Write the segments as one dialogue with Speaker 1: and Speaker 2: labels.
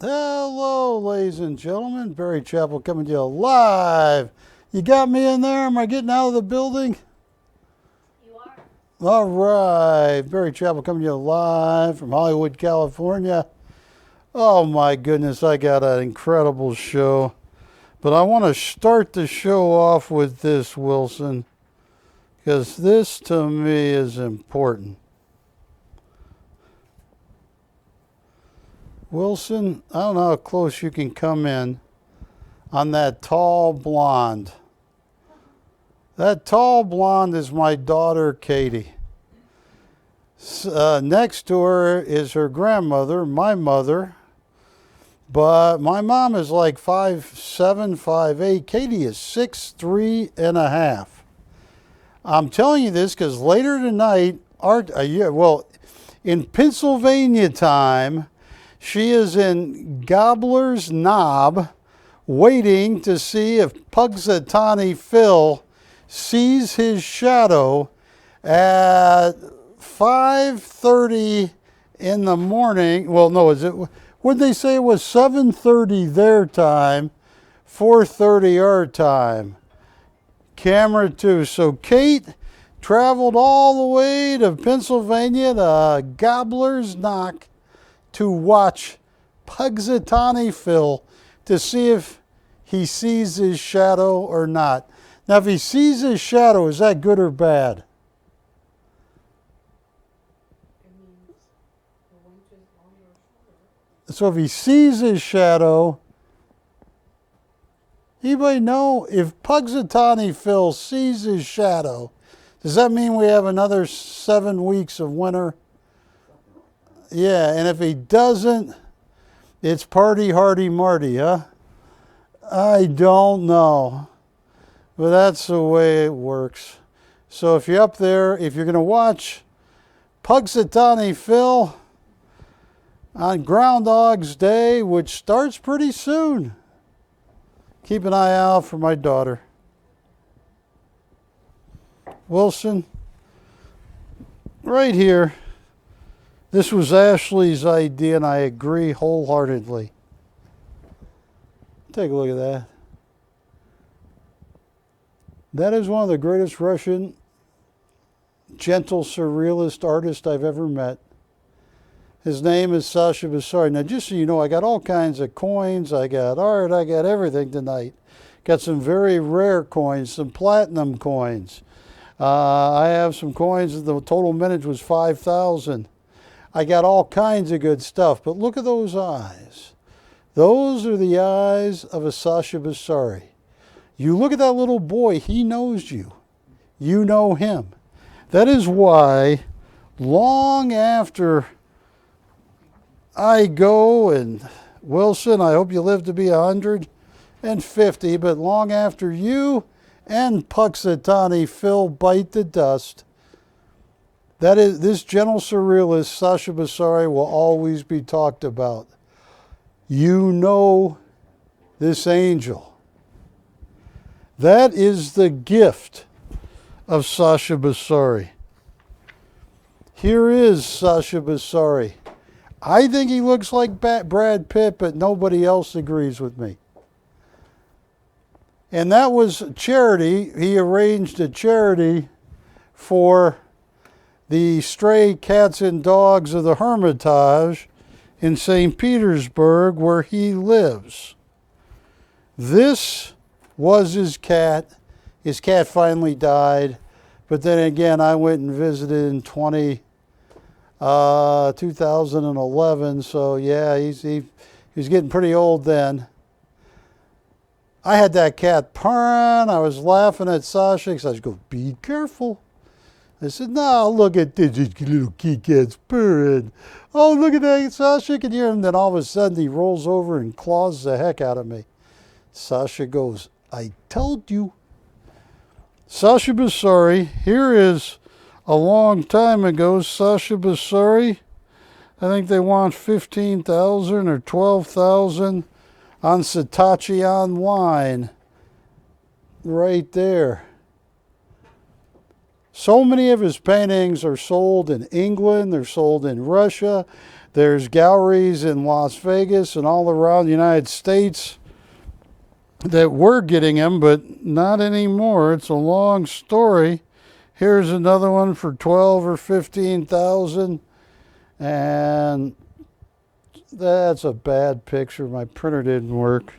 Speaker 1: Hello, ladies and gentlemen. Barry Chappell coming to you live. You got me in there? Am I getting out of the building?
Speaker 2: You are.
Speaker 1: All right. Barry Chappell coming to you live from Hollywood, California. Oh, my goodness. I got an incredible show. But I want to start the show off with this, Wilson, because this to me is important. Wilson, I don't know how close you can come in on that tall blonde. That tall blonde is my daughter, Katie. Next to her is her grandmother, my mother. But my mom is like 5'7", 5'8". Katie is 6'3.5". I'm telling you this because later tonight, in Pennsylvania time, she is in Gobbler's Knob waiting to see if Punxsutawney Phil sees his shadow at 5:30 in the morning. Well, no, what did they say? It was 7:30 their time, 4:30 our time. Camera 2. So Kate traveled all the way to Pennsylvania to Gobbler's Knock to watch Punxsutawney Phil to see if he sees his shadow or not. Now, if he sees his shadow, is that good or bad?
Speaker 2: It means the winch is on your shoulder.
Speaker 1: So if he sees his shadow, anybody know if Punxsutawney Phil sees his shadow, does that mean we have another 7 weeks of winter? Yeah, and if he doesn't, it's party hardy Marty, huh? I don't know. But that's the way it works. So if you're up there, if you're going to watch Punxsutawney Phil on Groundhog's Day, which starts pretty soon, keep an eye out for my daughter. Wilson, right here. This was Ashley's idea, and I agree wholeheartedly. Take a look at that. That is one of the greatest Russian gentle surrealist artists I've ever met. His name is Sasha Basari. Now, just so you know, I got all kinds of coins. I got art. I got everything tonight. Got some very rare coins, some platinum coins. I have some coins. The total mintage was 5,000. I got all kinds of good stuff, but look at those eyes. Those are the eyes of a Sasha Basari. You look at that little boy, he knows you. You know him. That is why long after I go, and Wilson, I hope you live to be 150, but long after you and Punxsutawney Phil bite the dust, this gentle surrealist, Sasha Basari, will always be talked about. You know this angel. That is the gift of Sasha Basari. Here is Sasha Basari. I think he looks like Brad Pitt, but nobody else agrees with me. And that was charity. He arranged a charity for the stray cats and dogs of the Hermitage in St. Petersburg, where he lives. This was his cat. His cat finally died. But then again, I went and visited in 2011. So yeah, he was getting pretty old then. I had that cat purring. I was laughing at Sasha because I was going, be careful. I said, no, look at this little kitty cat's purring. Oh, look at that. Sasha can hear him. Then all of a sudden he rolls over and claws the heck out of me. Sasha goes, I told you. Sasha Basari, here is a long time ago, Sasha Basari. I think they want 15,000 or 12,000 on Saatchi Online. Right there. So many of his paintings are sold in England, they're sold in Russia, There's galleries in Las Vegas and all around the United States that were getting them, but not anymore. It's a long story. Here's another one for 12 or 15,000, and that's a bad picture. My printer didn't work.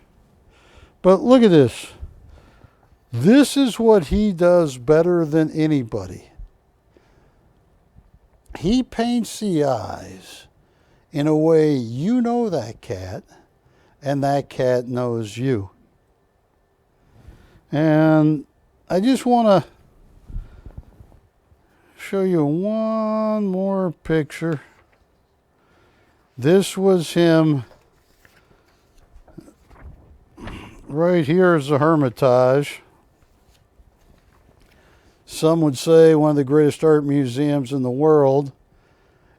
Speaker 1: But look at this. This is what he does better than anybody. He paints the eyes in a way you know that cat, and that cat knows you. And I just want to show you one more picture. This was him. Right here is the Hermitage. Some would say one of the greatest art museums in the world.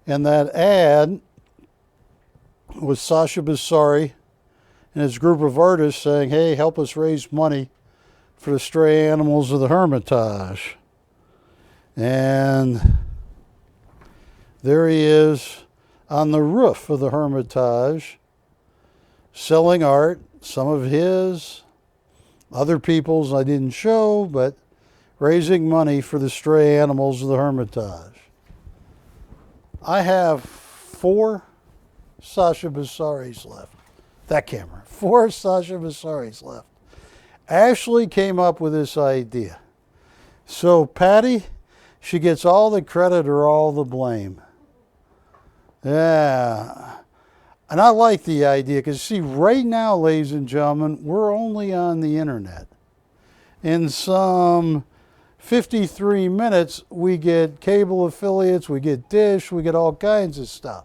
Speaker 1: And that ad was Sasha Bissari and his group of artists saying, hey, help us raise money for the stray animals of the Hermitage. And there he is on the roof of the Hermitage selling art, some of his, other people's I didn't show, but raising money for the stray animals of the Hermitage. I have 4 Sasha Bissaris left. That camera. 4 Sasha Bissaris left. Ashley came up with this idea. So Patty, she gets all the credit or all the blame. Yeah. And I like the idea because, see, right now, ladies and gentlemen, we're only on the internet. In some 53 minutes, we get cable affiliates, we get Dish, we get all kinds of stuff.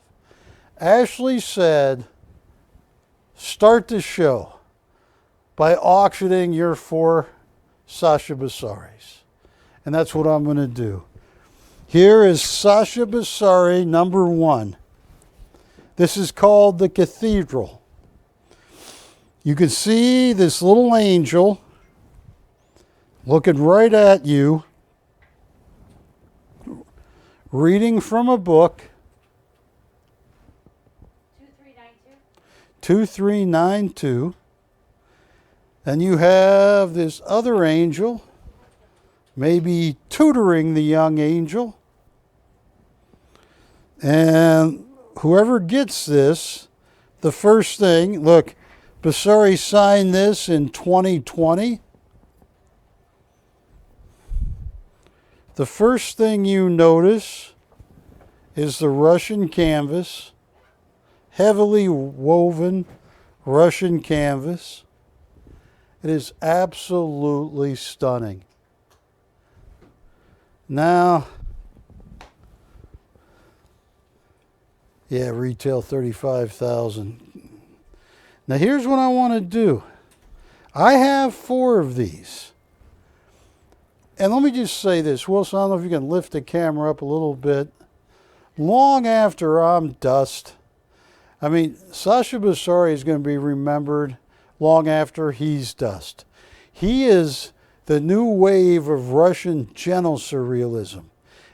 Speaker 1: Ashley said, start the show by auctioning your 4 Sasha Bissaris. And that's what I'm going to do. Here is Sasha Bissari number 1. This is called the Cathedral. You can see this little angel looking right at you, reading from a book. 2392. Then you have this other angel, maybe tutoring the young angel. And whoever gets this, the first thing, look, Bissari signed this in 2020. The first thing you notice is the Russian canvas, heavily woven Russian canvas. It is absolutely stunning. Now, yeah, retail $35,000. Now here's what I want to do. I have 4 of these. And let me just say this, Wilson, I don't know if you can lift the camera up a little bit. Long after I'm dust, I mean, Sasha Bissari is going to be remembered long after he's dust. He is the new wave of Russian gentle surrealism.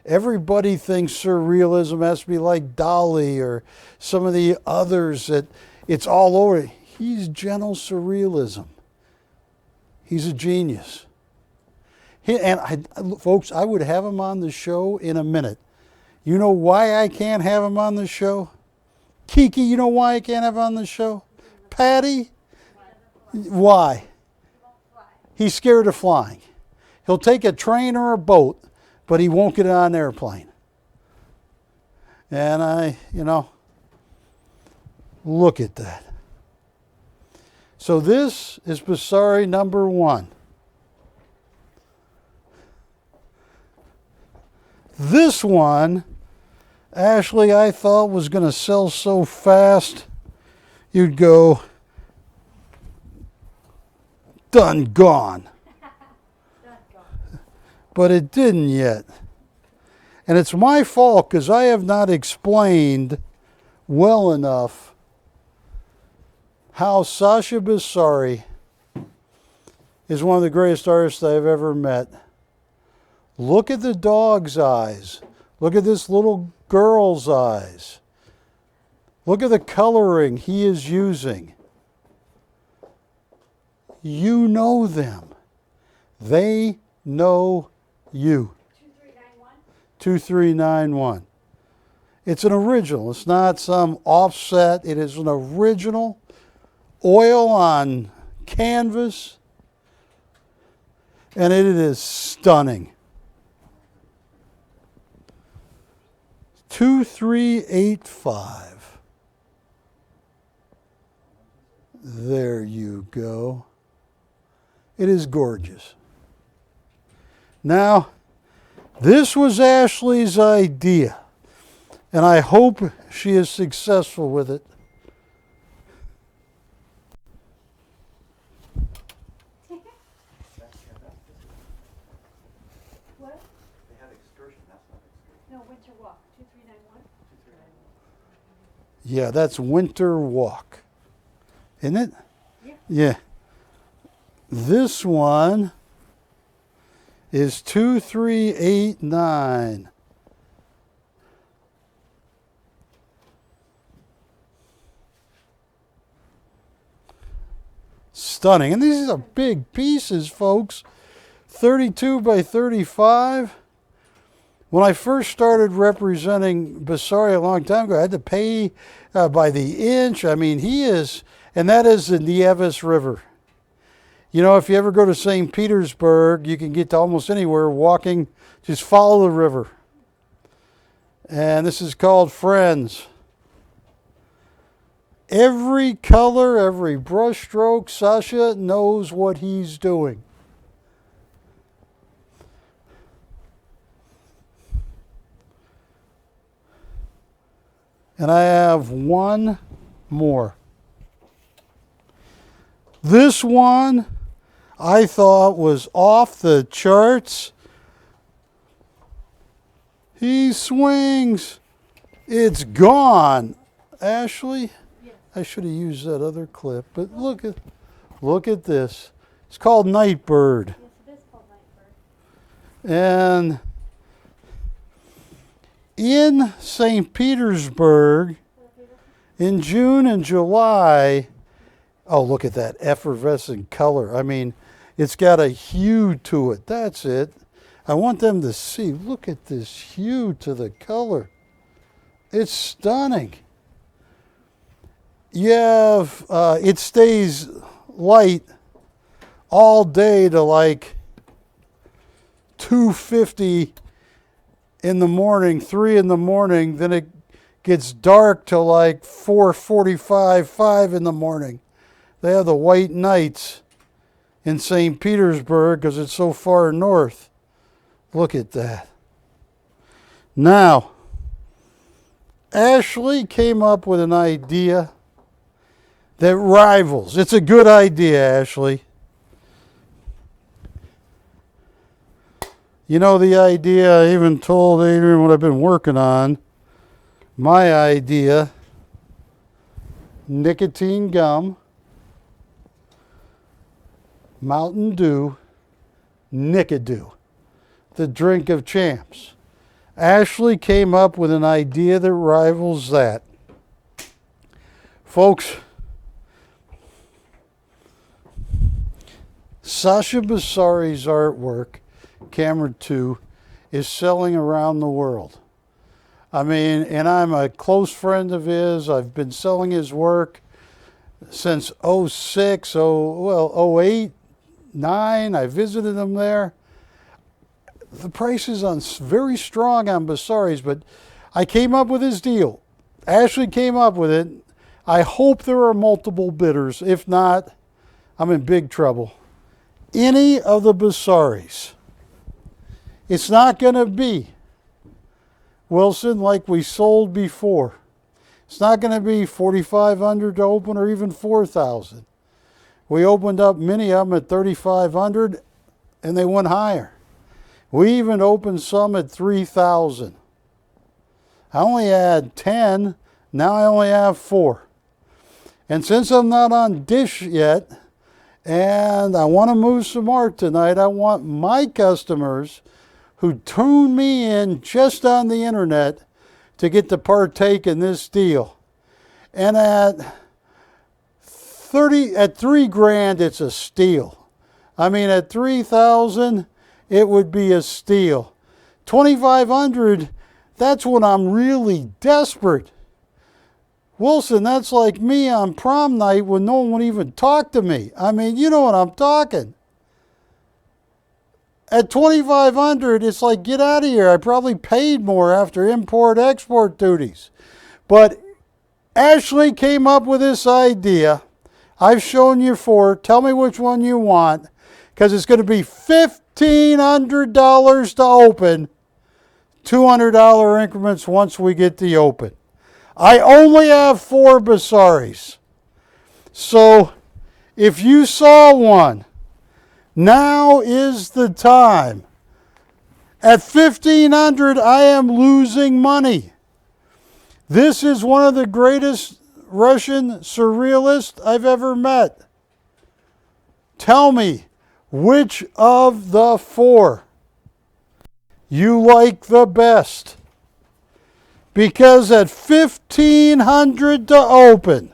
Speaker 1: Everybody thinks surrealism has to be like Dali or some of the others that it's all over. He's gentle surrealism. He's a genius. Folks, I would have him on the show in a minute. You know why I can't have him on the show? Kiki, you know why I can't have him on the show? Patty? Why? He's scared of flying. He'll take a train or a boat, but he won't get on an airplane. And look at that. So this is Bissari number 1. This one, Ashley, I thought was going to sell so fast, you'd go, done, gone. But it didn't yet. And it's my fault because I have not explained well enough how Sasha Bissari is one of the greatest artists I've ever met. Look at the dog's eyes. Look at this little girl's eyes. Look at the coloring he is using. You know them. They know you.
Speaker 2: 2391.
Speaker 1: 2391. It's an original. It's not some offset. It is an original. Oil on canvas. And it is stunning. 2385. There you go. It is gorgeous. Now, this was Ashley's idea, and I hope she is successful with it.
Speaker 2: What?
Speaker 3: They have excursion, that's not excursion.
Speaker 2: No, Winter Walk, 2391.
Speaker 1: Yeah, that's Winter Walk. Isn't it?
Speaker 2: Yeah.
Speaker 1: Yeah. This one is 2389. Stunning. And these are big pieces, folks. 32 by 35. When I first started representing Basari a long time ago, I had to pay by the inch. I mean, he is, and that is the Nieves River. You know, if you ever go to St. Petersburg, you can get to almost anywhere walking. Just follow the river. And this is called Friends. Every color, every brush stroke, Sasha knows what he's doing. And I have one more. This one I thought was off the charts. He swings. It's gone. Ashley,
Speaker 2: Yes.
Speaker 1: I should have used that other clip, but look at this. It's called Nightbird.
Speaker 2: Yes, it is called Nightbird.
Speaker 1: And in St. Petersburg in June and July, oh, look at that effervescent color. I mean, it's got a hue to it. That's it. I want them to see. Look at this hue to the color. It's stunning. You have, it stays light all day to like 2:50 in the morning, 3 in the morning. Then it gets dark till like 4:45, 5 in the morning. They have the white nights in St. Petersburg because it's so far north. Look at that. Now, Ashley came up with an idea that rivals. It's a good idea, Ashley. You know the idea, I even told Adrian what I've been working on. My idea, nicotine gum, Mountain Dew, Nicodoo, the drink of champs. Ashley came up with an idea that rivals that. Folks, Sasha Basari's artwork, Camera 2, is selling around the world. I mean, and I'm a close friend of his. I've been selling his work since 06, 08, 9. I visited him there. The price is very strong on Basari's, but I came up with his deal. Ashley came up with it. I hope there are multiple bidders. If not, I'm in big trouble. Any of the Basari's. It's not going to be, Wilson, like we sold before. It's not going to be 4,500 to open or even 4,000. We opened up many of them at 3,500 and they went higher. We even opened some at 3,000. I only had 10, now I only have 4. And since I'm not on Dish yet, and I want to move some art tonight, I want my customers who tune me in just on the internet to get to partake in this deal. And at 3 grand, it's a steal. I mean, at 3,000, it would be a steal. 2,500, that's when I'm really desperate. Wilson, that's like me on prom night when no one would even talk to me. I mean, you know what I'm talking. At 2,500, it's like, get out of here. I probably paid more after import-export duties. But Ashley came up with this idea. I've shown you 4. Tell me which one you want, because it's going to be $1,500 to open, $200 increments once we get the open. I only have 4 Basaris. So if you saw one, now is the time. At $1,500, I am losing money. This is one of the greatest Russian surrealists I've ever met. Tell me, which of the 4 you like the best? Because at $1,500 to open,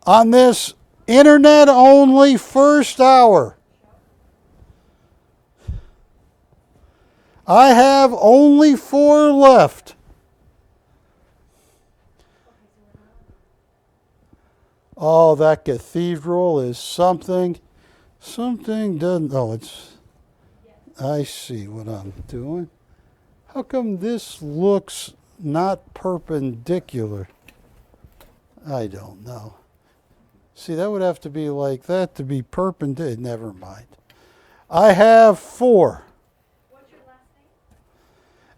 Speaker 1: on this internet-only first hour, I have only 4 left. Oh, that cathedral is something. Something doesn't. Oh, it's. I see what I'm doing. How come this looks not perpendicular? I don't know. See, that would have to be like that to be perpendicular. Never mind. I have 4.
Speaker 2: What's your last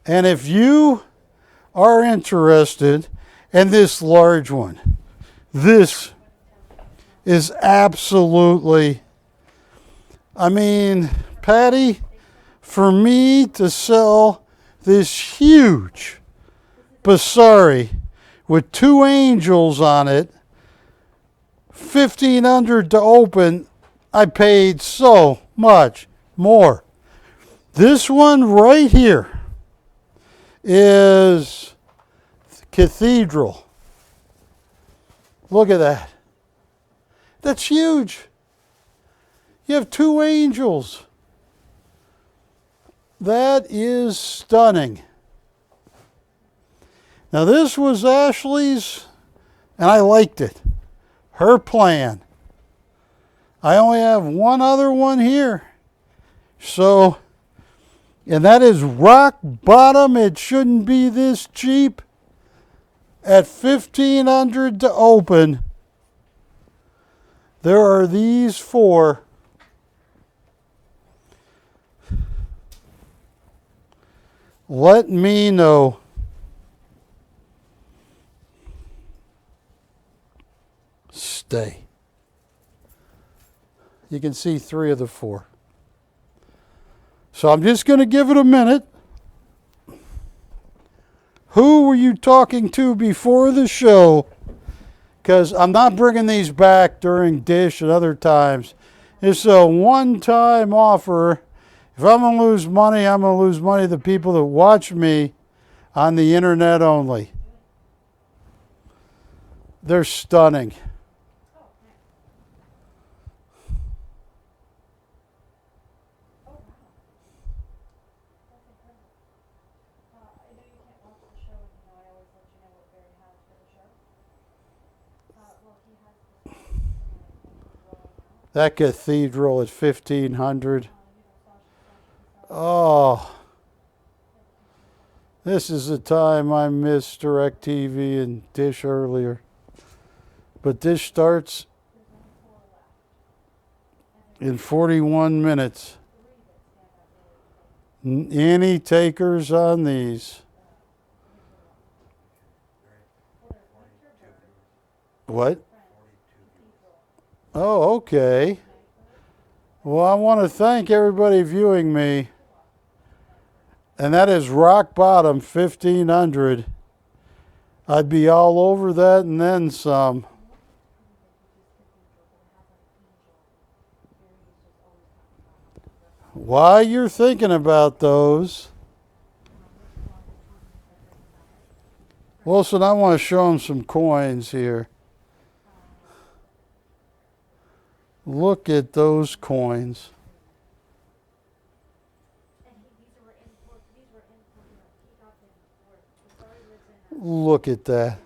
Speaker 2: name?
Speaker 1: And if you are interested in this large one, this is absolutely, I mean, Patty, for me to sell this huge Basari with 2 angels on it, $1,500 to open, I paid so much more. This one right here is Cathedral. Look at that. That's huge. You have 2 angels. That is stunning. Now this was Ashley's, and I liked it. Her plan. I only have one other one here. So, and that is rock bottom. It shouldn't be this cheap. At $1,500 to open, there are these 4. Let me know. Stay. You can see 3 of the 4. So I'm just going to give it a minute. Who were you talking to before the show? Because I'm not bringing these back during Dish and other times. It's a one-time offer. If I'm going to lose money, I'm going to lose money to the people that watch me on the internet only. They're stunning. That cathedral at $1,500. Oh, this is the time I missed DirecTV and Dish earlier. But Dish starts in 41 minutes. Any takers on these? What? Oh, okay. Well, I want to thank everybody viewing me. And that is rock bottom, $1,500. I'd be all over that and then some. While you're thinking about those, Wilson, I want to show him some coins here. Look at those coins. Look at that.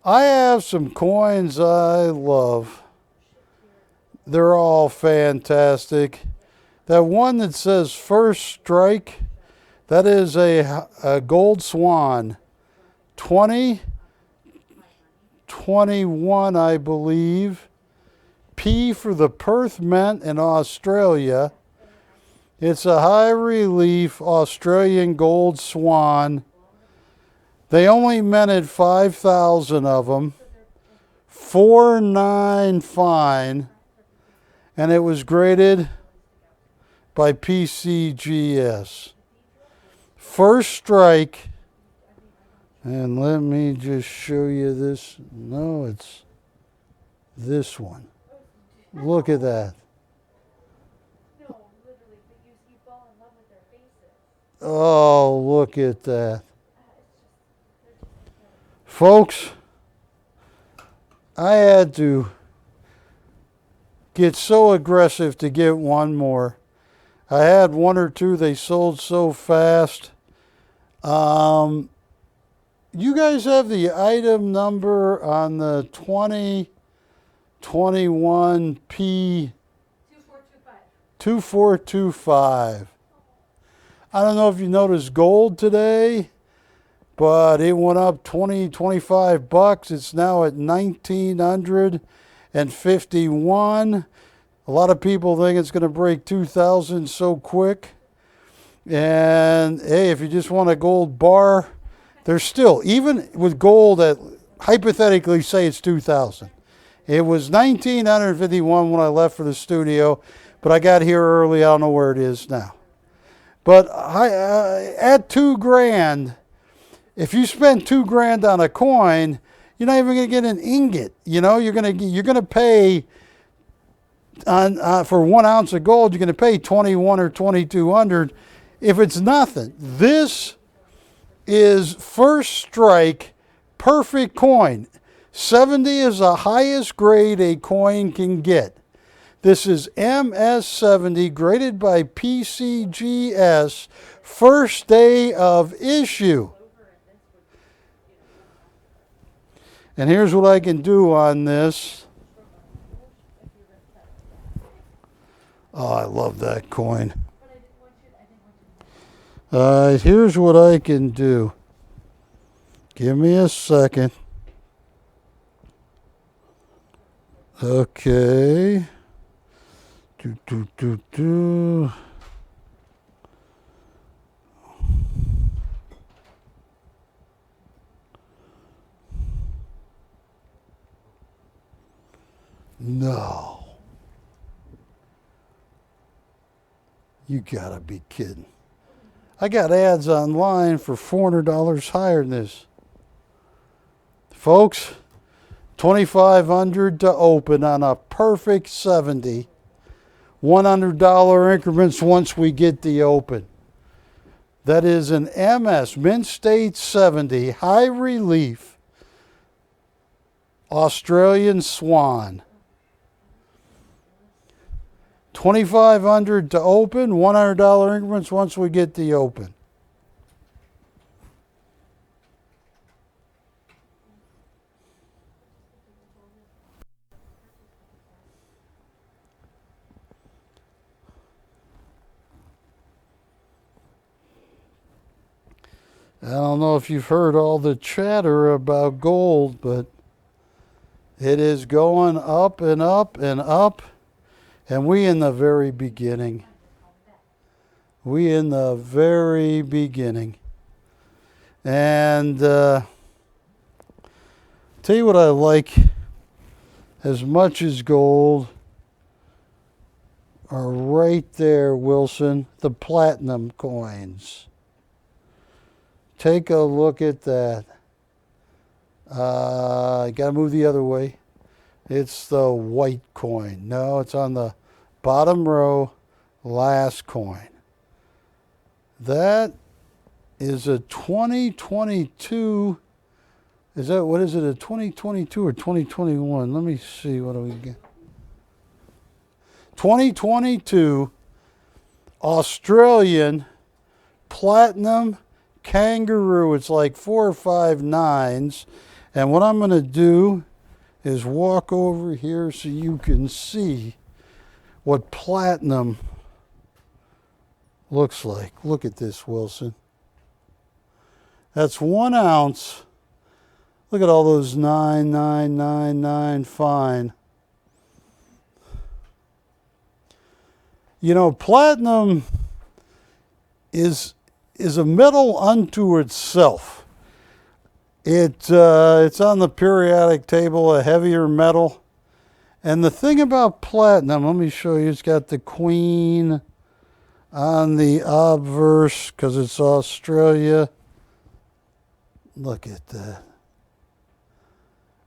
Speaker 1: I have some coins I love. They're all fantastic. That one that says First Strike, that is a gold swan. 2021, I believe. P for the Perth Mint in Australia. It's a high relief Australian gold swan. They only minted 5,000 of them. 4.9 fine. And it was graded by PCGS. First Strike. And let me just show you this. No, it's this one. Look at that.
Speaker 2: No, literally, but you fall in love with their faces.
Speaker 1: Oh, look at that. Folks, I had to get so aggressive to get one more. I had one or two, they sold so fast. You guys have the item number on the 2021 P 2425. I don't know if you noticed gold today, but it went up 25 bucks. It's now at 1951. A lot of people think it's going to break 2,000 so quick. And hey, if you just want a gold bar, there's still, even with gold at, hypothetically say it's 2,000. It was 1951 when I left for the studio, but I got here early. I don't know where it is now. But at $2,000, if you spend $2,000 on a coin, you're not even going to get an ingot. You know, you're going to pay on for 1 ounce of gold. You're going to pay 21 or 2,200 if it's nothing. This is First Strike, perfect coin. 70 is the highest grade a coin can get. This is MS70, graded by PCGS, first day of issue. And here's what I can do on this. Oh, I love that coin. Here's what I can do. Give me a second. Okay. No. You gotta be kidding. I got ads online for $400 higher than this. Folks, $2,500 to open on a perfect 70. $100 increments once we get the open. That is an MS, Mint State 70, high relief, Australian swan. $2,500 to open, $100 increments once we get the open. I don't know if you've heard all the chatter about gold, but it is going up and up and up. And we in the very beginning. We in the very beginning. And tell you what I like as much as gold are right there, Wilson, the platinum coins. Take a look at that. Got to move the other way. It's the white coin. No, it's on the bottom row, last coin. That is a 2022. Is that, what is it, a 2022 or 2021? Let me see, what do we get? 2022 Australian platinum kangaroo. It's like 4 or 5 nines. And what I'm going to do is walk over here so you can see what platinum looks like. Look at this, Wilson. That's 1 ounce. Look at all those 9 fine. You know, platinum is a metal unto itself. It's on the periodic table, a heavier metal. And the thing about platinum, let me show you, it's got the queen on the obverse because it's Australia. Look at that.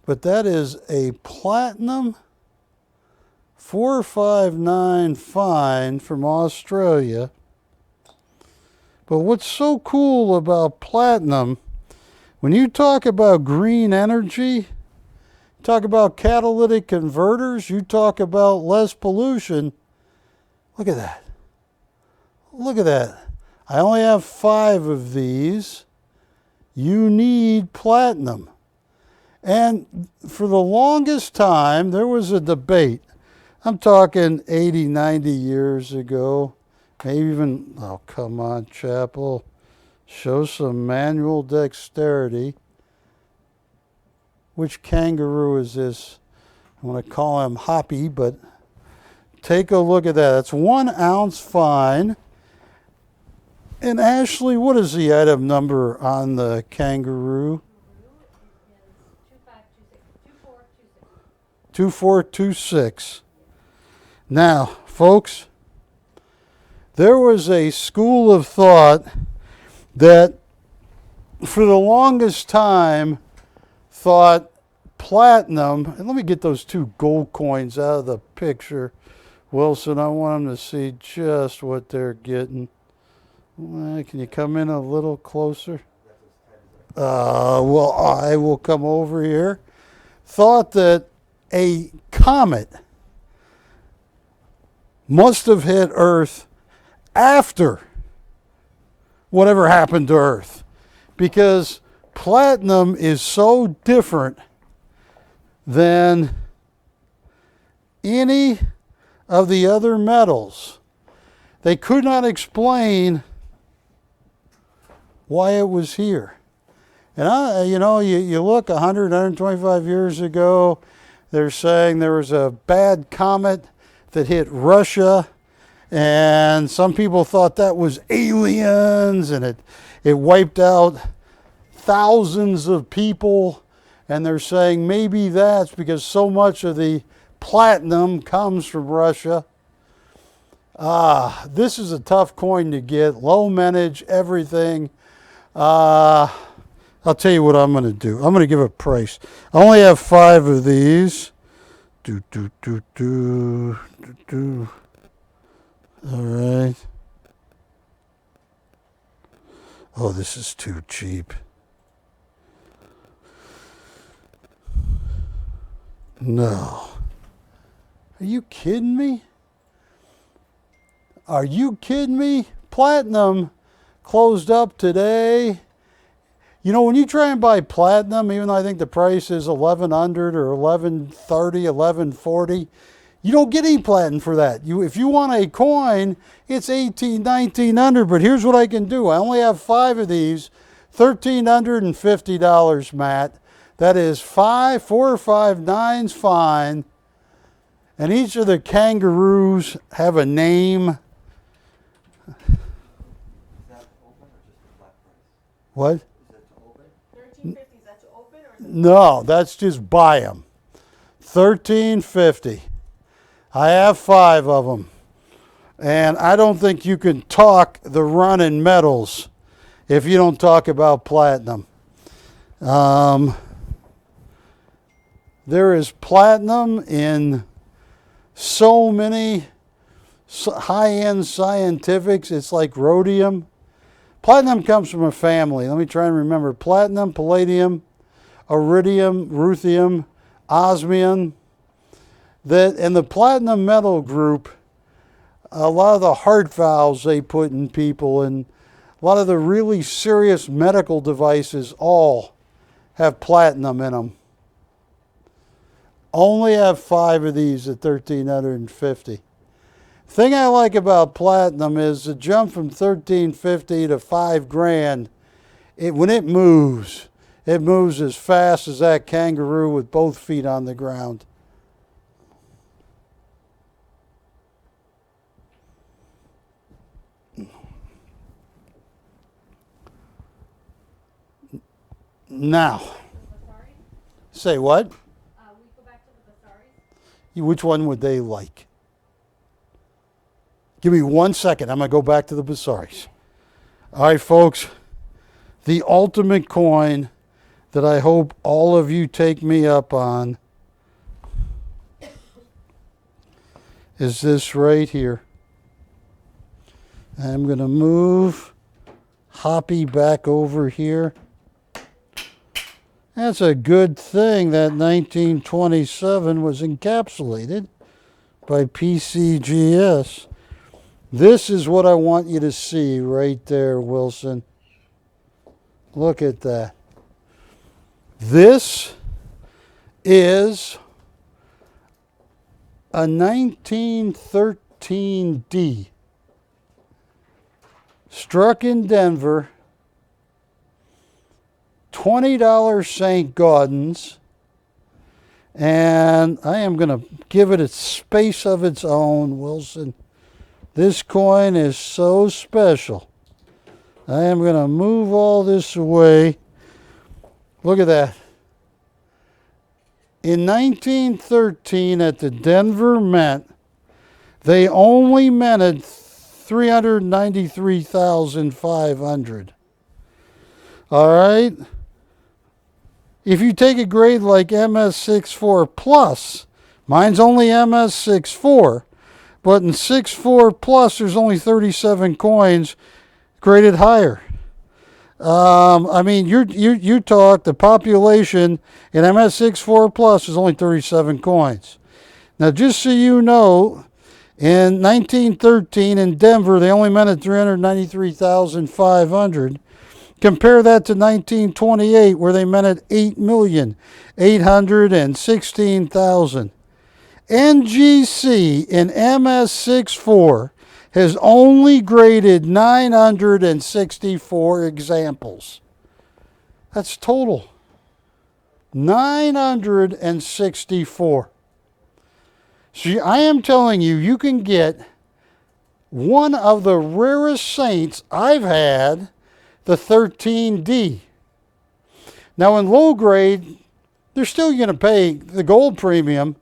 Speaker 1: But that is a platinum 459 fine from Australia. But what's so cool about platinum, when you talk about green energy, talk about catalytic converters, you talk about less pollution. Look at that. Look at that. I only have 5 of these. You need platinum. And for the longest time, there was a debate. I'm talking 80, 90 years ago. Maybe even, oh, come on, Chappell. Show some manual dexterity. Which kangaroo is this? I want to call him Hoppy, but take a look at that. That's 1 ounce fine. And Ashley, what is the item number on the kangaroo? 2426. Now, folks, there was a school of thought that for the longest time thought platinum, and let me get those 2 gold coins out of the picture, Wilson. I want them to see just what they're getting. Can you come in a little closer? Well, I will come over here. Thought that a comet must have hit Earth after whatever happened to Earth, because platinum is so different than any of the other metals. They could not explain why it was here. And you look 100, 125 years ago, they're saying there was a bad comet that hit Russia, and some people thought that was aliens, and it wiped out thousands of people, and they're saying maybe that's because so much of the platinum comes from Russia. This is a tough coin to get, low menage, everything. I'll tell you what I'm going to do. I'm going to give a price. I only have 5 of these. All right. Oh, this is too cheap. No. Are you kidding me? Are you kidding me? Platinum closed up today. You know, when you try and buy platinum, even though I think the price is $1,100 or $1,130, $1,140, you don't get any platinum for that. If you want a coin, it's $1,800, $1,900. But here's what I can do. I only have 5 of these, $1,350, Matt. That is 4 or 5 nines fine. And each of the kangaroos have a name.
Speaker 3: Is that open or just a flat price?
Speaker 1: What?
Speaker 3: Is that to open?
Speaker 2: 1350, is that to open or?
Speaker 1: No, that's just buy them. $1,350. I have 5 of them. And I don't think you can talk the run in metals if you don't talk about platinum. There is platinum in so many high-end scientifics. It's like rhodium. Platinum comes from a family. Let me try and remember. Platinum, palladium, iridium, ruthenium, osmium. That in the platinum metal group, a lot of the heart valves they put in people and a lot of the really serious medical devices all have platinum in them. Only have 5 of these at $1,350. Thing I like about platinum is the jump from $1,350 to $5,000. When it moves as fast as that kangaroo with both feet on the ground. Now, say what?
Speaker 2: We go back to the Basaris.
Speaker 1: Which one would they like? Give me 1 second. I'm going to go back to the Basaris. All right, folks. The ultimate coin that I hope all of you take me up on is this right here. I'm going to move Hoppy back over here. That's a good thing that 1927 was encapsulated by PCGS. This is what I want you to see right there, Wilson. Look at that. This is a 1913D. Struck in Denver. $20 St. Gaudens, and I am going to give it a space of its own, Wilson. This coin is so special. I am going to move all this away. Look at that. In 1913 at the Denver Mint, they only minted 393,500. All right? If you take a grade like MS64 Plus, mine's only MS64, but in 64 Plus, there's only 37 coins graded higher. I mean, you talk, the population in MS64 Plus is only 37 coins. Now, just so you know, in 1913 in Denver, they only minted 393,500. Compare that to 1928, where they minted 8,816,000. NGC in MS64 has only graded 964 examples. That's total. 964. See, I am telling you, you can get one of the rarest saints I've had, the 13D. Now in low grade, they're still going to pay the gold premium,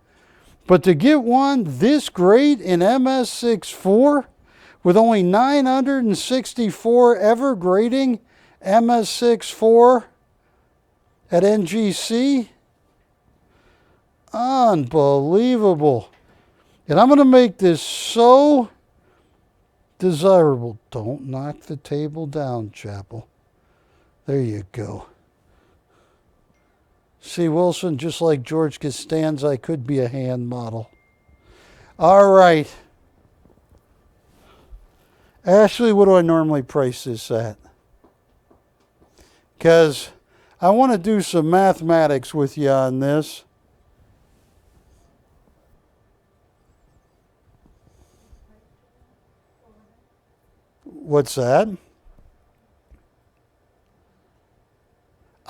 Speaker 1: but to get one this grade in MS64 with only 964 ever grading MS64 at NGC, unbelievable. And I'm going to make this so desirable. Don't knock the table down, Chappell. There you go. See, Wilson, just like George Costanza, I could be a hand model. All right. Ashley, what do I normally price this at? Because I want to do some mathematics with you on this. What's that?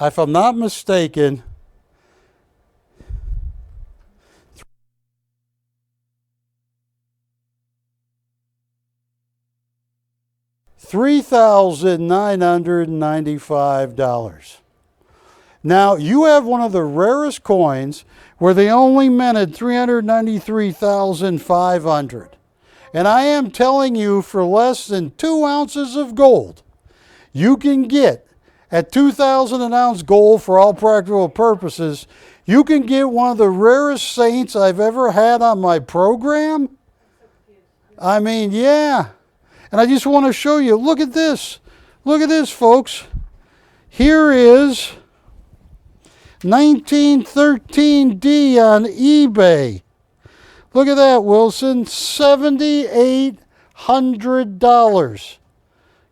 Speaker 1: If I'm not mistaken, $3,995. Now, you have one of the rarest coins where they only minted 393,500. And I am telling you, for less than 2 ounces of gold, you can get, at 2,000 an ounce gold for all practical purposes, you can get one of the rarest saints I've ever had on my program. I mean, yeah. And I just want to show you, look at this. Look at this, folks. Here is 1913D on eBay. Look at that, Wilson. $7,800.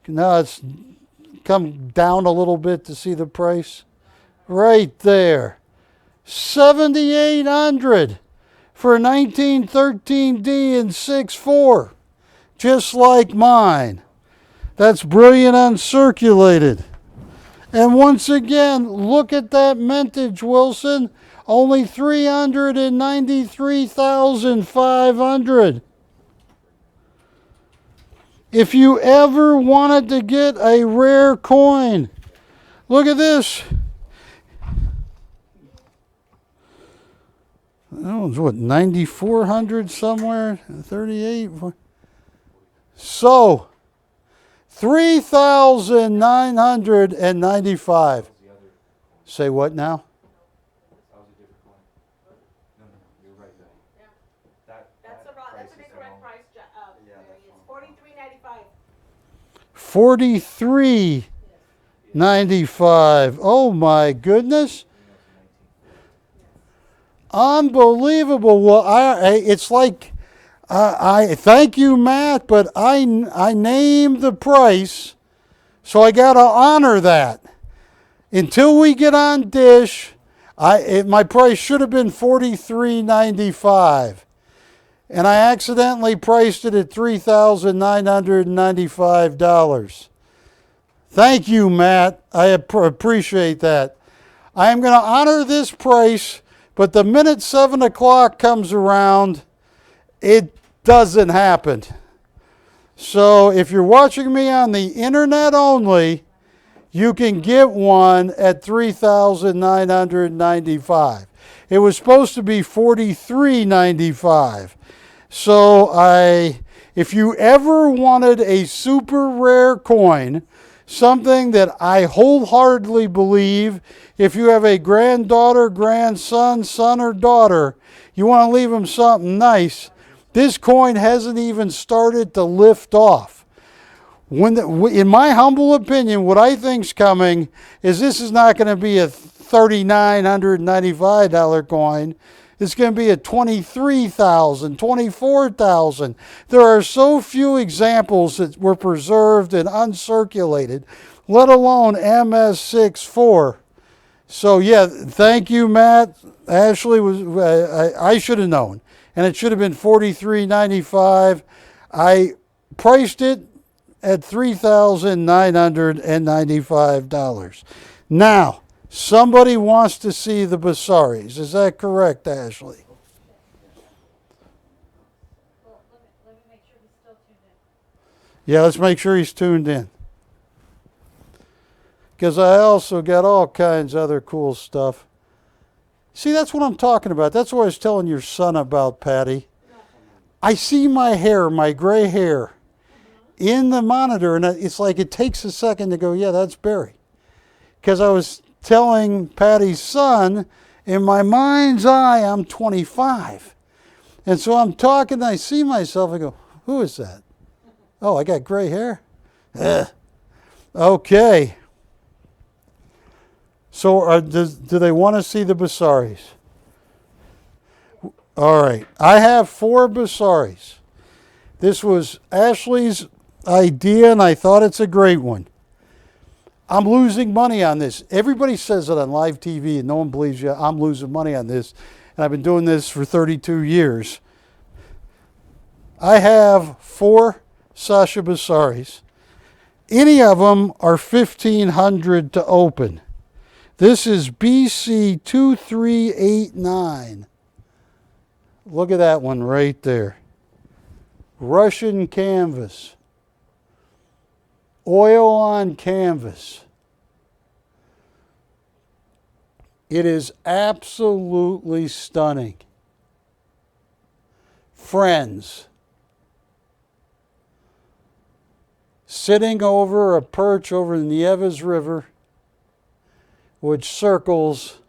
Speaker 1: Now it's come down a little bit to see the price. Right there. $7,800 for a 1913D in 6.4. Just like mine. That's brilliant uncirculated. And once again, look at that mintage, Wilson. Only $393,500. If you ever wanted to get a rare coin, look at this. That one's what, 9,400 somewhere? 38? So, 3,995. Say what now?
Speaker 3: That was a different coin. No, you're right there.
Speaker 2: Yeah.
Speaker 3: That's
Speaker 2: That's an incorrect price. It's $43.95.
Speaker 1: $43.95. Oh my goodness. Unbelievable. Well, it's like, I thank you, Matt, but I named the price, so I got to honor that. Until we get on Dish, my price should have been $43.95, and I accidentally priced it at $3,995. Thank you, Matt. I appreciate that. I am going to honor this price. But the minute 7 o'clock comes around, it doesn't happen. So if you're watching me on the internet only, you can get one at $3,995. It was supposed to be $43.95. So if you ever wanted a super rare coin, something that I wholeheartedly believe, if you have a granddaughter, grandson, son, or daughter, you want to leave them something nice. This coin hasn't even started to lift off. In my humble opinion, what I think's coming is this is not going to be a $3,995 coin. It's going to be a $23,000, $24,000. There are so few examples that were preserved and uncirculated, let alone MS64. So yeah, thank you, Matt. Ashley I should have known, and it should have been $43.95. I priced it at $3,995. Now, somebody wants to see the Basaris. Is that correct, Ashley?
Speaker 2: Well, let me make sure he's still tuned in.
Speaker 1: Yeah, let's make sure he's tuned in. Because I also got all kinds of other cool stuff. See, that's what I'm talking about. That's what I was telling your son about, Patty. I see my hair, my gray hair, in the monitor, and it's like it takes a second to go, yeah, that's Barry. Because I was telling Patty's son, in my mind's eye, I'm 25. And so I'm talking, and I see myself, I go, who is that? Oh, I got gray hair? Okay. So do they want to see the Basaris? All right. I have 4 Basaris. This was Ashley's idea, and I thought it's a great one. I'm losing money on this. Everybody says it on live TV, and no one believes you. I'm losing money on this, and I've been doing this for 32 years. I have 4 Sasha Basaris. Any of them are $1,500 to open. This is BC 2389. Look at that one right there. Russian canvas. Oil on canvas. It is absolutely stunning. Friends. Sitting over a perch over the Nieves River, which circles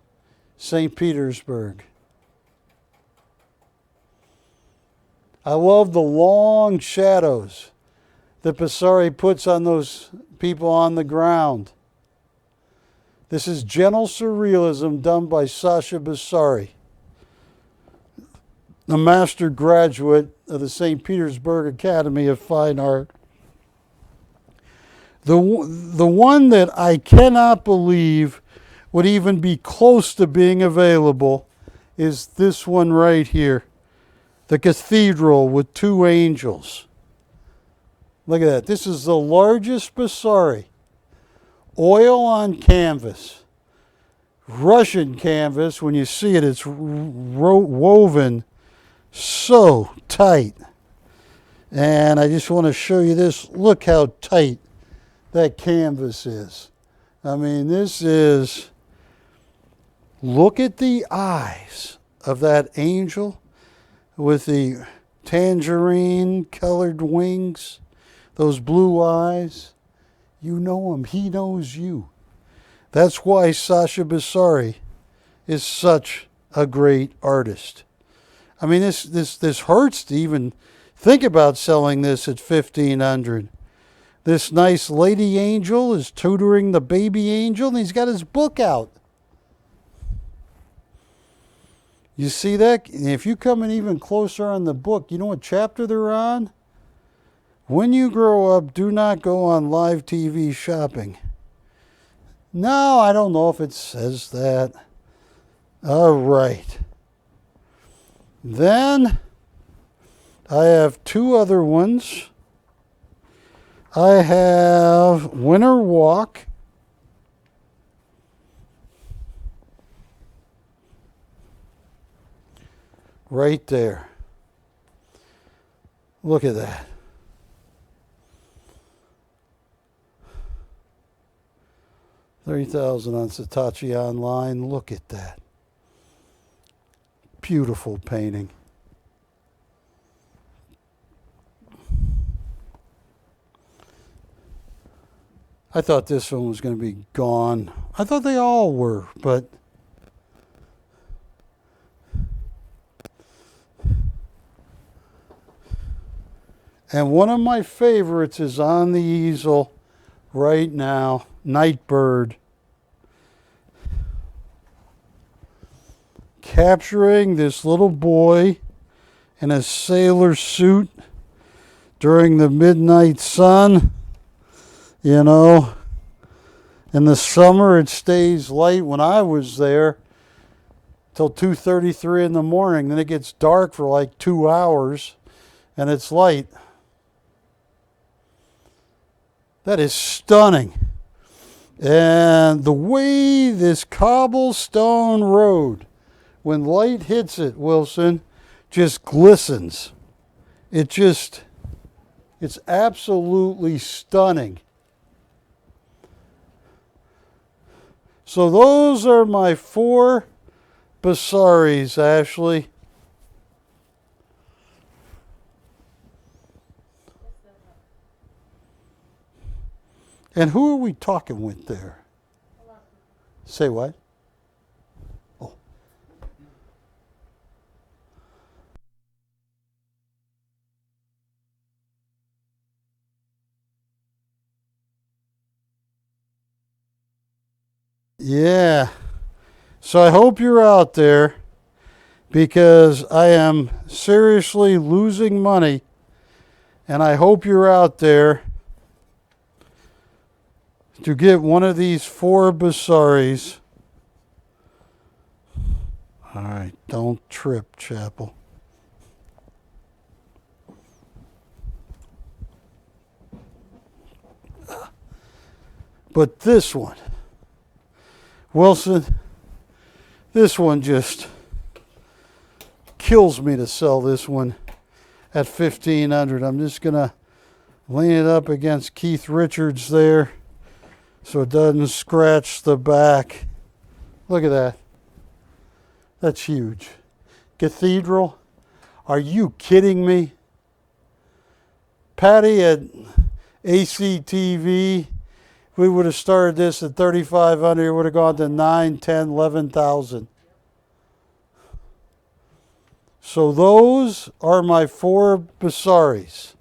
Speaker 1: St. Petersburg. I love the long shadows that Basari puts on those people on the ground. This is gentle surrealism done by Sasha Basari, a master graduate of the St. Petersburg Academy of Fine Art. The one that I cannot believe would even be close to being available is this one right here. The cathedral with two angels. Look at that. This is the largest Basari. Oil on canvas. Russian canvas. When you see it, it's woven so tight. And I just want to show you this. Look how tight that canvas is. I mean, this is... Look at the eyes of that angel with the tangerine colored wings, those blue eyes. You know him. He knows you. That's why Sasha Basari is such a great artist. I mean, this hurts to even think about selling this at $1,500. This nice lady angel is tutoring the baby angel, and he's got his book out. You see that? And if you come in even closer on the book, you know what chapter they're on? When you grow up, do not go on live TV shopping. No, I don't know if it says that. All right. Then I have two other ones. I have Winter Walk. Right there. Look at that. $30,000 on Saatchi Online. Look at that. Beautiful painting. I thought this one was going to be gone. I thought they all were, but and one of my favorites is on the easel right now, Nightbird. Capturing this little boy in a sailor suit during the midnight sun. You know, in the summer it stays light. When I was there till 2:33 in the morning, then it gets dark for like 2 hours and it's light. That is stunning. And the way this cobblestone road, when light hits it, Wilson, just glistens. It's absolutely stunning. So those are my 4 Basaris, Ashley. And who are we talking with there? Say what? Oh. Yeah. So I hope you're out there because I am seriously losing money. And I hope you're out there to get one of these 4 Basaris. All right, don't trip, Chappell. But this one, Wilson, this one just kills me to sell this one at $1,500. I'm just going to lean it up against Keith Richards there so it doesn't scratch the back. Look at that. That's huge. Cathedral. Are you kidding me? Patty at ACTV, we would have started this at $3,500. It would have gone to $9,000, $10,000, $11,000. So those are my 4 Basaris.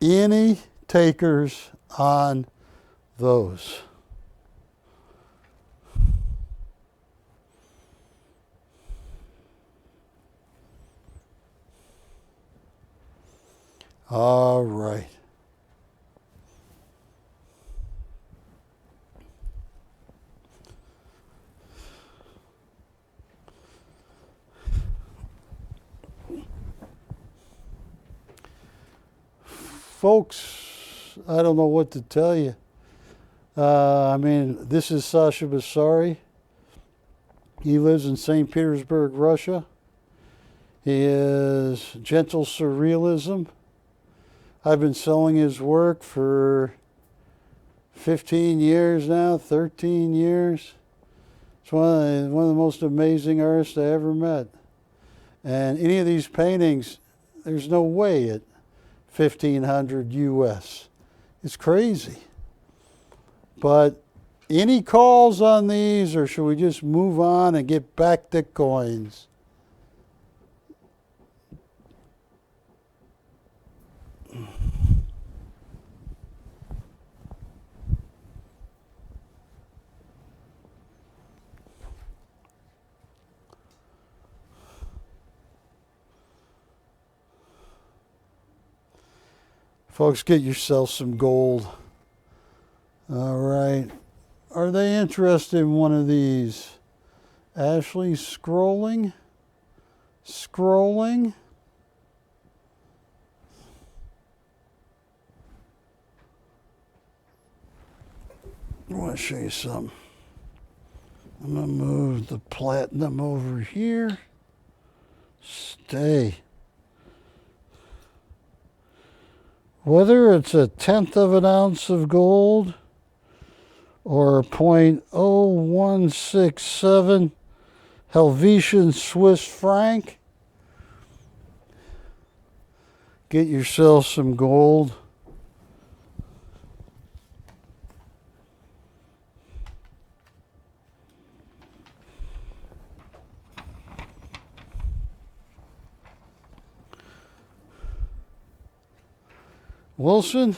Speaker 1: Any takers on those? All right. Folks, I don't know what to tell you. I mean, this is Sasha Basari. He lives in St. Petersburg, Russia. He is gentle surrealism. I've been selling his work for 15 years now, 13 years. It's one of the most amazing artists I ever met. And any of these paintings, there's no way at 1,500 US. It's crazy. But any calls on these, or should we just move on and get back to coins? Folks, get yourself some gold. All right. Are they interested in one of these? Ashley, scrolling. Scrolling. I want to show you something. I'm going to move the platinum over here. Stay. Whether it's 1/10 of an ounce of gold or 0.0167 Helvetian Swiss franc, get yourself some gold. Wilson,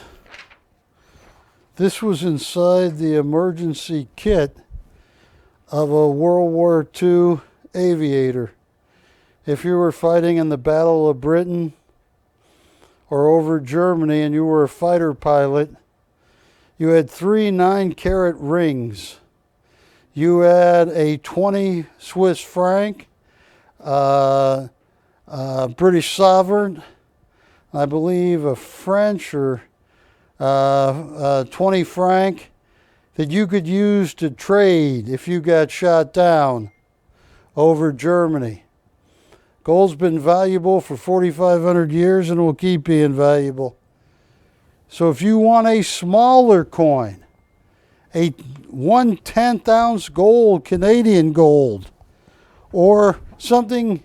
Speaker 1: this was inside the emergency kit of a World War II aviator. If you were fighting in the Battle of Britain or over Germany and you were a fighter pilot, you had 3 9-carat rings. You had a 20 Swiss franc, British sovereign, I believe a French or 20 franc that you could use to trade if you got shot down over Germany. Gold's been valuable for 4,500 years and will keep being valuable. So if you want a smaller coin, a 1/10 ounce gold, Canadian gold, or something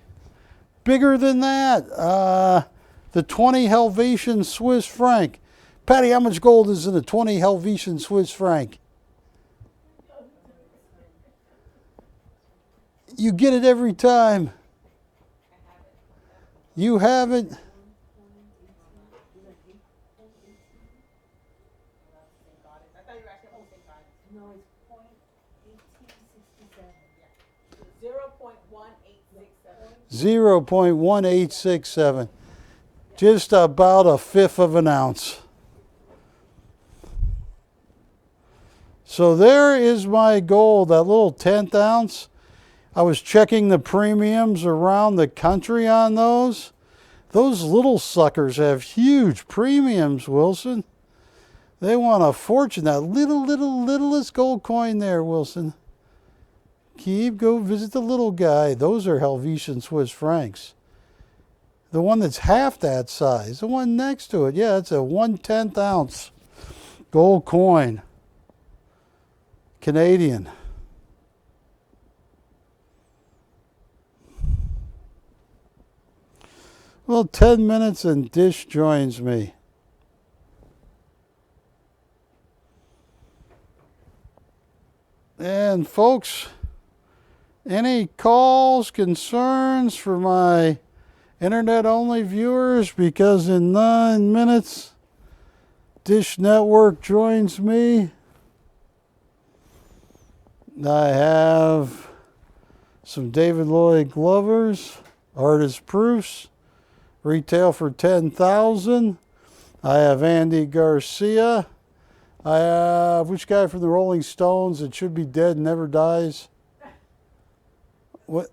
Speaker 1: bigger than that, the 20 Helvetian Swiss franc. Patty, how much gold is in a 20 Helvetian Swiss franc? You get it every time. You have it.
Speaker 2: No, it's 0.1867.
Speaker 1: 0.1867. Just about 1/5 of an ounce. So there is my gold, that little 1/10 ounce. I was checking the premiums around the country on those. Those little suckers have huge premiums, Wilson. They want a fortune. That littlest gold coin there, Wilson. Go visit the little guy. Those are Helvetian Swiss francs. The one that's half that size, the one next to it, yeah, it's a 1/10 ounce gold coin. Canadian. Well, 10 minutes and Dish joins me. And folks, any calls, concerns for my internet-only viewers? Because in 9 minutes, Dish Network joins me. I have some David Lloyd Glovers, artist proofs, retail for $10,000. I have Andy Garcia. I have, which guy from the Rolling Stones that should be dead and never dies? What?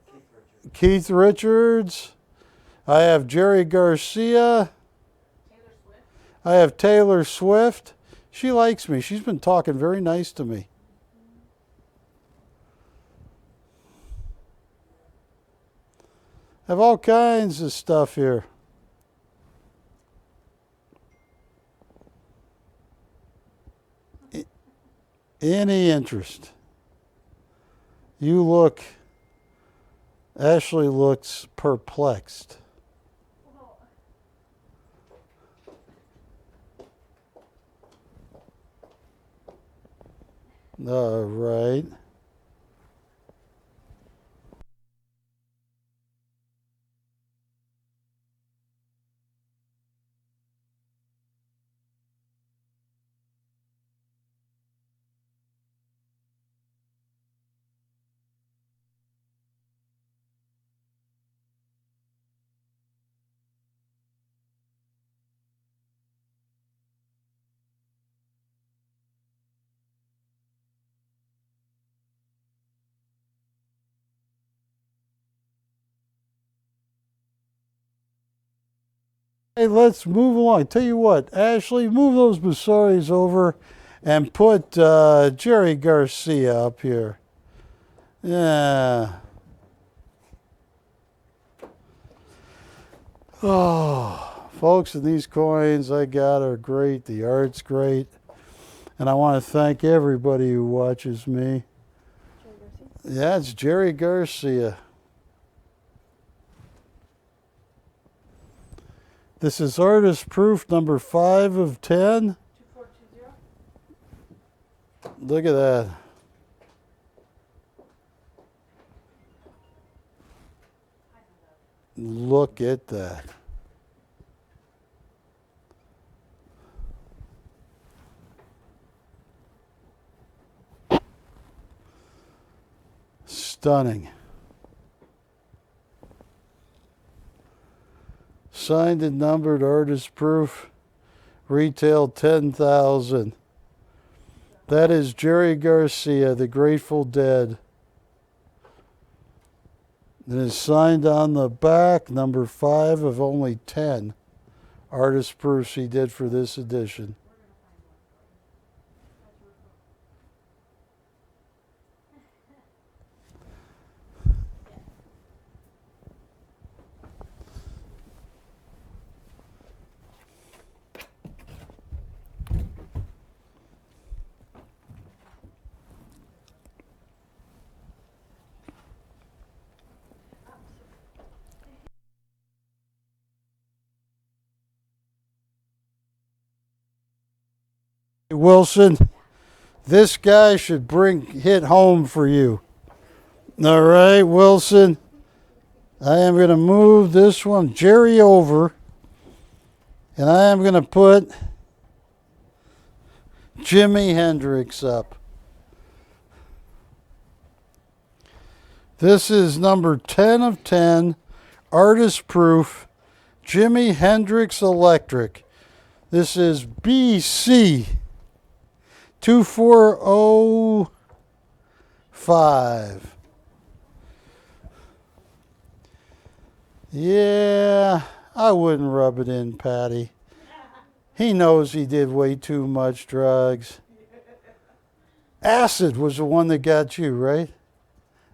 Speaker 1: Keith Richards. I have Jerry Garcia.
Speaker 2: Taylor Swift.
Speaker 1: I have Taylor Swift. She likes me. She's been talking very nice to me. I have all kinds of stuff here. Any interest? You look, Ashley looks perplexed. All right. Hey, let's move along. Tell you what, Ashley, move those Busaris over and put Jerry Garcia up here. Yeah. Oh, folks, and these coins I got are great. The art's great. And I want to thank everybody who watches me. Yeah, it's Jerry Garcia. This is artist proof number 5 of 10.
Speaker 2: 2420.
Speaker 1: Look at that. Look at that. Stunning. Signed and numbered artist proof. Retail $10,000. That is Jerry Garcia, the Grateful Dead. It is signed on the back, number 5 of only 10 artist proofs he did for this edition. Wilson, this guy should hit home for you. All right, Wilson. I am going to move this one, Jerry, over. And I am going to put Jimi Hendrix up. This is number 10 of 10, artist proof, Jimi Hendrix Electric. This is BC 2405. Yeah, I wouldn't rub it in, Patty. He knows he did way too much drugs. Acid was the one that got you, right?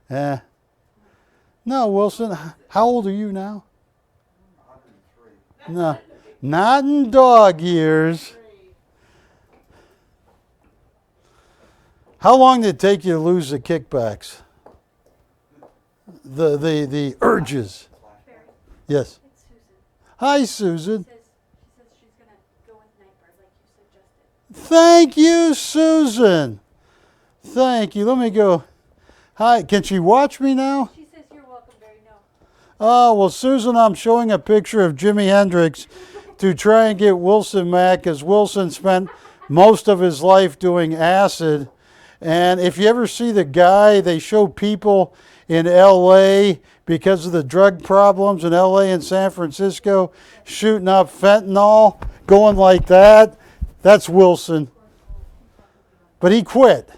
Speaker 1: Yeah. No, Wilson, how old are you now? 103. No, not in dog years. How long did it take you to lose the kickbacks? The urges? Yes.
Speaker 4: It's Susan.
Speaker 1: Hi, Susan.
Speaker 4: She says she's going to go with Nightbird like you suggested.
Speaker 1: Thank you, Susan. Thank you. Let me go. Hi, can she watch me now?
Speaker 4: She says you're welcome, Barry. No.
Speaker 1: Oh, well, Susan, I'm showing a picture of Jimi Hendrix to try and get Wilson mad because Wilson spent most of his life doing acid. And if you ever see the guy, they show people in L.A. because of the drug problems in L.A. and San Francisco shooting up fentanyl, going like that. That's Wilson. But he quit.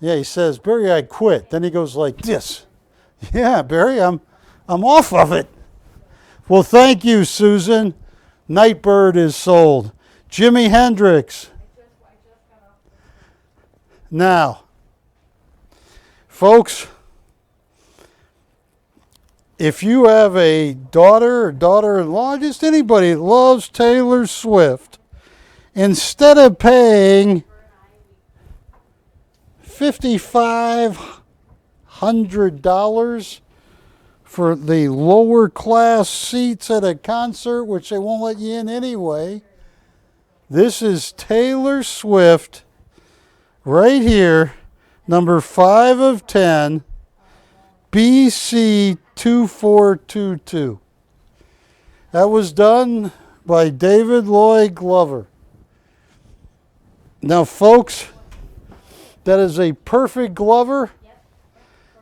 Speaker 1: Yeah, he says, Barry, I quit. Then he goes like this. Yeah, Barry, I'm off of it. Well, thank you, Susan. Nightbird is sold. Jimi Hendrix. Now, folks, if you have a daughter or daughter-in-law, just anybody that loves Taylor Swift, instead of paying $5,500 for the lower class seats at a concert, which they won't let you in anyway, this is Taylor Swift right here, number 5 of 10, BC 2422. That was done by David Lloyd Glover. Now, folks, that is a perfect Glover.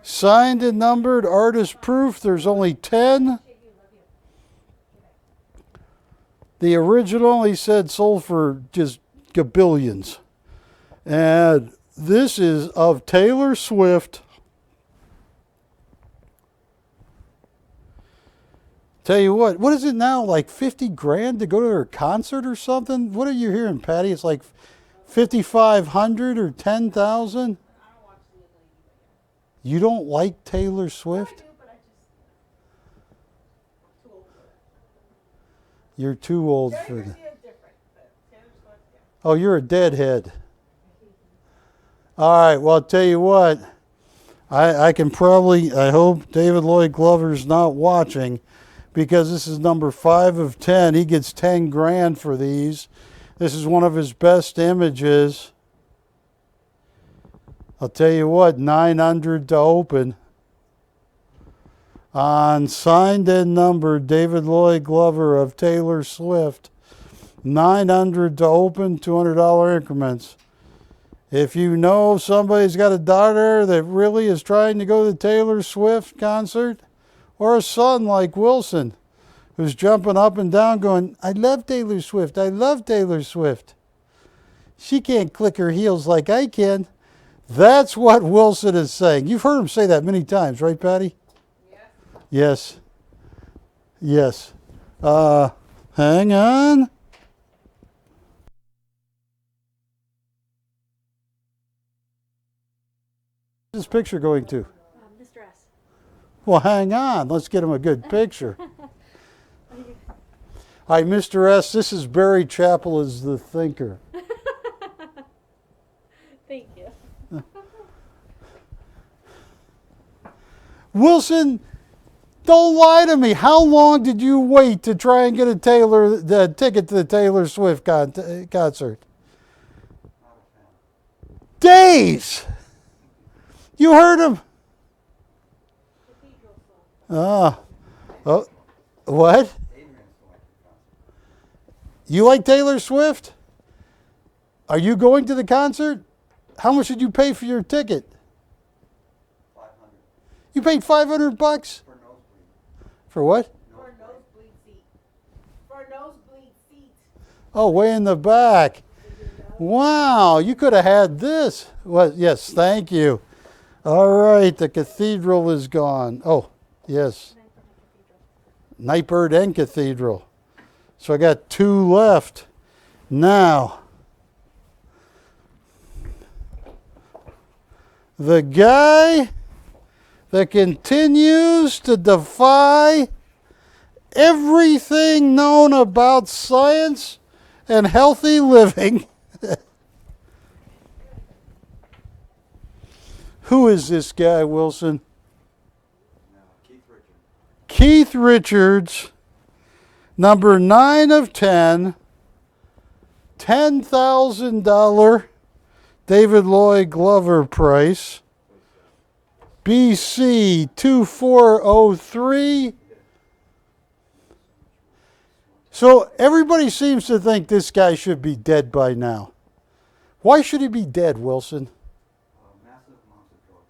Speaker 1: Signed and numbered, artist proof. There's only 10. The original, he said, sold for just gabillions. And this is of Taylor Swift. Tell you what is it now, like 50 grand to go to her concert or something? What are you hearing, Patty? It's like 5,500 or 10,000? You don't like Taylor Swift? You're too old for that. Oh, you're a deadhead. All right, well, I'll tell you what. I hope David Lloyd Glover's not watching, because this is number 5 of 10. He gets 10 grand for these. This is one of his best images. I'll tell you what, 900 to open. On signed and numbered David Lloyd Glover of Taylor Swift. 900 to open, $200 increments. If you know somebody's got a daughter that really is trying to go to the Taylor Swift concert, or a son like Wilson, who's jumping up and down going, I love Taylor Swift, I love Taylor Swift. She can't click her heels like I can. That's what Wilson is saying. You've heard him say that many times, right, Patty? Yes. Yes. Hang on. Where's this picture going to?
Speaker 4: Mr. S.
Speaker 1: Well, hang on. Let's get him a good picture. Hi, Mr. S. This is Barry Chappell as the thinker.
Speaker 4: Thank you.
Speaker 1: Wilson, don't lie to me. How long did you wait to try and get a ticket to the Taylor Swift concert? Days. You heard him. Oh, what? You like Taylor Swift? Are you going to the concert? How much did you pay for your ticket? You paid $500?
Speaker 3: For nosebleed.
Speaker 1: For what?
Speaker 2: For a nosebleed seat. For a nosebleed seat.
Speaker 1: Oh, way in the back. Wow, you could have had this. Well, yes, thank you. All right, the cathedral is gone. Oh, yes. Nightbird and cathedral. So I got 2 left. Now, the guy that continues to defy everything known about science and healthy living. Who is this guy, Wilson?
Speaker 3: No, Keith Richards.
Speaker 1: Keith Richards, number 9 of 10, $10,000 David Lloyd Glover price. BC 2403. So everybody seems to think this guy should be dead by now. Why should he be dead, Wilson?
Speaker 3: Massive amounts of drugs.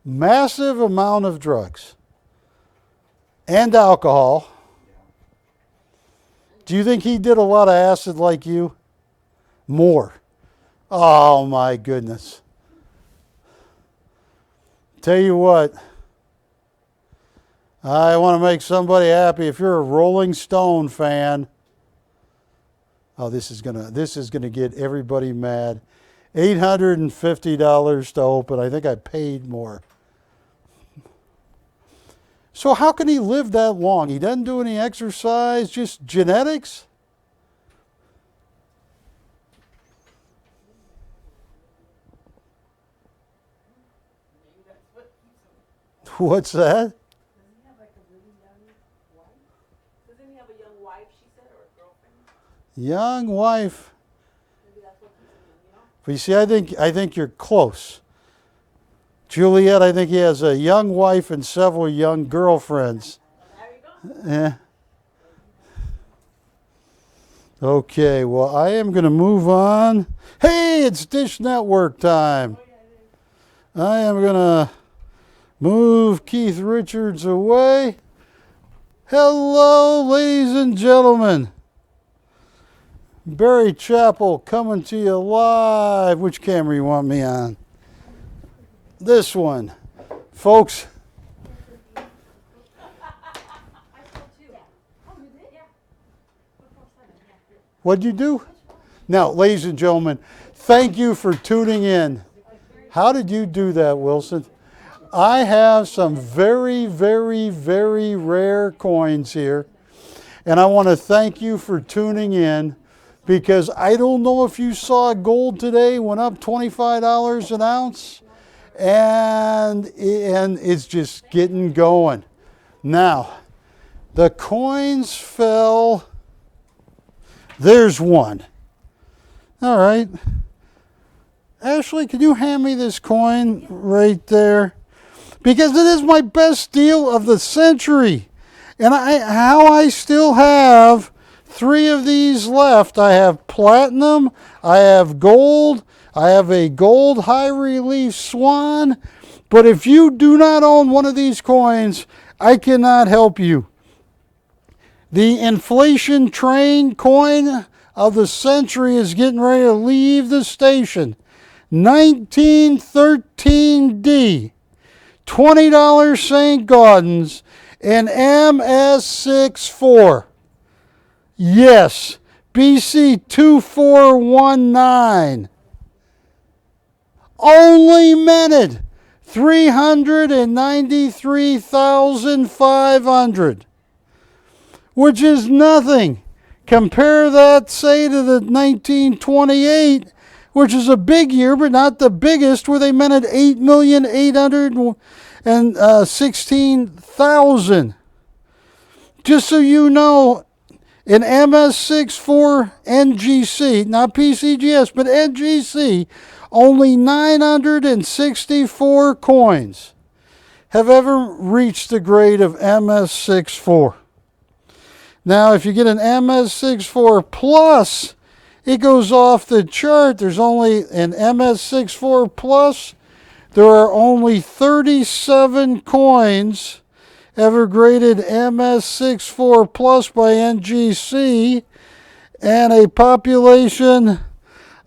Speaker 1: Massive amount of drugs. And alcohol.
Speaker 3: Yeah.
Speaker 1: Do you think he did a lot of acid like you? More. Oh my goodness. Tell you what. I want to make somebody happy. If you're a Rolling Stone fan, oh, this is gonna get everybody mad. $850 to open. I think I paid more. So how can he live that long? He doesn't do any exercise, just genetics?
Speaker 2: Maybe that's what keeps him.
Speaker 1: What's that?
Speaker 2: Doesn't he have like a really young wife? Doesn't he have a young wife, she said, or a girlfriend?
Speaker 1: Young wife.
Speaker 2: Maybe that's what keeps him young, you know?
Speaker 1: But you see, I think you're close. Juliet, I think he has a young wife and several young girlfriends.
Speaker 2: There you go.
Speaker 1: Yeah. Okay, well, I am going to move on. Hey, it's Dish Network time. I am going to move Keith Richards away. Hello, ladies and gentlemen. Barry Chappell coming to you live. Which camera you want me on? This one. Folks,
Speaker 4: I told you. Oh, you did? Yeah. Before 7, yeah.
Speaker 1: what'd you do? Now, ladies and gentlemen, thank you for tuning in. How did you do that, Wilson? I have some very, very, very rare coins here. And I want to thank you for tuning in, because I don't know if you saw gold today went up $25 an ounce. And it's just getting going. Now, the coins fell. There's one. All right. Ashley, can you hand me this coin right there? Because it is my best deal of the century. And how I still have 3 of these left. I have platinum, I have gold, I have a gold high relief swan. But if you do not own one of these coins, I cannot help you. The inflation train coin of the century is getting ready to leave the station. 1913D, $20 St. Gaudens, and MS64. Yes, BC 2419. Only minted 393,500, which is nothing. Compare that, say, to the 1928, which is a big year, but not the biggest, where they minted 8,816,000. Just so you know, in MS64 NGC, not PCGS, but NGC, only 964 coins have ever reached the grade of MS64. Now, if you get an MS64 Plus, it goes off the chart. There's only an MS64 Plus. There are only 37 coins ever graded MS64 Plus by NGC, and a population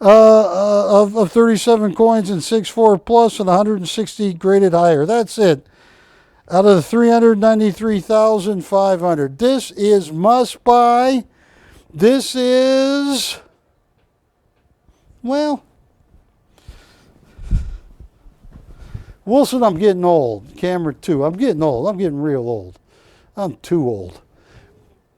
Speaker 1: of 37 coins and 64 Plus and 160 graded higher. That's it. Out of the 393,500. This is must buy. This is, well, Wilson, I'm getting old. Camera 2. I'm getting old. I'm getting real old. I'm too old.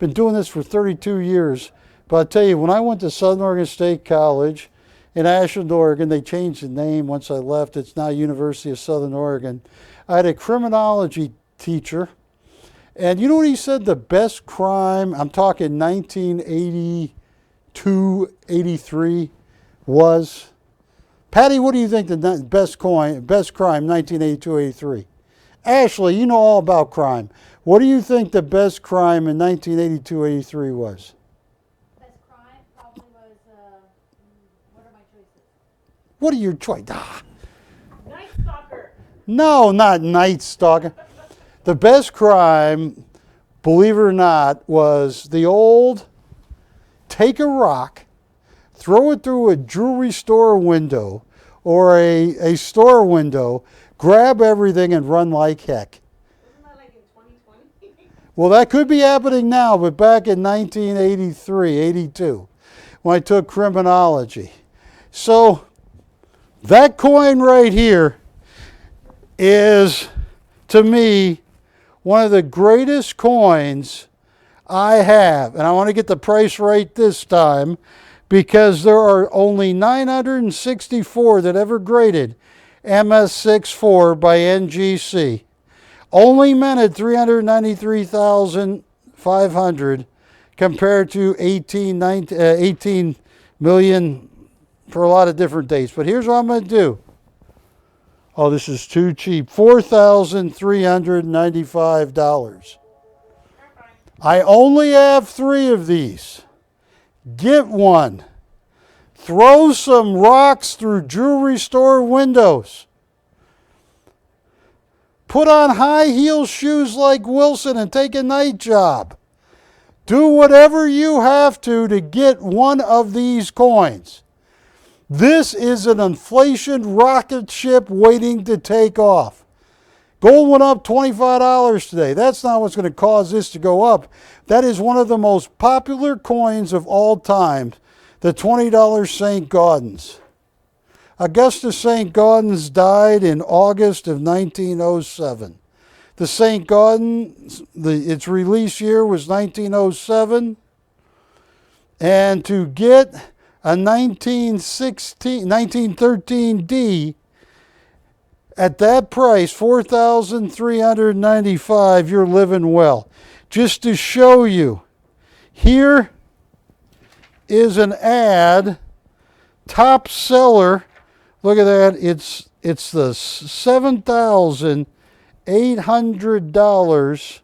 Speaker 1: Been doing this for 32 years. But I'll tell you, when I went to Southern Oregon State College in Ashland, Oregon, they changed the name once I left. It's now University of Southern Oregon. I had a criminology teacher. And you know what he said the best crime, I'm talking 1982, 83, was? Patty, what do you think the best crime, 1982, 83? Ashley, you know all about crime. What do you think the best crime in 1982, 83 was? What are your choice? Ah.
Speaker 2: Night Stalker.
Speaker 1: No, not Night Stalker. The best crime, believe it or not, was the old take a rock, throw it through a jewelry store window or a store window, grab everything and run like heck.
Speaker 2: Isn't that like in 2020?
Speaker 1: Well, that could be happening now, but back in 1983, 82, when I took criminology. So that coin right here is, to me, one of the greatest coins I have. And I want to get the price right this time because there are only 964 that ever graded MS64 by NGC. Only minted 393,500 compared to 18 million for a lot of different dates. But here's what I'm going to do. Oh, this is too cheap. $4,395. I only have 3 of these. Get one. Throw some rocks through jewelry store windows. Put on high heel shoes like Wilson and take a night job. Do whatever you have to get one of these coins. This is an inflation rocket ship waiting to take off. Gold went up $25 today. That's not what's going to cause this to go up. That is one of the most popular coins of all time, the $20 St. Gaudens. Augustus St. Gaudens died in August of 1907. The St. Gaudens, its release year was 1907. And to get a 1913D at that price, $4,395, you're living well. Just to show you, here is an ad, top seller. Look at that. It's the $7,800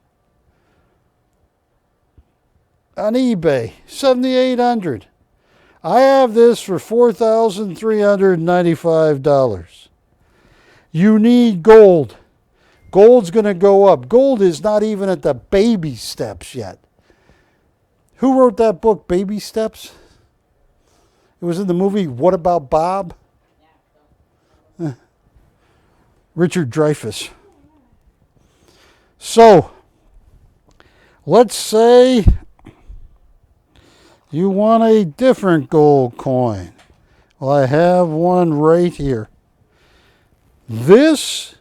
Speaker 1: on eBay. $7,800. I have this for $4,395. You need gold. Gold's going to go up. Gold is not even at the baby steps yet. Who wrote that book, Baby Steps? It was in the movie What About Bob? Richard Dreyfuss. So, let's say you want a different gold coin. Well, I have one right here. This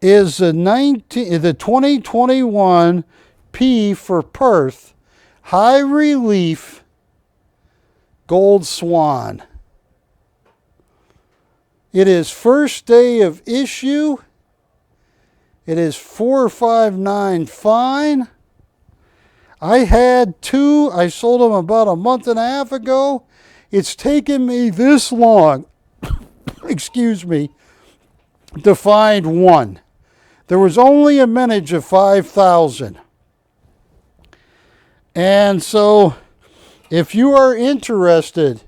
Speaker 1: is the 2021 P for Perth high relief gold swan. It is first day of issue. It is 459 fine. I had 2. I sold them about a month and a half ago. It's taken me this long, excuse me, to find one. There was only a mintage of 5,000. And so, if you are interested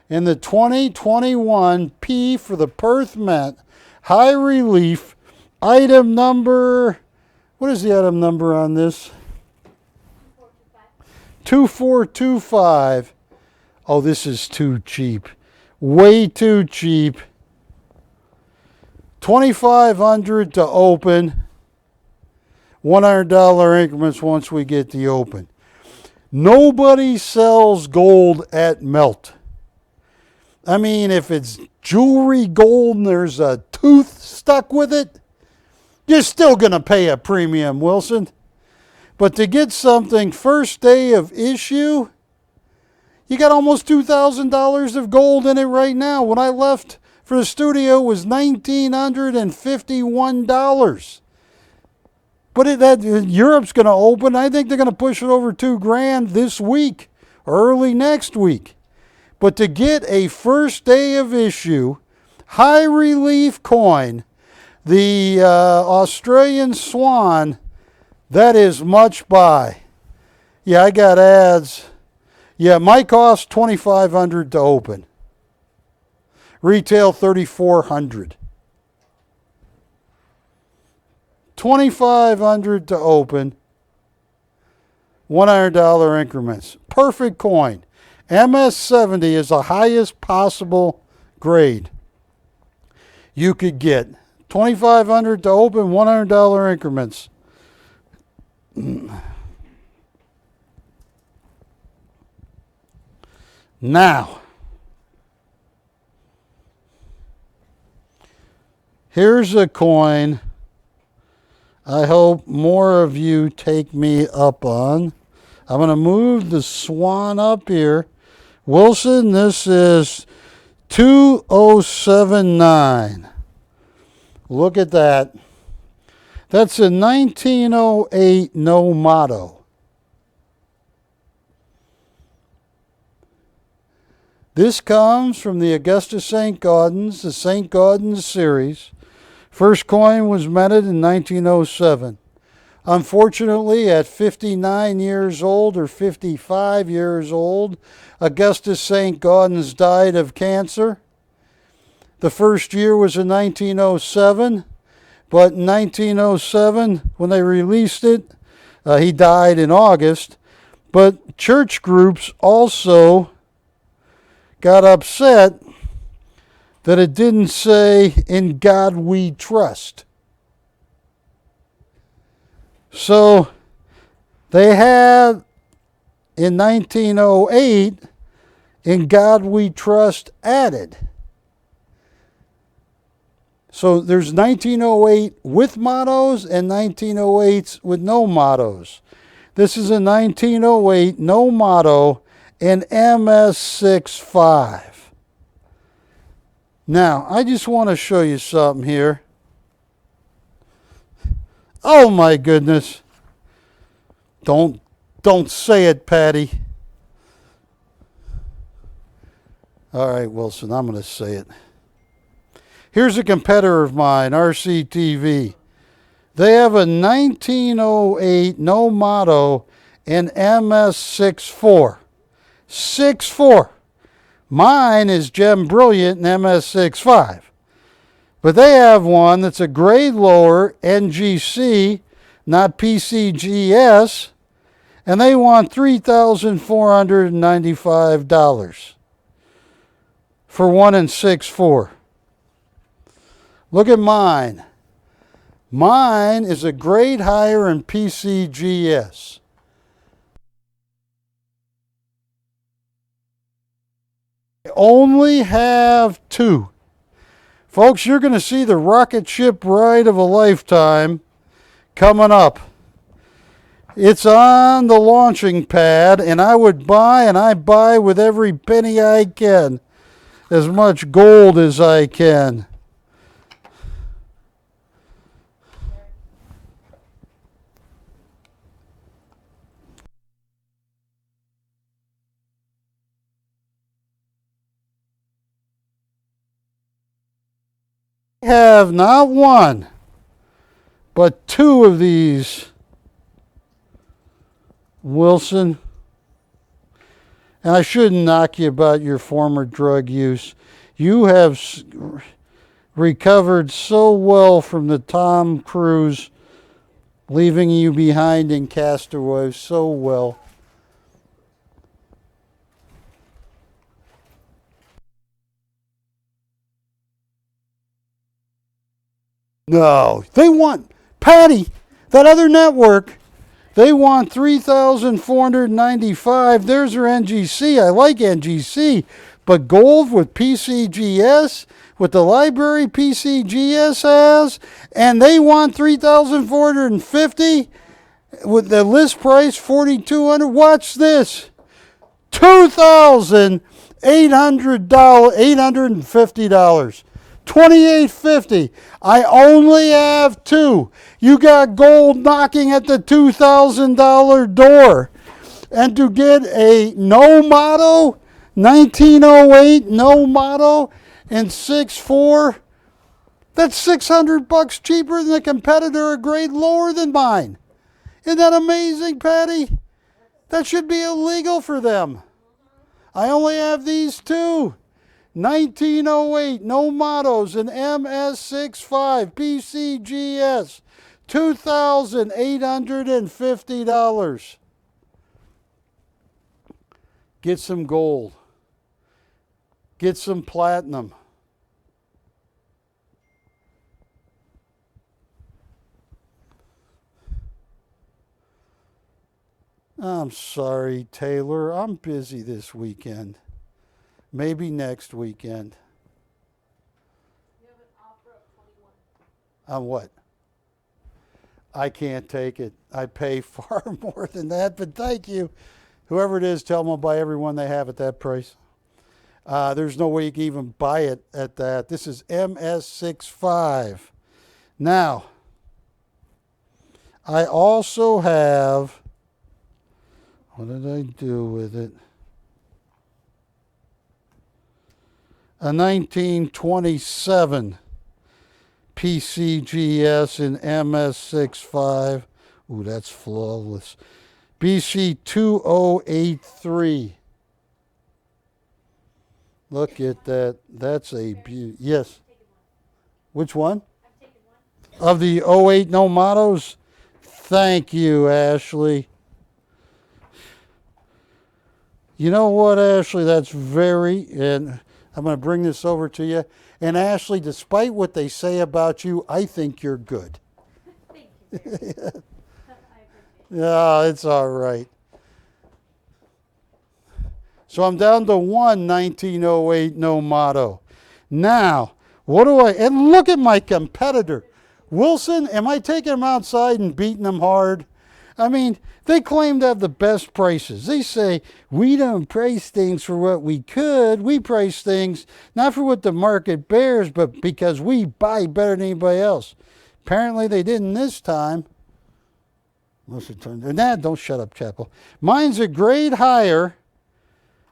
Speaker 1: in the 2021 P for the Perth Mint high relief item number, what is the item number on this? 2425. Oh, this is too cheap. Way too cheap. $2,500 to open. $100 increments once we get the open. Nobody sells gold at melt. I mean, if it's jewelry gold and there's a tooth stuck with it, you're still going to pay a premium, Wilson. But to get something first day of issue, you got almost $2,000 of gold in it right now. When I left for the studio, it was $1,951. But Europe's going to open. I think they're going to push it over $2,000 this week or early next week. But to get a first day of issue, high relief coin, the Australian Swan, that is much buy. Yeah, I got ads. Yeah, it might cost $2,500 to open. Retail $3,400. $2,500 to open. $100 increments. Perfect coin. MS70 is the highest possible grade you could get. $2,500 to open, $100 increments. Now, here's a coin I hope more of you take me up on. I'm going to move the swan up here. Wilson, this is 2079. Look at that. That's a 1908 no motto. This comes from the Augusta St. Gaudens, the St. Gaudens series. First coin was minted in 1907. Unfortunately, at 59 years old or 55 years old, Augustus St. Gaudens died of cancer. The first year was in 1907, but in 1907, when they released it, he died in August. But church groups also got upset that it didn't say, "In God we trust." So they had in 1908, "In God we trust" added. So there's 1908 with mottos and 1908s with no mottos. This is a 1908 no motto in MS65. Now, I just want to show you something here. Oh my goodness. Don't say it, Patty. All right, Wilson, I'm going to say it. Here's a competitor of mine, RCTV. They have a 1908 no motto in MS64. 6-4. Mine is Gem Brilliant in MS65. But they have one that's a grade lower, NGC, not PCGS, and they want $3,495 for 1 and 6-4. Look at mine. Mine is a grade higher in PCGS. I only have 2. Folks, you're going to see the rocket ship ride of a lifetime coming up. It's on the launching pad, and I would buy, and I buy with every penny I can, as much gold as I can. I have not 1, but 2 of these, Wilson. And I shouldn't knock you about your former drug use. You have recovered so well from the Tom Cruise leaving you behind in Castaway, so well. No, they want, Patty, that other network, they want $3,495. There's their NGC. I like NGC, but gold with PCGS, with the library PCGS has, and they want $3,450 with the list price $4,200. Watch this, $2,850. $2,850. I only have 2. You got gold knocking at the $2,000 door. And to get a no motto, 1908 no motto, and 6-4, that's $600 cheaper than the competitor a grade lower than mine. Isn't that amazing, Patty? That should be illegal for them. I only have these 2. 1908 Novaros and MS65 PCGS, $2,850. Get some gold. Get some platinum. I'm sorry, Taylor. I'm busy this weekend. Maybe next weekend.
Speaker 2: You have an offer of 21.
Speaker 1: On what? I can't take it. I pay far more than that, but thank you. Whoever it is, tell them I'll buy every one they have at that price. There's no way you can even buy it at that. This is MS65. Now, I also have, what did I do with it? A 1927 PCGS in MS65. Ooh, that's flawless. BC 2083. Look at that. That's a beauty. Yes. Which one? Of the '08 Novaros? Thank you, Ashley. You know what, Ashley? That's very, and I'm going to bring this over to you. And Ashley, despite what they say about you, I think you're good.
Speaker 4: Thank you. I appreciate it.
Speaker 1: Yeah, it's all right. So I'm down to one 1908 Novato. Now, what do I, and look at my competitor. Wilson, am I taking him outside and beating him hard? I mean, they claim to have the best prices. They say, we don't price things for what we could. We price things not for what the market bears, but because we buy better than anybody else. Apparently they didn't this time. Don't shut up, Chappell. Mine's a grade higher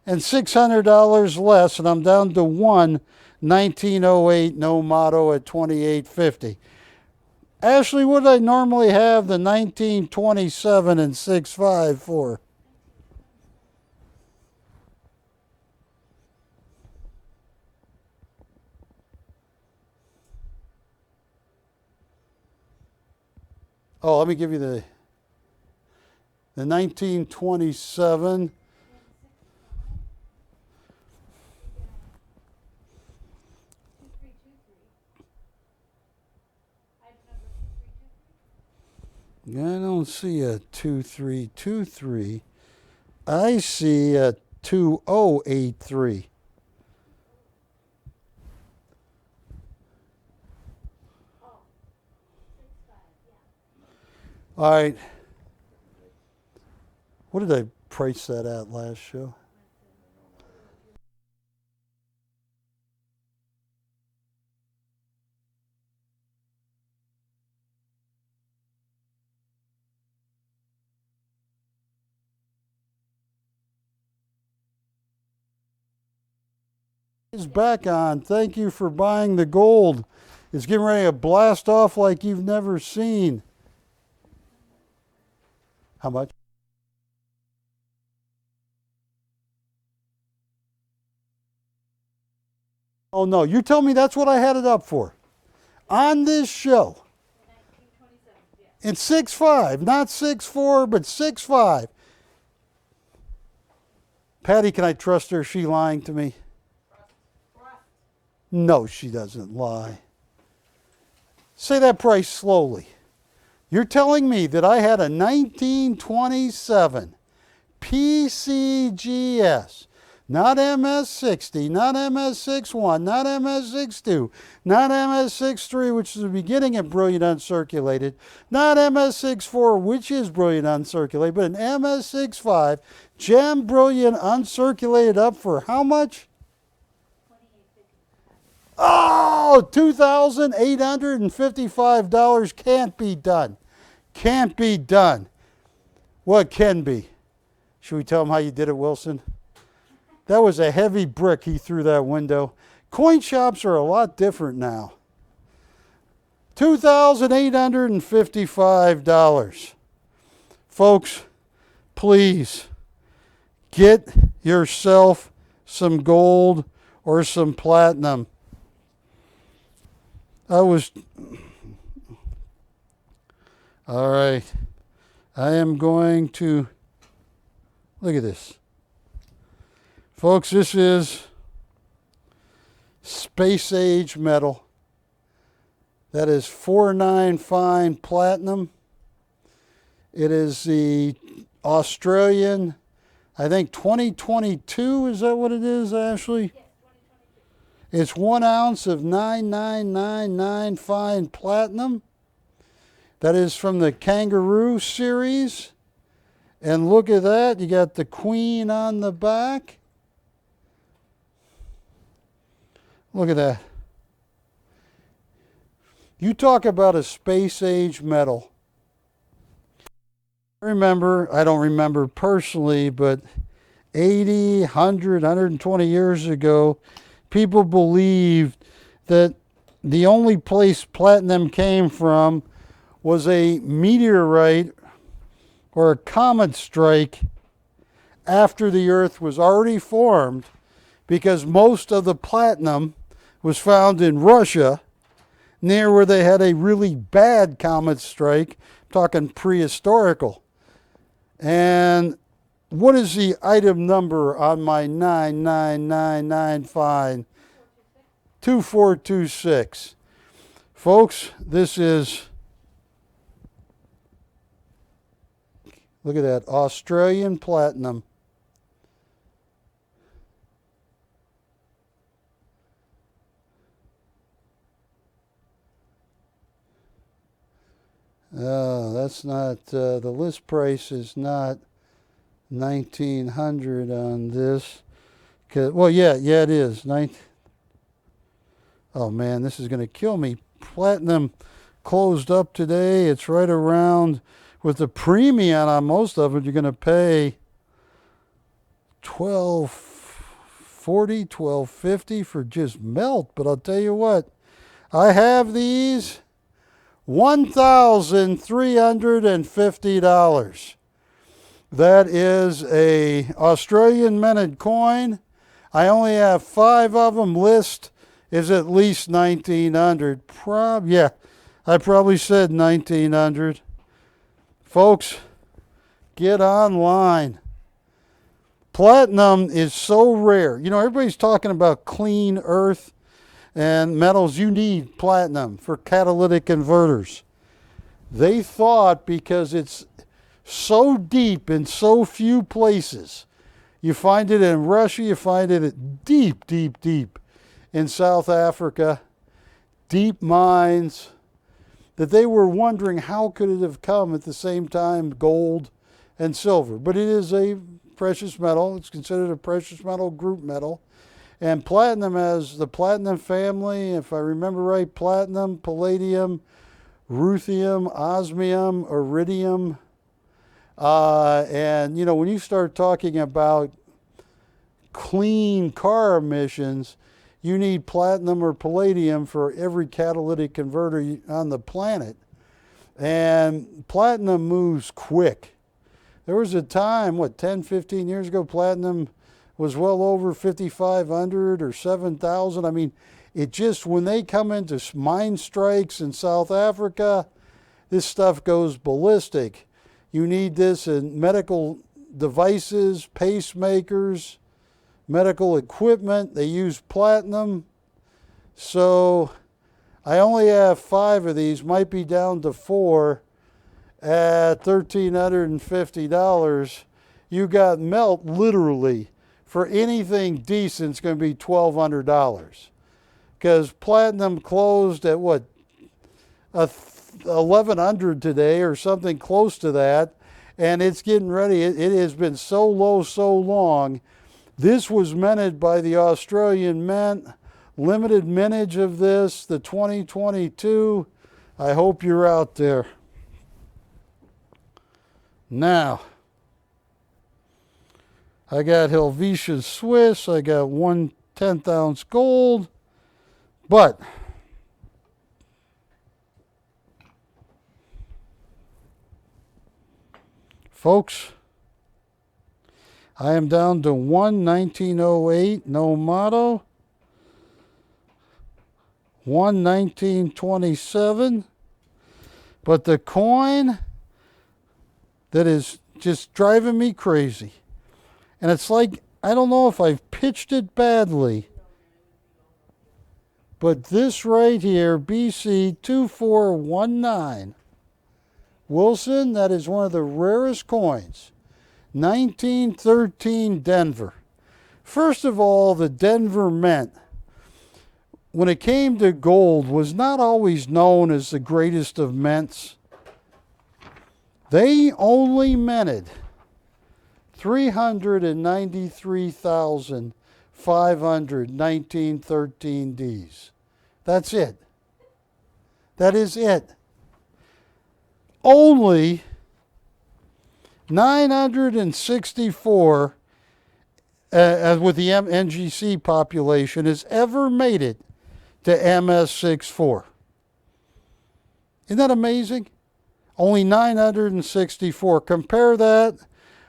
Speaker 1: and $600 less, and I'm down to one 1908 Novato at $2,850. Ashley, what did I normally have the 1927 and 6.5 for? Oh, let me give you the 1927. I don't see a 2323. I see a 2083. All right. What did I price that at last show? Is back on. Thank you for buying the gold. It's getting ready to blast off like you've never seen. How much? Oh no, you tell me that's what I had it up for. On this show. It's 6.5, not 6.4, but 6.5. Patty, can I trust her? Is she lying to me? No, she doesn't lie. Say that price slowly. You're telling me that I had a 1927 PCGS, not MS60, not MS61, not MS62, not MS63, which is the beginning of Brilliant Uncirculated, not MS64, which is Brilliant Uncirculated, but an MS65 Gem Brilliant Uncirculated up for how much? Oh, $2,855 can't be done. Can't be done. What can be? Should we tell him how you did it, Wilson? That was a heavy brick he threw that window. Coin shops are a lot different now. $2,855. Folks, please get yourself some gold or some platinum. All right. I am going to, look at this. Folks, this is space age metal. That is 4.9 fine platinum. It is the Australian, I think 2022, is that what it is, Ashley?
Speaker 4: Yes, 2022.
Speaker 1: It's 1 ounce of 9999 fine platinum. That is from the Kangaroo series. And look at that, you got the Queen on the back. Look at that. You talk about a space age metal. I don't remember personally, but 80, 100, 120 years ago, people believed that the only place platinum came from was a meteorite or a comet strike after the Earth was already formed, because most of the platinum was found in Russia, near where they had a really bad comet strike, talking prehistorical. And what is the item number on my 9999 fine? 2426. Folks, this is, look at that, Australian platinum. That's not, the list price is not 1900 on this. Well, yeah, it is. Oh man, this is going to kill me. Platinum closed up today. It's right around, with the premium on most of it, you're going to pay $12.40, $12.50 for just melt. But I'll tell you what, I have these. $1,350. That is a Australian minted coin. I only have 5 of them. List is at least 1,900. I probably said 1,900. Folks, get online. Platinum is so rare. You know, everybody's talking about clean earth and metals. You need platinum for catalytic converters. They thought because it's so deep in so few places, you find it in Russia, you find it deep in South Africa, deep mines, that they were wondering how could it have come at the same time gold and silver. But it is a precious metal. It's considered a precious metal group metal. And platinum has the platinum family, if I remember right, platinum, palladium, ruthenium, osmium, iridium. And, you know, when you start talking about clean car emissions, you need platinum or palladium for every catalytic converter on the planet. And platinum moves quick. There was a time, 10, 15 years ago, platinum was well over 5,500 or 7,000. I mean, it just, when they come into mine strikes in South Africa, this stuff goes ballistic. You need this in medical devices, pacemakers, medical equipment. They use platinum. So I only have 5 of these, might be down to 4 at $1,350. You got melt literally. For anything decent, it's going to be $1,200. Because platinum closed at what, 1,100 today or something close to that, and it's getting ready. It has been so low so long. This was minted by the Australian Mint. Limited mintage of this, the 2022. I hope you're out there. Now, I got Helvetia Swiss. I got 1 10th ounce gold. But folks, I am down to 1 1908 Novaro. one 1927. But the coin that is just driving me crazy, and it's like, I don't know if I've pitched it badly, but this right here, BC 2419. Wilson, that is one of the rarest coins. 1913 Denver. First of all, the Denver Mint, when it came to gold, was not always known as the greatest of mints. They only minted 393,500 1913 Ds. That's it. That is it. Only 964 with the NGC population has ever made it to MS64. Isn't that amazing? Only 964. Compare that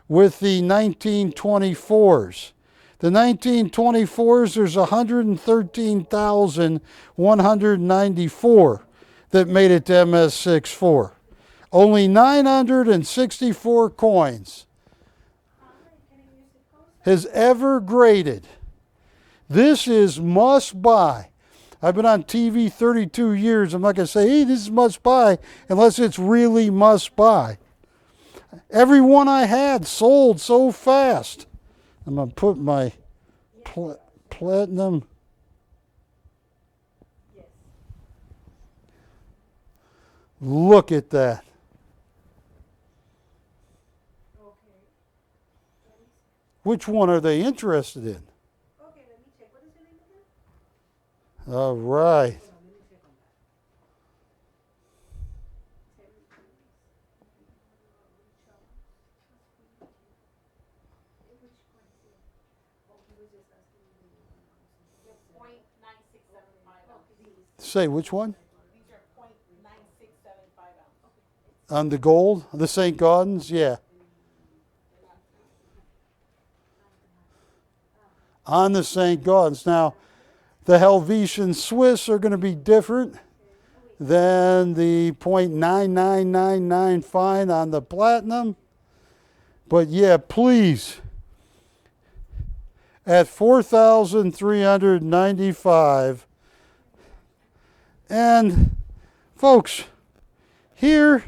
Speaker 1: with the 1924s. The 1924s, there's 113,194 that made it to MS64. Only 964 coins has ever graded. This is must buy. I've been on TV 32 years. I'm not going to say, hey, this is must buy, unless it's really must buy. Every one I had sold so fast. I'm going to put my platinum. Look at that. Which one are they interested in?
Speaker 2: Okay, let me check. What is the name again?
Speaker 1: All right. Say which one?
Speaker 2: These are 0.9675 ounces.
Speaker 1: On the gold? The St. Gaudens? Yeah. On the St. Gaudens. Now, the Helvetian Swiss are going to be different than the 0.9999 fine on the platinum. But yeah, please, at 4,395. And folks, here,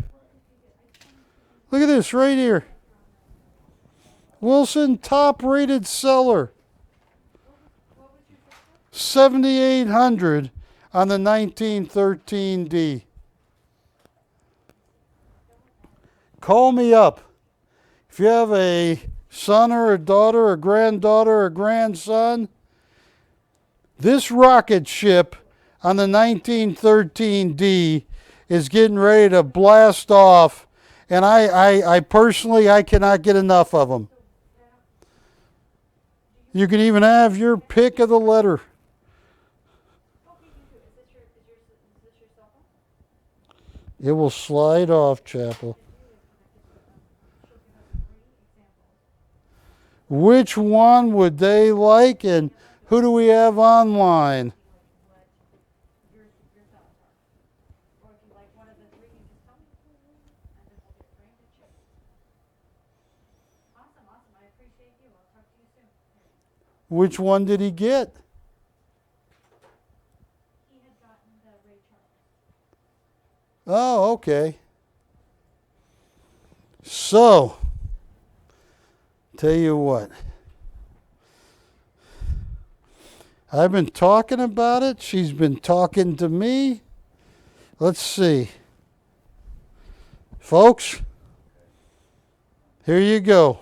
Speaker 1: look at this right here. Wilson, top rated seller. 7,800 on the 1913 D. Call me up. If you have a son or a daughter, a granddaughter, or grandson, this rocket ship on the 1913 D is getting ready to blast off, and I personally, I cannot get enough of them. You can even have your pick of the letter. It will slide off, Chappell. Which one would they like, and who do we have online? Which one did he get?
Speaker 4: He had gotten the Ray Charles.
Speaker 1: Oh, okay. So, tell you what. I've been talking about it. She's been talking to me. Let's see. Folks, here you go.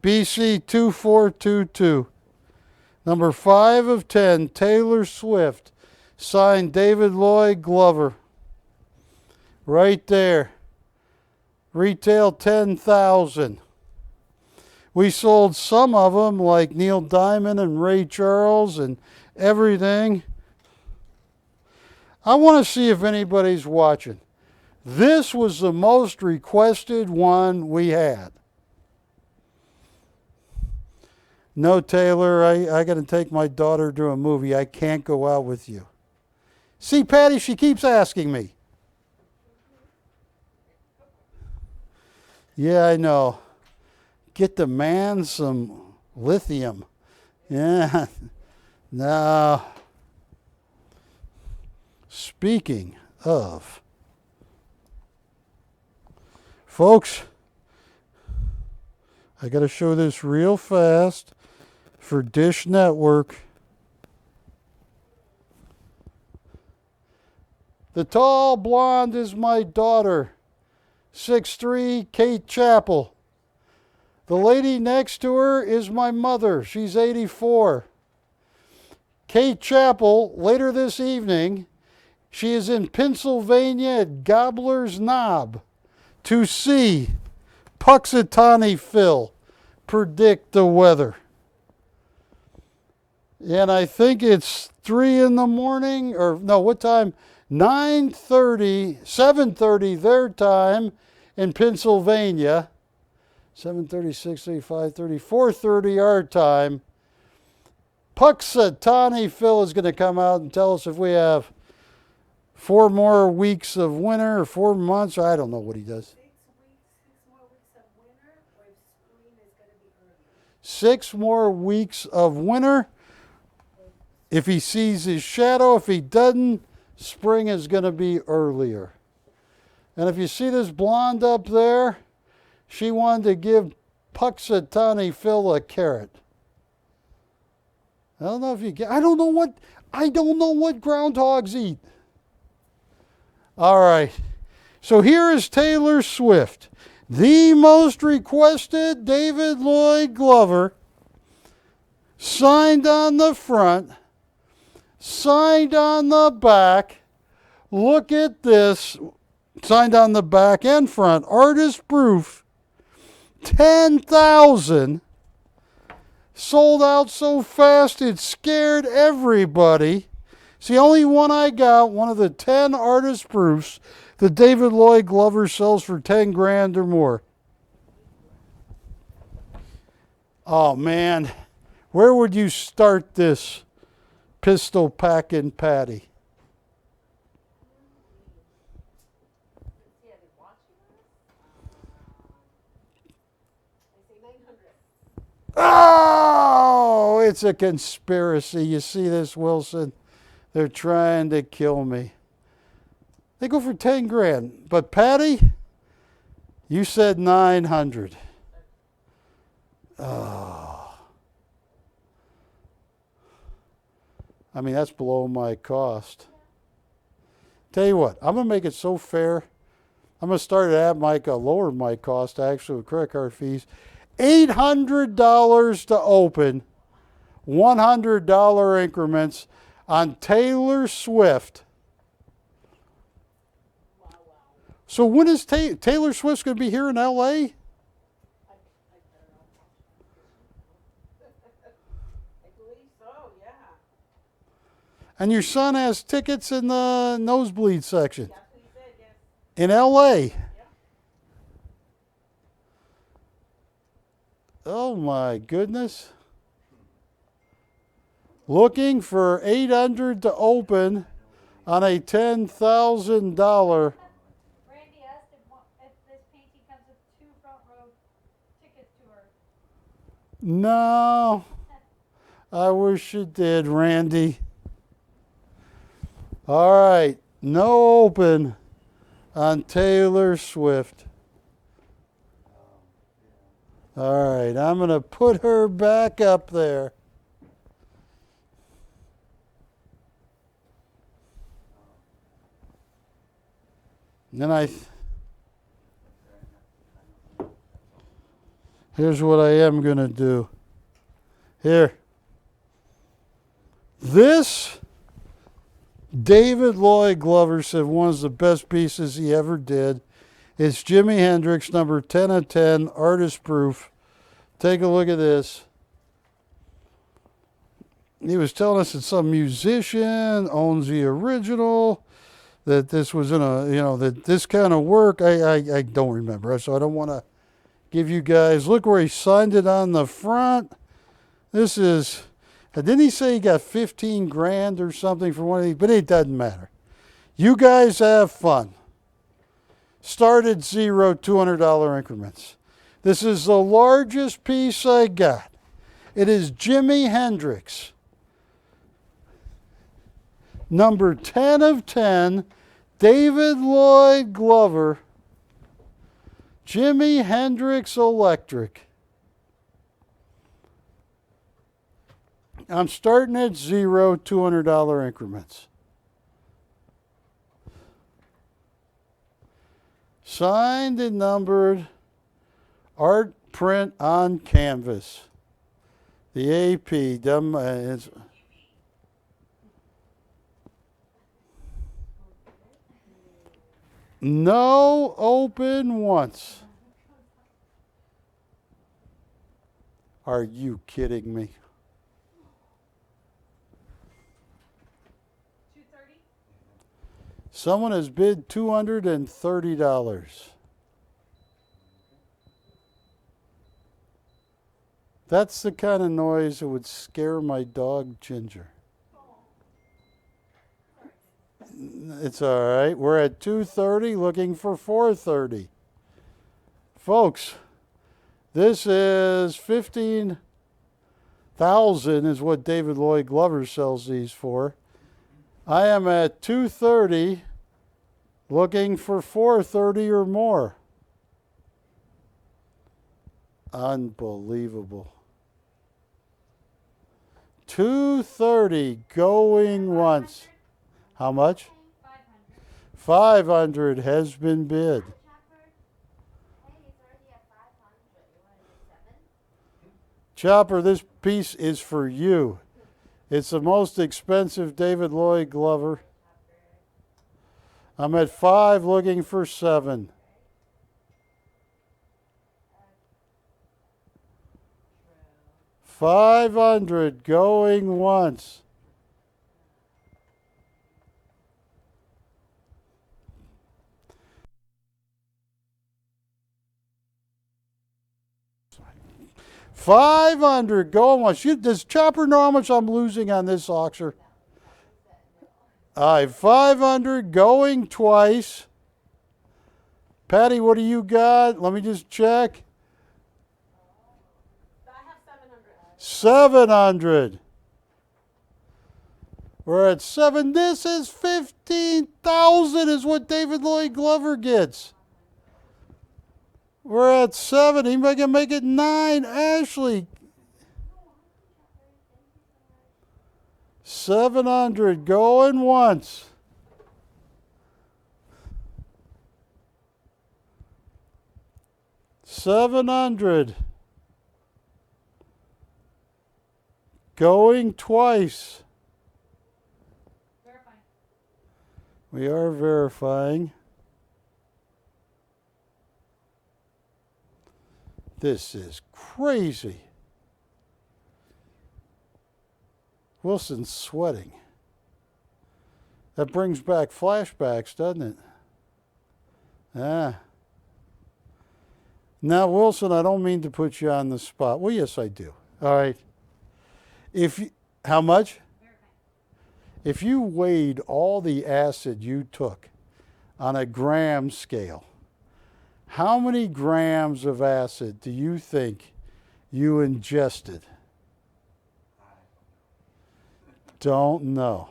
Speaker 1: BC 2422. Number 5 of 10, Taylor Swift. Signed David Lloyd Glover. Right there. Retail 10,000. We sold some of them like Neil Diamond and Ray Charles and everything. I want to see if anybody's watching. This was the most requested one we had. No, Taylor, I got to take my daughter to a movie. I can't go out with you. See, Patty, she keeps asking me. Yeah, I know. Get the man some lithium. Yeah. No. Speaking of, folks, I got to show this real fast for Dish Network. The tall blonde is my daughter, 6'3", Kate Chappell. The lady next to her is my mother. She's 84. Kate Chappell, later this evening, she is in Pennsylvania at Gobbler's Knob to see Puxatawny Phil predict the weather. And I think it's 3 in the morning, or no, what time? 9:30, 7:30 their time in Pennsylvania. 7:30, 6:30, 5:30, 4:30 our time. Puxatawny Phil is going to come out and tell us if we have 4 more weeks of winter or 4 months. I don't know what he does.
Speaker 2: 6 more weeks of winter, or if spring is going to be early?
Speaker 1: 6 more weeks of winter. If he sees his shadow, if he doesn't, spring is going to be earlier. And if you see this blonde up there, she wanted to give Puxatawny Phil a carrot. I don't know if you get. I don't know what groundhogs eat. All right. So here is Taylor Swift, the most requested David Lloyd Glover, signed on the front, signed on the back. Look at this. Signed on the back and front. Artist proof. 10,000. Sold out so fast it scared everybody. It's the only one I got, one of the 10 artist proofs that David Lloyd Glover sells for 10 grand or more. Oh man, where would you start this pistol packing Patty?
Speaker 2: Yeah, they're watching us. I say 900.
Speaker 1: Oh, it's a conspiracy. You see this, Wilson? They're trying to kill me. They go for 10 grand. But Patty, you said 900. Oh. I mean, that's below my cost. Tell you what, I'm going to make it so fair. I'm going to start it at lower my cost, actually, with credit card fees. $800 to open, $100 increments on Taylor Swift. So when is Taylor Swift going to be here in L.A.?
Speaker 2: I believe so, yeah.
Speaker 1: And your son has tickets in the nosebleed section
Speaker 2: That's what he said, yes.
Speaker 1: in L.A. Oh my goodness. Looking for $800 to open on a $10,000.
Speaker 4: Randy asked if this painting comes with 2 front row tickets to her.
Speaker 1: No, I wish it did, Randy. All right, no open on Taylor Swift. All right, I'm going to put her back up there. And then here's what I am going to do. Here. This, David Lloyd Glover said one of the best pieces he ever did. It's Jimi Hendrix, number 10 of 10, artist proof. Take a look at this. He was telling us that some musician owns the original, that this was in a, that this kind of work, I don't remember, so I don't want to give you guys, look where he signed it on the front. This is, didn't he say he got 15 grand or something for one of these? But it doesn't matter. You guys have fun. Start at zero, $200 increments. This is the largest piece I got. It is Jimi Hendrix. Number 10 of 10, David Lloyd Glover, Jimi Hendrix Electric. I'm starting at zero, $200 increments. Signed and numbered, art print on canvas. The AP, no open once. Are you kidding me?
Speaker 2: 230?
Speaker 1: Someone has bid $230. That's the kind of noise that would scare my dog Ginger. It's all right. We're at 230, looking for 430. Folks, this is 15,000 is what David Lloyd Glover sells these for. I am at 230, looking for 430 or more. Unbelievable. 230 going once. How much? 500 has been bid. Chopper, this piece is for you. It's the most expensive David Lloyd Glover. I'm at 5, looking for 7. $500 going once. $500 going once. Does Chopper know how much I'm losing on this auction? All right, 500 going twice. Patty, what do you got? Let me just check.
Speaker 2: I have 700.
Speaker 1: 700. We're at 7. This is 15,000 is what David Lloyd Glover gets. We're at 7. Anybody can make it 9? Ashley. 700 going once. $700 going twice.
Speaker 4: Verifying.
Speaker 1: We are verifying. This is crazy. Wilson's sweating. That brings back flashbacks, doesn't it? Ah. Now, Wilson, I don't mean to put you on the spot. Well, yes, I do. All right. How much? If you weighed all the acid you took on a gram scale, how many grams of acid do you think you ingested? Don't know.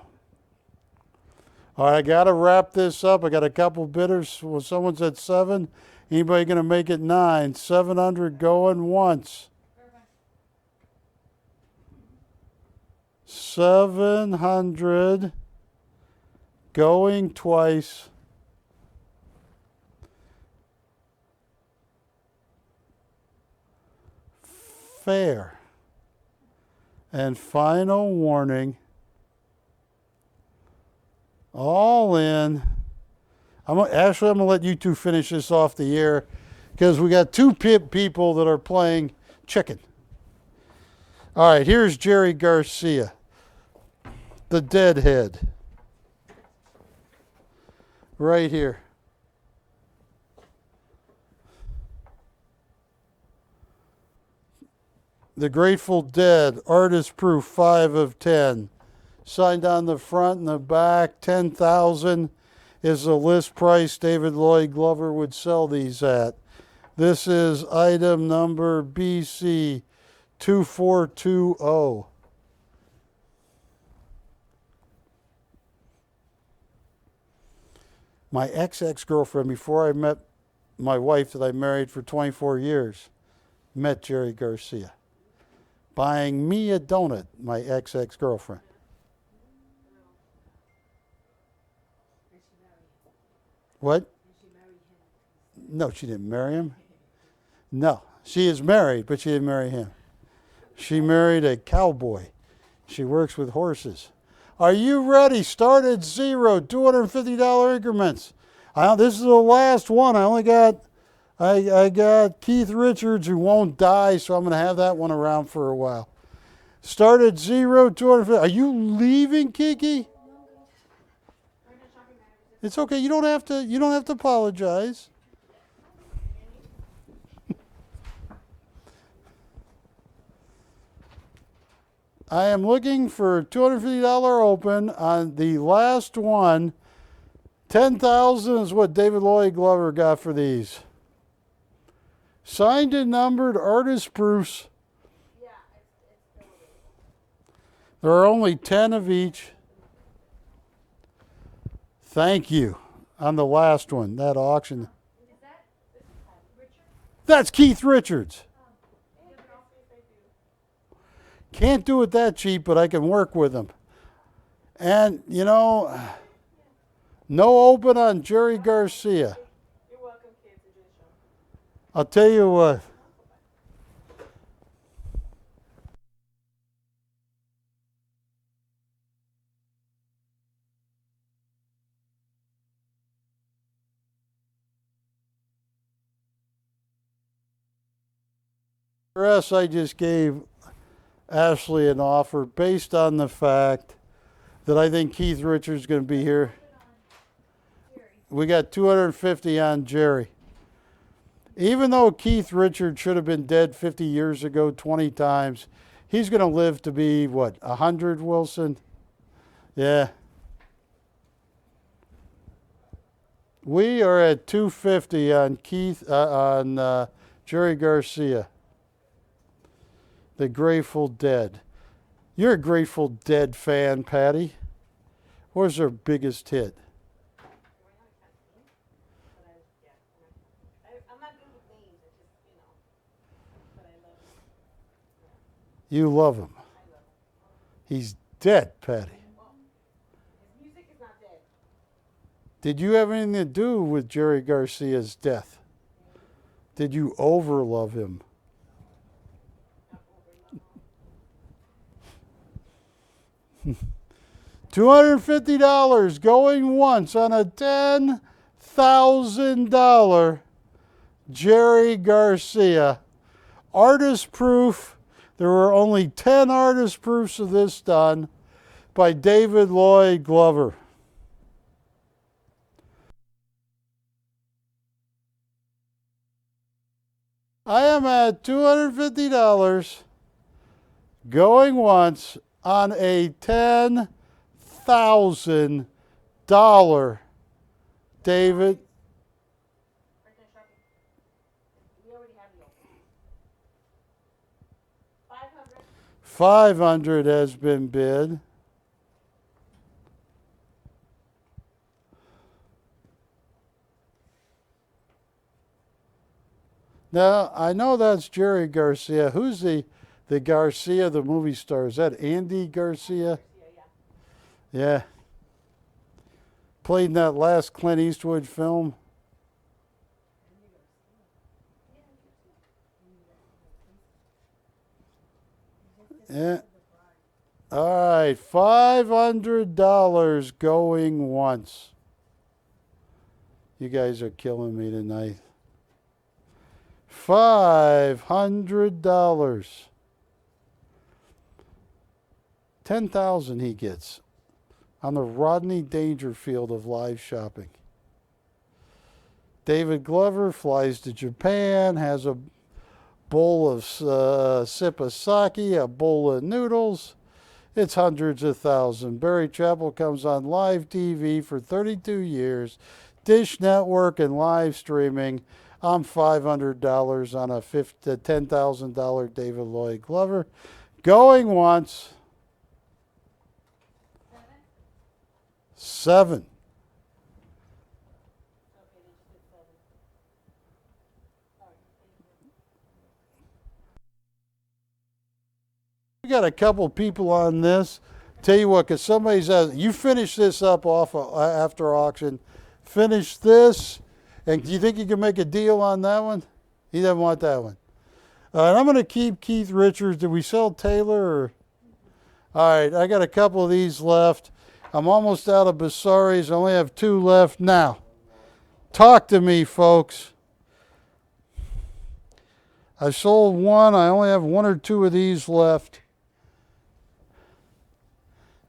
Speaker 1: All right, I got to wrap this up. I got a couple bidders. Well, someone's at 7. Anybody going to make it 9? 700 going once. 700 going twice. Fair. And final warning. All in. Ashley, I'm going to let you two finish this off the air because we got 2 people that are playing chicken. All right, here's Jerry Garcia, the Deadhead. Right here. The Grateful Dead, artist proof, 5 of 10. Signed on the front and the back, 10,000. is the list price David Lloyd Glover would sell these at. This is item number BC 2420. My ex-girlfriend, before I met my wife that I married for 24 years, met Jerry Garcia. Buying me a donut, my ex-girlfriend. What? No, she didn't marry him. No, she is married, but she didn't marry him. She married a cowboy. She works with horses. Are you ready? Start at zero, $250 increments. This is the last one. I got Keith Richards who won't die, so I'm going to have that one around for a while. Start at zero, 250. Are you leaving, Kiki? It's okay. You don't have to apologize. I am looking for $250 open on the last one. $10,000 is what David Lloyd Glover got for these. Signed and numbered artist proofs.
Speaker 2: Yeah, it's still available.
Speaker 1: There are only 10 of each. Thank you. On the last one, that auction.
Speaker 4: Is that Richard?
Speaker 1: That's Keith Richards. Can't do it that cheap, but I can work with him. And, no open on Jerry Garcia.
Speaker 2: You're welcome, kids. Enjoy the show.
Speaker 1: I'll tell you what. I just gave Ashley an offer based on the fact that I think Keith Richards is going to be here. We got 250 on Jerry. Even though Keith Richards should have been dead 50 years ago 20 times, he's going to live to be, 100, Wilson? Yeah. We are at 250 on Jerry Garcia. The Grateful Dead. You're a Grateful Dead fan, Patty. What was their biggest hit?
Speaker 2: I'm not good with names. It's just, but I love him.
Speaker 1: You love him.
Speaker 2: I love him.
Speaker 1: He's dead, Patty.
Speaker 2: Well, his music is not dead.
Speaker 1: Did you have anything to do with Jerry Garcia's death? Did you overlove him? $250 going once on a $10,000 Jerry Garcia. Artist proof. There were only 10 artist proofs of this done by David Lloyd Glover. I am at $250 going once on a $10,000 David.
Speaker 2: We already have the open. 500.
Speaker 1: 500 has been bid. Now, I know that's Jerry Garcia. Who's the Garcia, the movie star? Is that Andy Garcia? Yeah. Played in that last Clint Eastwood film. Yeah. All right, $500 going once. You guys are killing me tonight. $500. 10,000 he gets on the Rodney Dangerfield of live shopping. David Glover flies to Japan, has a bowl of sip of sake, a bowl of noodles, It's hundreds of thousands. Barry Chappell comes on live TV for 32 years, Dish Network and live streaming. I'm $500 on a $10,000 David Lloyd Glover. Going once. 7. We got a couple people on this. Tell you what, because somebody's asked, you finish this up off after auction. Finish this, and do you think you can make a deal on that one? He doesn't want that one. And I'm going to keep Keith Richards. Did we sell Taylor? Or? All right, I got a couple of these left. I'm almost out of Basaris. I only have 2 left now. Talk to me, folks. I sold 1. I only have 1 or 2 of these left.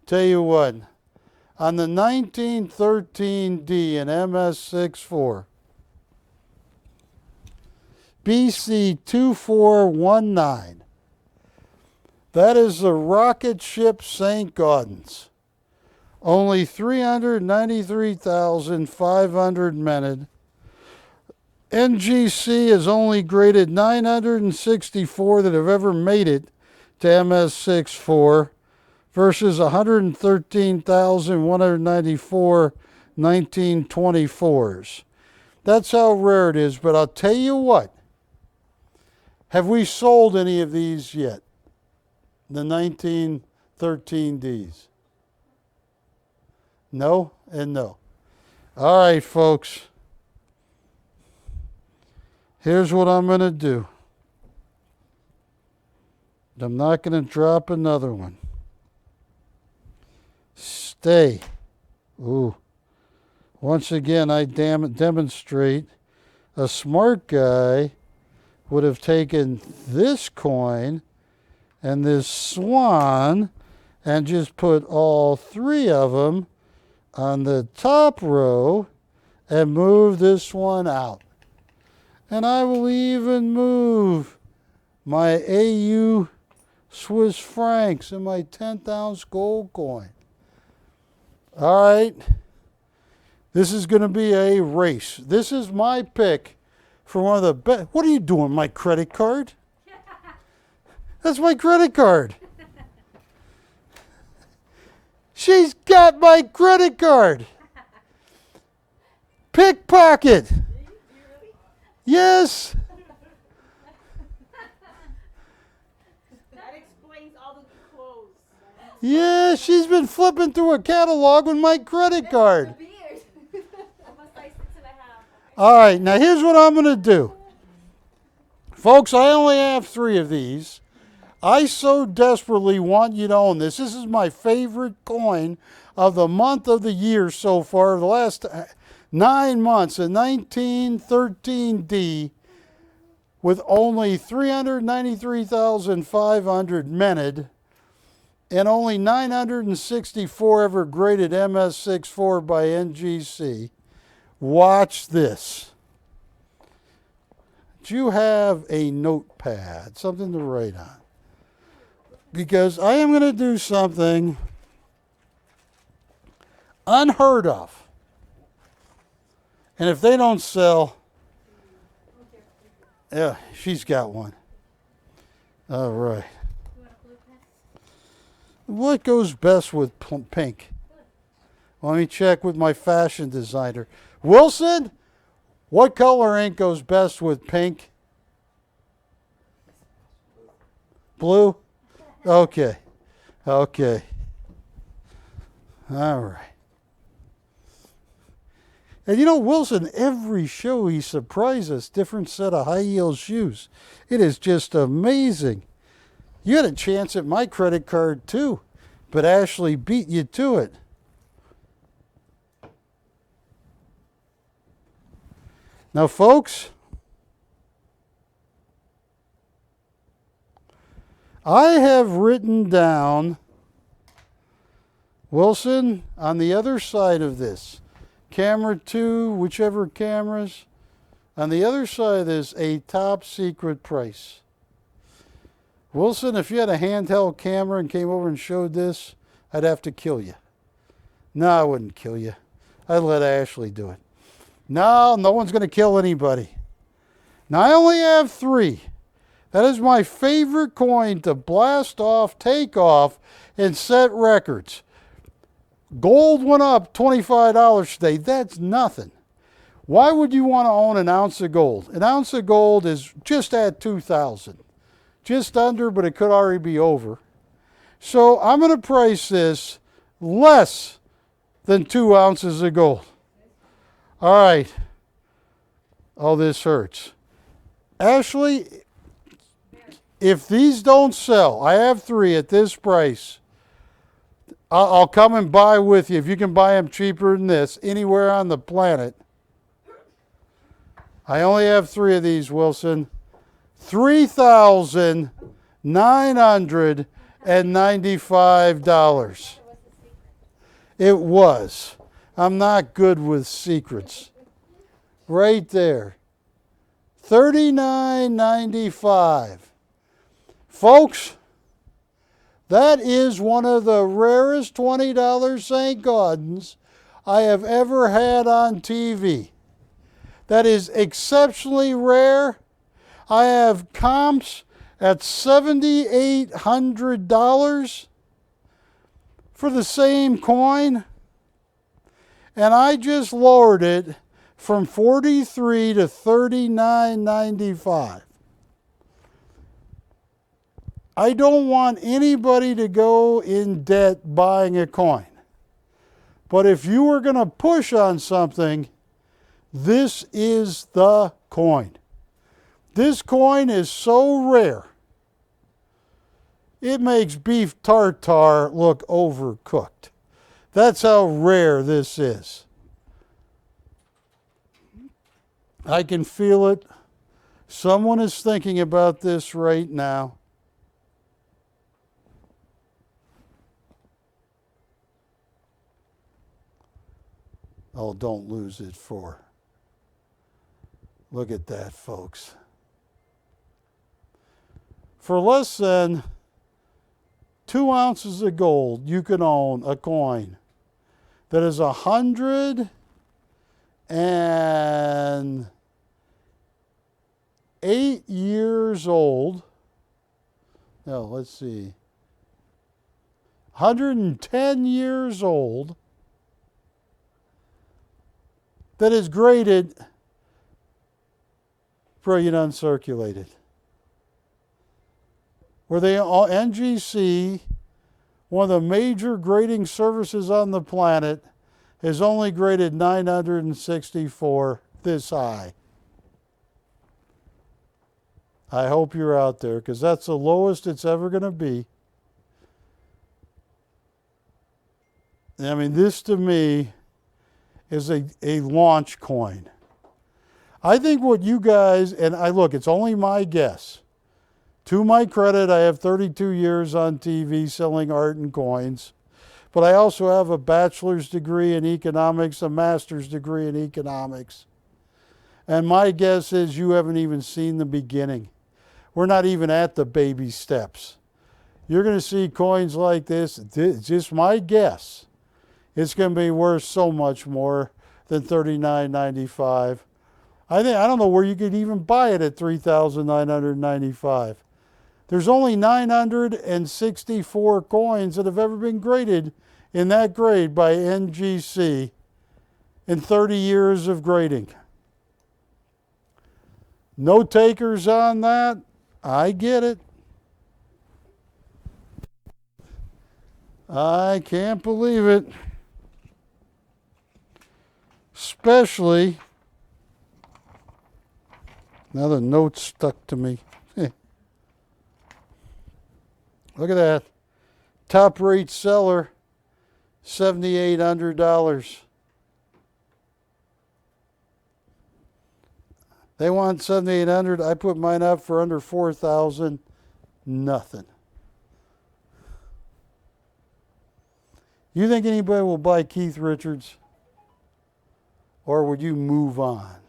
Speaker 1: Tell you what, on the 1913D in MS64, BC 2419, that is the rocket ship St. Gaudens. Only 393,500 minted. NGC has only graded 964 that have ever made it to MS64. Versus 113,194 1924s. That's how rare it is, but I'll tell you what. Have we sold any of these yet? The 1913Ds? No and no. All right, folks. Here's what I'm going to do. I'm not going to drop another one. Stay. Ooh. Once again, I demonstrate a smart guy would have taken this coin and this swan and just put all 3 of them on the top row and move this one out. And I will even move my AU Swiss francs and my 10th ounce gold coin. All right. This is going to be a race. This is my pick for one of the best. What are you doing, my credit card? That's my credit card. She's got my credit card. Pickpocket. Yes.
Speaker 2: That explains all the clothes.
Speaker 1: Yeah, she's been flipping through a catalog with my credit card. All right, now here's what I'm going to do. Folks, I only have 3 of these. I so desperately want you to own this. This is my favorite coin of the month of the year so far, the last 9 months, a 1913D with only 393,500 minted and only 964 ever graded MS64 by NGC. Watch this. Do you have a notepad, something to write on? Because I am going to do something unheard of. And if they don't sell, yeah, she's got one. All right. What goes best with pink? Let me check with my fashion designer. Wilson, what color ink goes best with pink? Blue? Okay. Okay. All right. And you know, Wilson, every show he surprises us, different set of high-heel shoes. It is just amazing. You had a chance at my credit card too, but Ashley beat you to it. Now, folks, I have written down, Wilson, on the other side of this, camera 2, whichever cameras, on the other side of this, a top secret price. Wilson, if you had a handheld camera and came over and showed this, I'd have to kill you. No, I wouldn't kill you. I'd let Ashley do it. No, no one's going to kill anybody. Now, I only have 3. That is my favorite coin to blast off, take off, and set records. Gold went up $25 today. That's nothing. Why would you want to own an ounce of gold? An ounce of gold is just at 2,000. Just under, but it could already be over. So I'm going to price this less than 2 ounces of gold. All right. Oh, this hurts. Ashley, if these don't sell, I have 3 at this price. I'll come and buy with you if you can buy them cheaper than this anywhere on the planet. I only have 3 of these, Wilson. $3,995. It was. I'm not good with secrets. Right there. $39.95. Folks, that is one of the rarest $20 St. Gaudens I have ever had on TV. That is exceptionally rare. I have comps at $7,800 for the same coin. And I just lowered it from $43 to $39.95. I don't want anybody to go in debt buying a coin. But if you were going to push on something, this is the coin. This coin is so rare, it makes beef tartare look overcooked. That's how rare this is. I can feel it. Someone is thinking about this right now. Oh, don't lose it for. Look at that, folks. For less than 2 ounces of gold, you can own a coin that is 108 years old. No, let's see. 110 years old. That is graded brilliant uncirculated. Where they NGC, one of the major grading services on the planet, has only graded 964 this high. I hope you're out there, because that's the lowest it's ever going to be. I mean, this to me is a launch coin. I think what you guys, and look, it's only my guess. To my credit, I have 32 years on TV selling art and coins. But I also have a bachelor's degree in economics, a master's degree in economics. And my guess is you haven't even seen the beginning. We're not even at the baby steps. You're going to see coins like this, just my guess. It's going to be worth so much more than $39.95. I don't know where you could even buy it at $3,995. There's only 964 coins that have ever been graded in that grade by NGC in 30 years of grading. No takers on that. I get it. I can't believe it. Especially, now the note stuck to me. Look at that. Top rate seller, $7,800. They want $7,800. I put mine up for under $4,000. Nothing. You think anybody will buy Keith Richards? Or would you move on?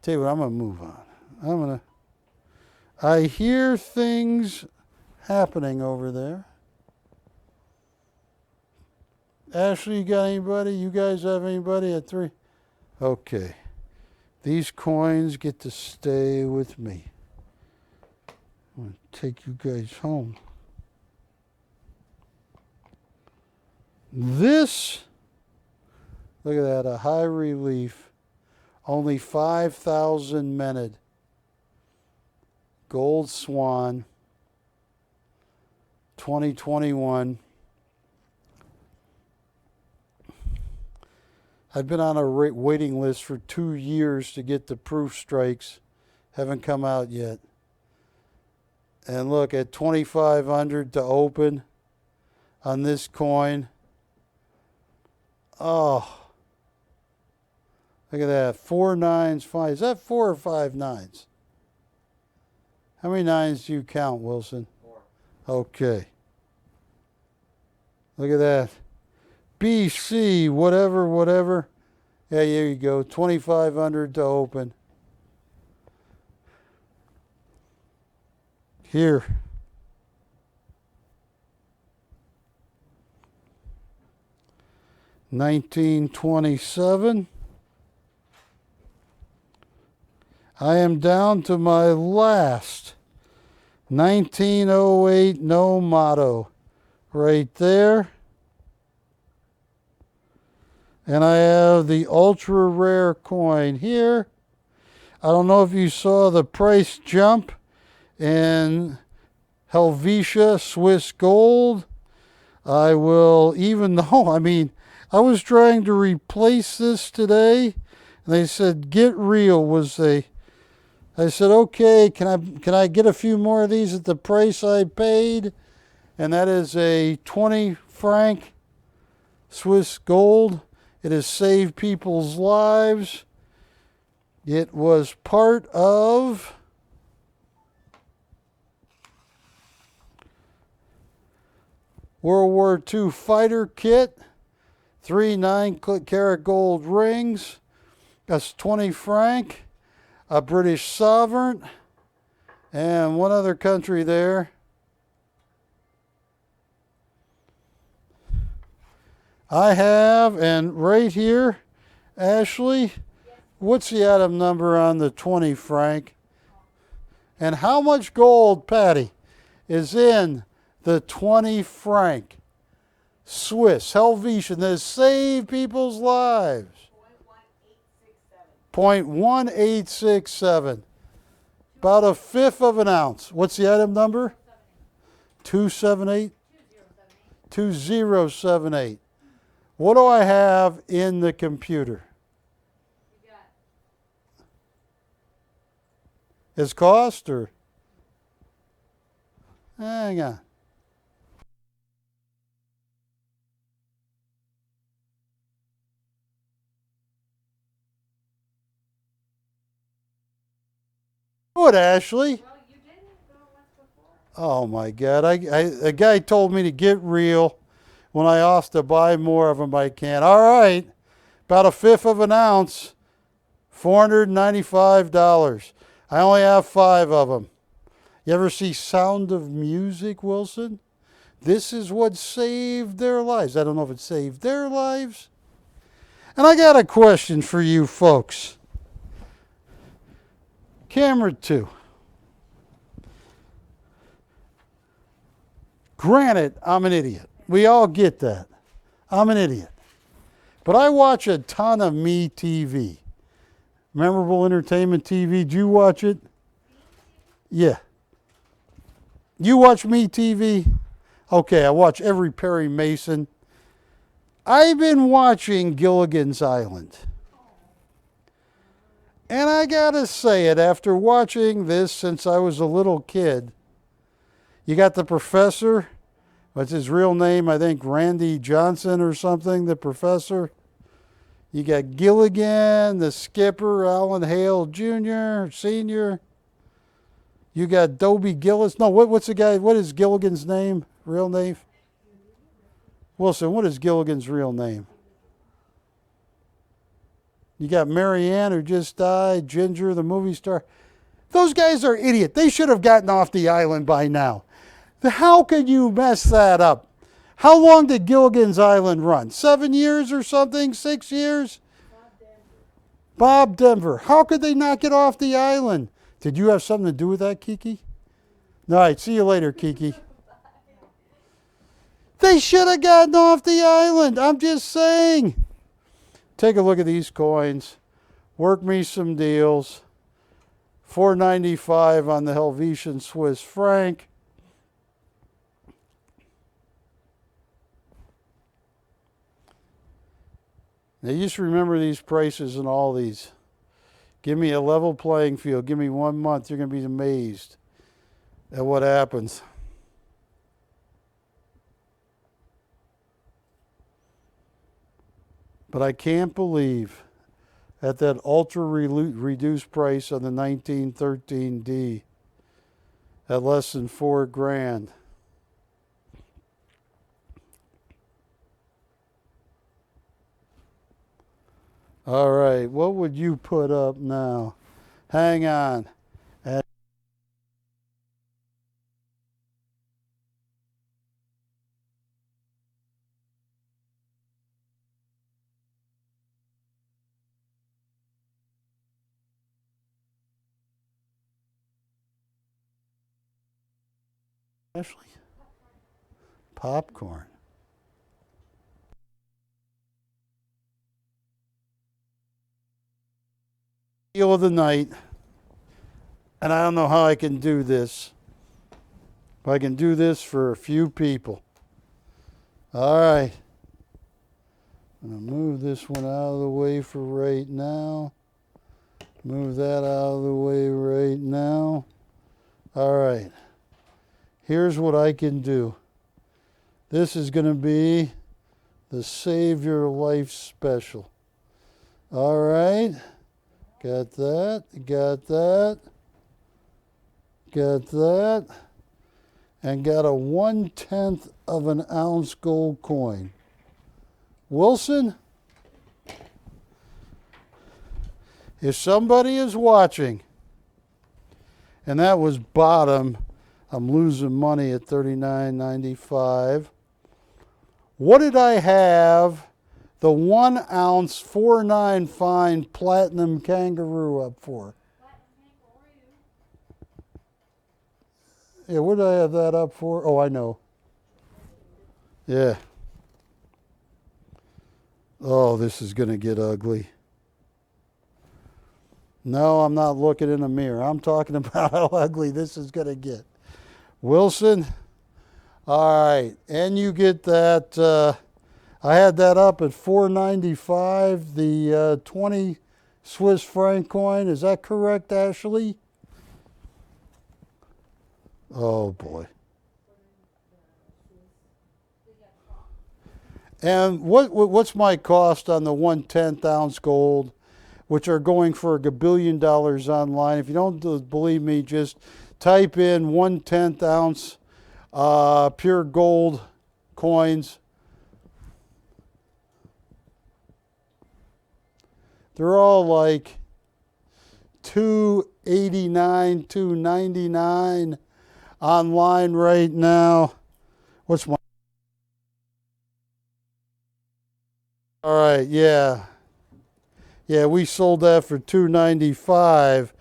Speaker 1: Tell you what, I'm going to move on. I hear things happening over there. Ashley, you got anybody? You guys have anybody at 3? Okay. These coins get to stay with me. I'm going to take you guys home. This, look at that, a high relief, only 5,000 minute. Gold Swan, 2021. I've been on a waiting list for 2 years to get the proof strikes. Haven't come out yet. And look, at 2,500 to open on this coin. Oh, look at that. 4 9s, 5. Is that 4 or 5 9s? How many 9s do you count, Wilson?
Speaker 3: 4.
Speaker 1: Okay. Look at that. BC, whatever, whatever. Yeah, there you go. 2,500 to open. Here. $19.27. I am down to my last 1908 no motto right there. And I have the ultra rare coin here. I don't know if you saw the price jump in Helvetia Swiss gold. I will, even though, I was trying to replace this today, and they said, get real was I said, okay, can I get a few more of these at the price I paid? And that is a 20 franc Swiss gold. It has saved people's lives. It was part of World War II fighter kit, 3 9-carat gold rings. That's 20 franc. A British sovereign, and one other country there. I have, and right here, Ashley, what's the atom number on the 20 franc? And how much gold, Patty, is in the 20 franc Swiss Helvetian that has saved people's lives? 0.1867. About a fifth of an ounce. What's the item number? 278? 2078. What do I have in the computer? Its cost or? Hang on. What, Ashley?
Speaker 4: Well, you didn't go once before.
Speaker 1: Oh my God! A guy told me to get real. When I asked to buy more of them, I can't. All right, about a fifth of an ounce, $495. I only have 5 of them. You ever see Sound of Music, Wilson? This is what saved their lives. I don't know if it saved their lives. And I got a question for you folks. Camera 2. Granted, I'm an idiot. We all get that. I'm an idiot. But I watch a ton of Me TV. Memorable Entertainment TV. Did you watch it? Yeah. You watch Me TV? Okay, I watch every Perry Mason. I've been watching Gilligan's Island. And I gotta say it, after watching this since I was a little kid, you got the professor, what's his real name? I think Randy Johnson or something, the professor. You got Gilligan, the skipper, Alan Hale Jr., Sr. You got Dobie Gillis. No, what's the guy, what is Gilligan's name, real name? Wilson, what is Gilligan's real name? You got Mary Ann, who just died, Ginger, the movie star. Those guys are idiot. They should have gotten off the island by now. How could you mess that up? How long did Gilligan's Island run? 7 years or something? 6 years? Bob Denver. How could they not get off the island? Did you have something to do with that, Kiki? All right, see you later, Kiki. They should have gotten off the island. I'm just saying. Take a look at these coins. Work me some deals. $4.95 on the Helvetian Swiss franc. Now you just remember these prices and all these. Give me a level playing field. Give me 1 month. You're going to be amazed at what happens. But I can't believe at that ultra reduced price on the 1913D at less than $4,000. All right, what would you put up now? Hang on. Ashley? Popcorn. Deal of the night, and I don't know how I can do this, but I can do this for a few people. All right. I'm going to move this one out of the way for right now. Move that out of the way right now. All right. Here's what I can do. This is going to be the Save Your Life special. All right. Got that. Got that. Got that. And got a 1/10 of an ounce gold coin. Wilson, if somebody is watching, and that was bottom, I'm losing money at $39.95. What did I have the 1 ounce 4.9 fine platinum kangaroo up for? Yeah, what did I have that up for? Oh, I know. Yeah. Oh, this is going to get ugly. No, I'm not looking in a mirror. I'm talking about how ugly this is going to get. Wilson, all right, and you get that. I had that up at $4.95, the 20 Swiss franc coin. Is that correct, Ashley? Oh, boy. And what's my cost on the 1/10 ounce gold, which are going for $1 billion online? If you don't believe me, just type in 1/10 ounce pure gold coins. They're all like $289, $299 online right now. What's my... All right, yeah. Yeah, we sold that for $295,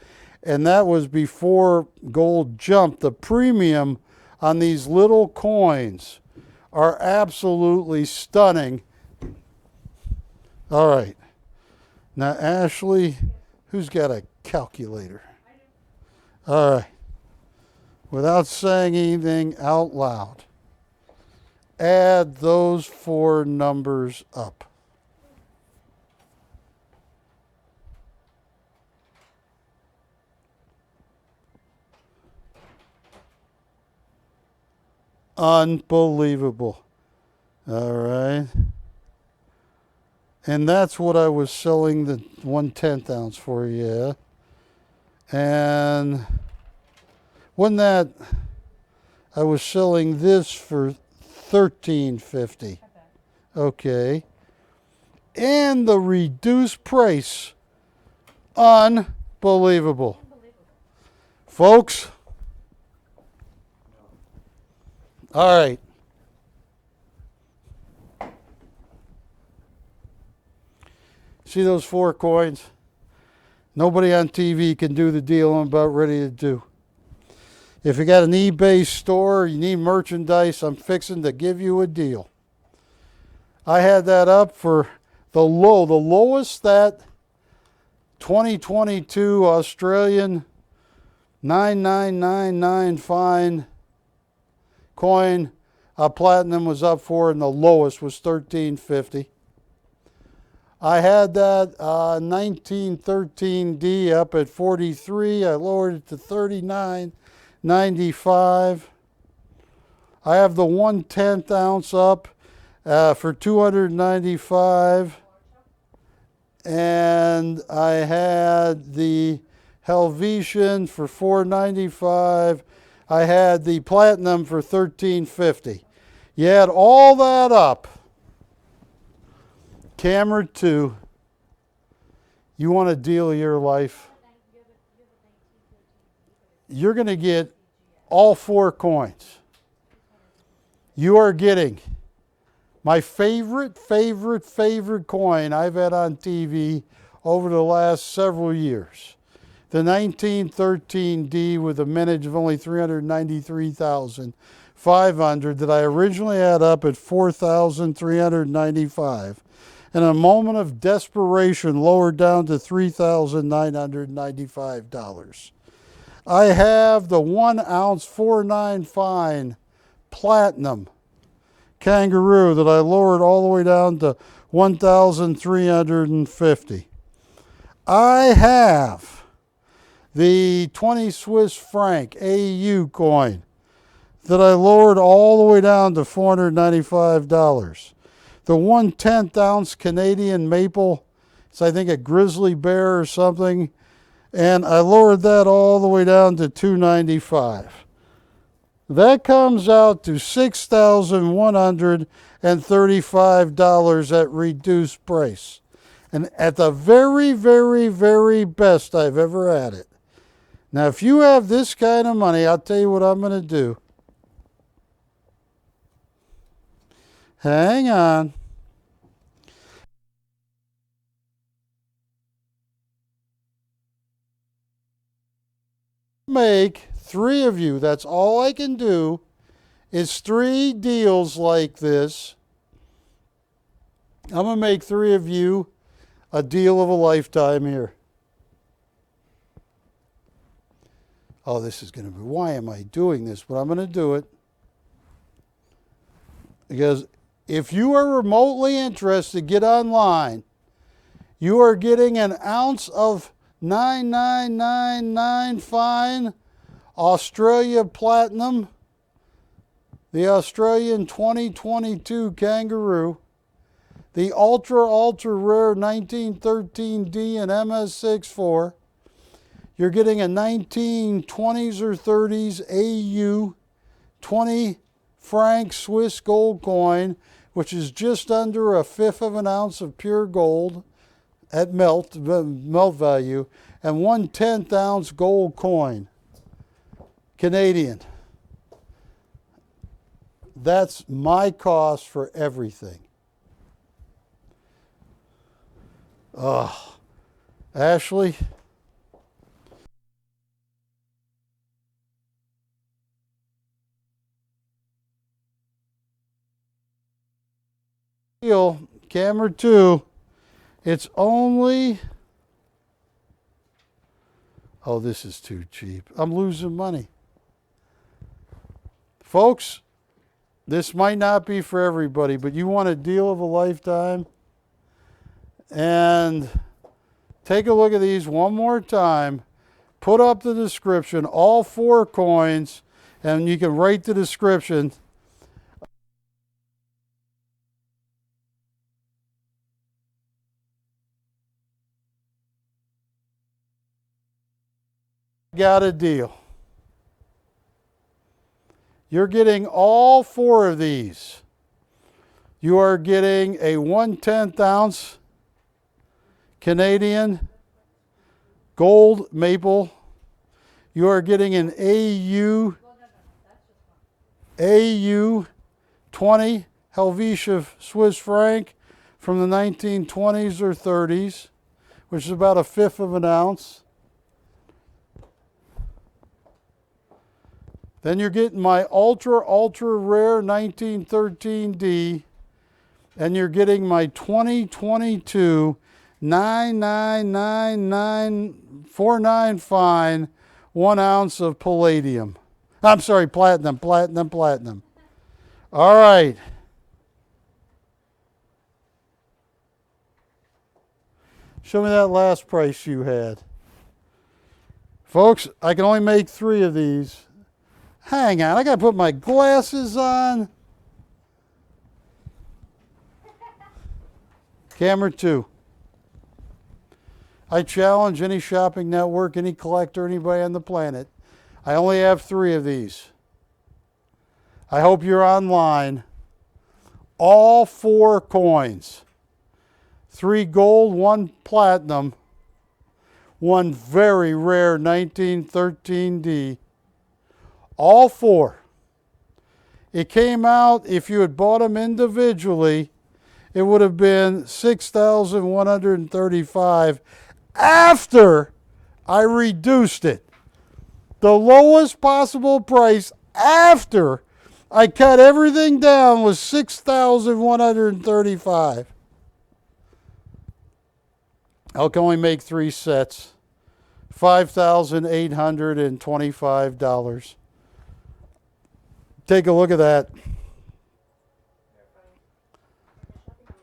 Speaker 1: and that was before gold jumped. The premium on these little coins are absolutely stunning. All right. Now, Ashley, who's got a calculator? All right. Without saying anything out loud, add those 4 numbers up. Unbelievable. All right. And that's what I was selling the 1/10 ounce for, yeah. And wasn't that, I was selling this for $13.50. Okay. And the reduced price. Unbelievable. Folks, all right. See those 4 coins? Nobody on TV can do the deal I'm about ready to do. If you got an eBay store, you need merchandise, I'm fixing to give you a deal. I had that up for the lowest that 2022 Australian 9999 fine coin platinum was up for, and the lowest was $13.50. I had that 1913D up at 43. I lowered it to $39.95. I have the 1/10 ounce up for $295. And I had the Helvetian for $4.95. I had the platinum for $13.50. You add all that up, camera 2, you want a deal of your life. You're going to get all 4 coins. You are getting my favorite coin I've had on TV over the last several years. The 1913D with a mintage of only 393,500 that I originally had up at 4,395. And in a moment of desperation lowered down to $3,995. I have the 1 ounce 4.9 fine platinum kangaroo that I lowered all the way down to 1,350. I have the 20 Swiss franc AU coin that I lowered all the way down to $495. The 1/10 ounce Canadian maple, it's I think a grizzly bear or something, and I lowered that all the way down to $295. That comes out to $6,135 at reduced price. And at the very, very, very best I've ever had it. Now, if you have this kind of money, I'll tell you what I'm going to do. Hang on. Make 3 of you, that's all I can do, is 3 deals like this. I'm going to make 3 of you a deal of a lifetime here. Oh, this is going to be, why am I doing this? But I'm going to do it. Because if you are remotely interested, get online. You are getting an ounce of 9999 fine Australia Platinum, the Australian 2022 Kangaroo, the ultra rare 1913D and MS64. You're getting a 1920s or 30s AU 20 franc Swiss gold coin, which is just under 1/5 of an ounce of pure gold at melt value, and 1/10 ounce gold coin, Canadian. That's my cost for everything. Ashley, camera 2, it's only, oh, this is too cheap. I'm losing money. Folks, this might not be for everybody, but you want a deal of a lifetime? And take a look at these one more time. Put up the description, all 4 coins, and you can write the description. Got a deal. You're getting all 4 of these. You are getting a 1/10 ounce Canadian gold maple. You are getting an AU
Speaker 4: Well, no, that's just one.
Speaker 1: AU 20 Helvetia Swiss franc from the 1920s or 30s, which is about 1/5 of an ounce. Then you're getting my ultra rare 1913D, and you're getting my 2022 99994 fine 1 ounce of palladium. I'm sorry, platinum. All right. Show me that last price you had. Folks, I can only make 3 of these. Hang on, I gotta put my glasses on. Camera 2. I challenge any shopping network, any collector, anybody on the planet. I only have 3 of these. I hope you're online. All 4 coins. 3 gold, 1 platinum, 1 very rare 1913D. All 4. It came out, if you had bought them individually, it would have been $6,135 after I reduced it. The lowest possible price after I cut everything down was $6,135. I can only make 3 sets. $5,825. Take a look at that.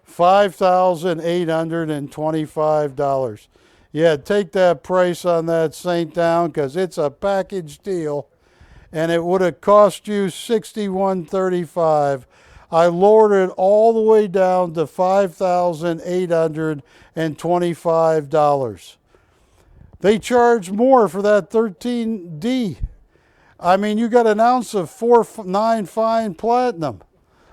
Speaker 1: $5,825. Yeah, take that price on that Saint down because it's a package deal, and it would have cost you $61.35. I lowered it all the way down to $5,825. They charge more for that 13D. I mean, you got an ounce of 4.9 fine platinum.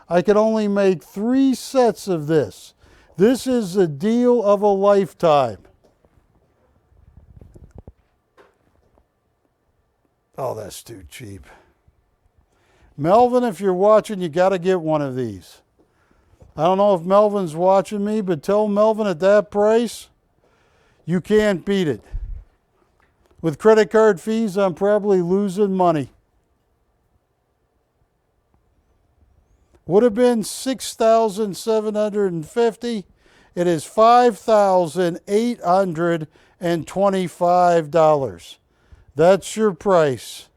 Speaker 1: I can only make 3 sets of this. This is the deal of a lifetime. Oh, that's too cheap. Melvin, if you're watching, you got to get one of these. I don't know if Melvin's watching me, but tell Melvin at that price, you can't beat it. With credit card fees, I'm probably losing money. Would have been $6,750. It is $5,825. That's your price.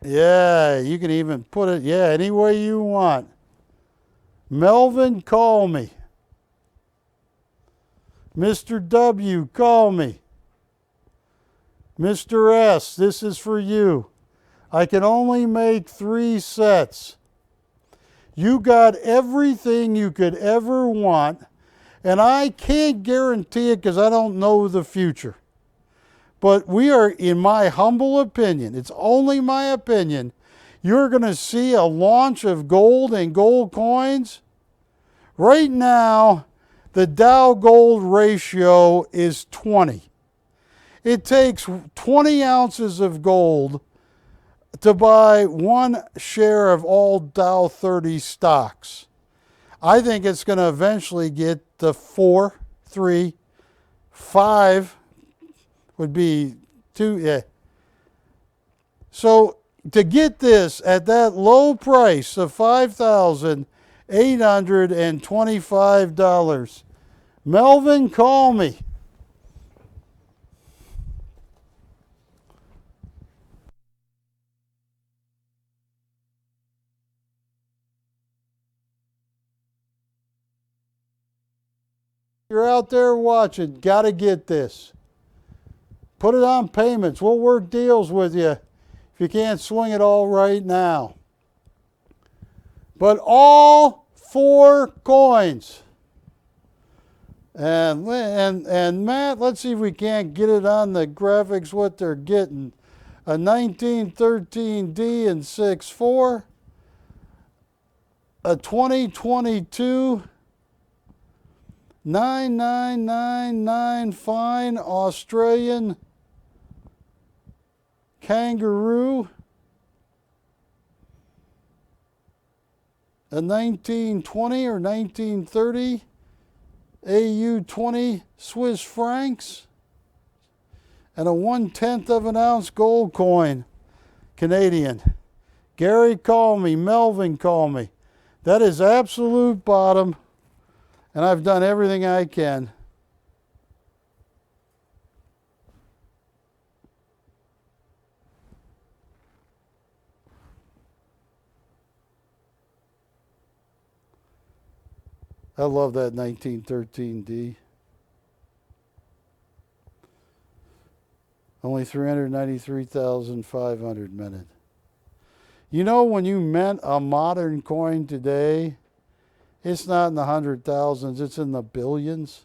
Speaker 1: Yeah, you can even put it, any way you want. Melvin, call me. Mr. W, call me. Mr. S, this is for you. I can only make 3 sets. You got everything you could ever want, and I can't guarantee it because I don't know the future. But we are, in my humble opinion, it's only my opinion, you're going to see a launch of gold and gold coins. Right now, the Dow gold ratio is 20. It takes 20 ounces of gold to buy 1 share of all Dow 30 stocks. I think it's going to eventually get to 4, 3, 5 would be 2. Yeah. So to get this at that low price of $5,825, Melvin, call me. You're out there watching, got to get this. Put it on payments. We'll work deals with you if you can't swing it all right now. But all 4 coins. And Matt, let's see if we can't get it on the graphics what they're getting. A 1913D and 6.4. A 2022 9999 fine Australian kangaroo, a 1920 or 1930 AU 20 Swiss francs, and a 1/10 of an ounce gold coin, Canadian. Gary, call me. Melvin, call me. That is absolute bottom, and I've done everything I can. I love that 1913 D. Only 393,500 minted. You know, when you mint a modern coin today, it's not in the 100,000s, it's in the billions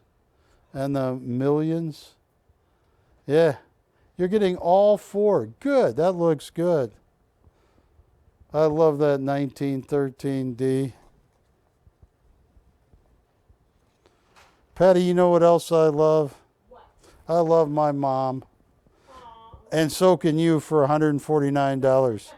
Speaker 1: and the millions. Yeah, you're getting all four. Good, that looks good. I love that 1913 D. Patty, you know what else I love?
Speaker 2: What?
Speaker 1: I love my mom.
Speaker 2: Aw.
Speaker 1: And so can you for $149.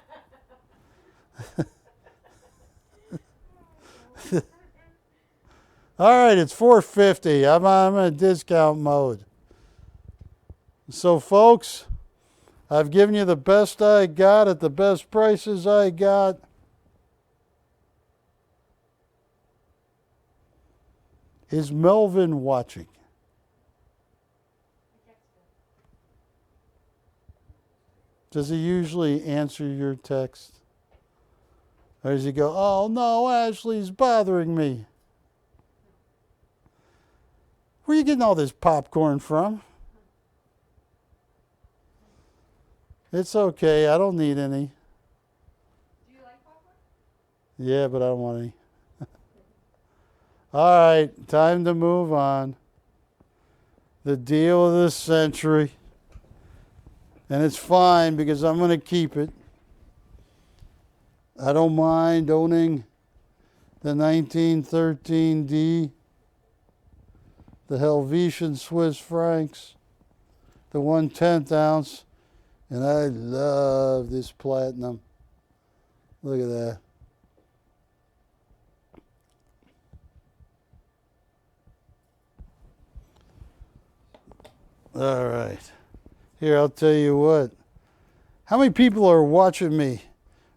Speaker 1: All right, it's $450. I'm in discount mode. So, folks, I've given you the best I got at the best prices I got. Is Melvin watching? Does he usually answer your text? Or does he go, oh no, Ashley's bothering me? Where are you getting all this popcorn from? It's okay, I don't need any.
Speaker 4: Do you like popcorn?
Speaker 1: Yeah, but I don't want any. All right, time to move on. The deal of the century. And it's fine because I'm going to keep it. I don't mind owning the 1913 D, the Helvetian Swiss francs, the 1/10 ounce, and I love this platinum. Look at that. All right. Here, I'll tell you what. How many people are watching me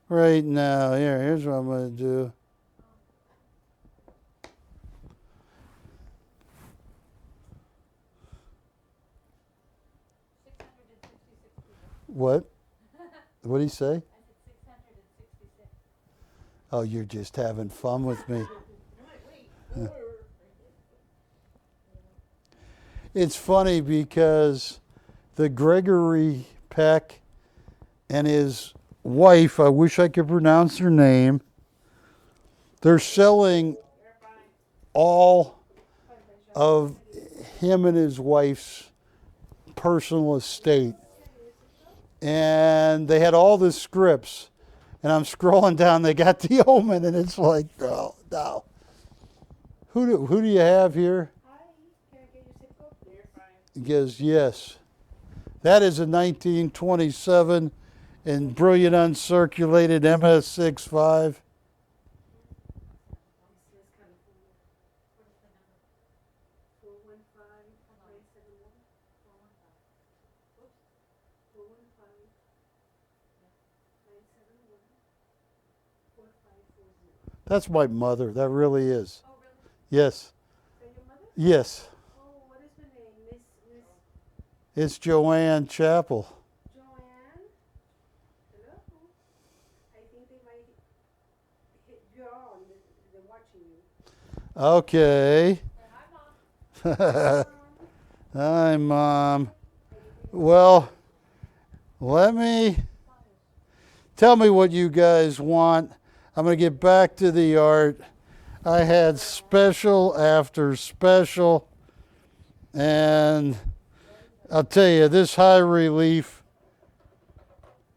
Speaker 1: right now? Here's what I'm going to do. What? What did he say?
Speaker 4: I said 666.
Speaker 1: Oh, you're just having fun with me. It's funny because the Gregory Peck and his wife, I wish I could pronounce her name, they're selling all of him and his wife's personal estate. And they had all the scripts. And I'm scrolling down, they got the Omen, and it's like, no, no. Who do you have here?
Speaker 2: Hi, can I get your zip code? You're fine.
Speaker 1: He goes, yes. That is a 1927 in brilliant uncirculated MS65. That's my mother. That really is.
Speaker 2: Oh, really?
Speaker 1: Yes.
Speaker 2: Is that your mother?
Speaker 1: Yes.
Speaker 2: Oh, what is her name? Miss
Speaker 1: It's Joanne Chappell.
Speaker 2: Joanne? Hello? I think they might hit you on. They're watching you.
Speaker 1: Okay. Hi, Mom. Well, tell me what you guys want. I'm going to get back to the art. I had special after special, and I'll tell you, this high relief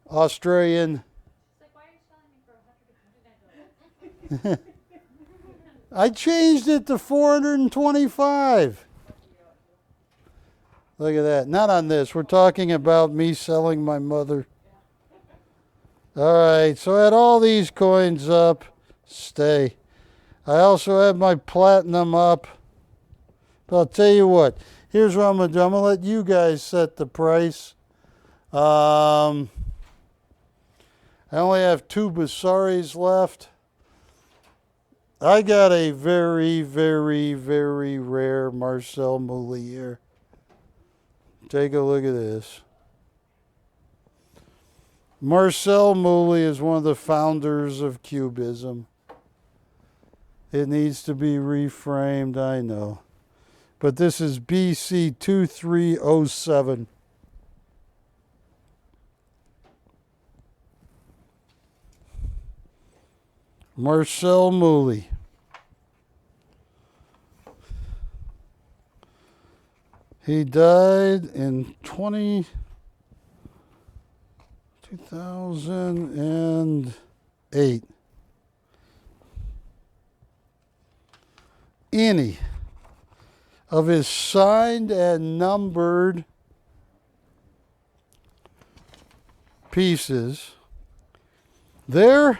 Speaker 1: Australian.
Speaker 4: She's like, why are you selling me for $100?
Speaker 1: I changed it to 425. Look at that. Not on this. We're talking about me selling my mother. All right, so I had all these coins up. Stay. I also had my platinum up. But I'll tell you what. Here's what I'm going to do. I'm going to let you guys set the price. I only have 2 Basaris left. I got a very, very, very rare Marcel Mouly here. Take a look at this. Marcel Mouly is one of the founders of Cubism. It needs to be reframed, I know. But this is BC 2307. Marcel Mouly. He died in 2008. Any of his signed and numbered pieces, that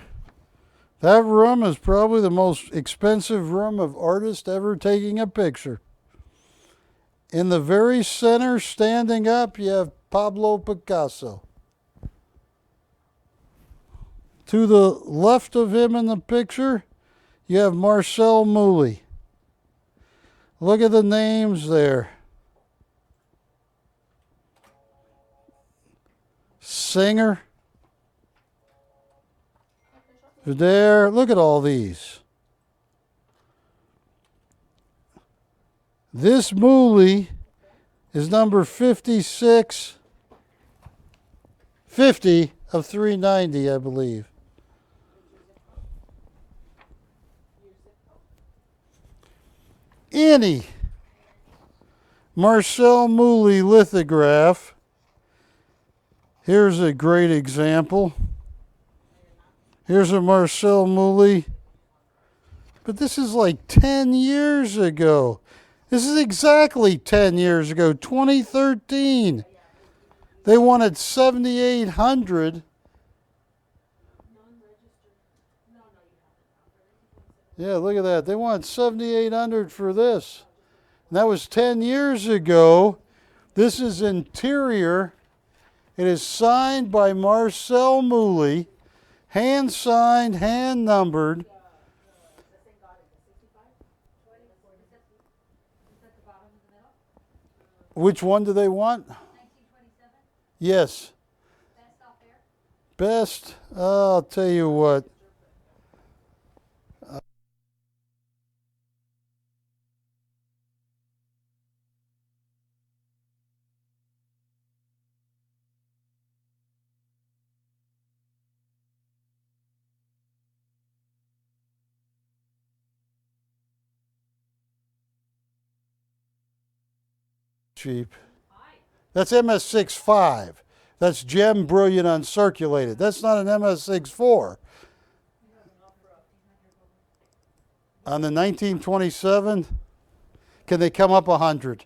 Speaker 1: room is probably the most expensive room of artists ever taking a picture. In the very center, standing up, you have Pablo Picasso. To the left of him in the picture, you have Marcel Mouly. Look at the names there. Singer. There. Look at all these. This Mouly is number 50 of 390, I believe. Any Marcel Mouly lithograph. Here's a great example. Here's a Marcel Mouly. But this is like 10 years ago. This is exactly 10 years ago, 2013. They wanted 7,800. Yeah, look at that. They wanted 7,800 for this. And that was 10 years ago. This is interior. It is signed by Marcel Mouly, hand signed, hand numbered. Which one do they want?
Speaker 4: 1927?
Speaker 1: Yes.
Speaker 4: Best off there?
Speaker 1: Best, I'll tell you what. Cheap. That's MS65. That's gem brilliant uncirculated. That's not an MS64. On the 1927, can they come up 100?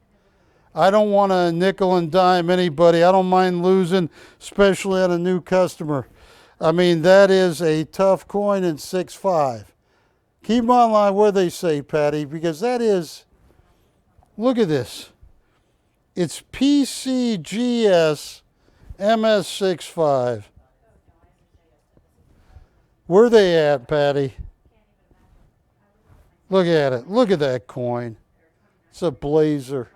Speaker 1: I don't want to nickel and dime anybody. I don't mind losing, especially on a new customer. I mean, that is a tough coin in 6.5. Keep them online where they say, Patty, because that is, look at this. It's PCGS MS65. Where they at, Patty? Look at it. Look at that coin. It's a blazer.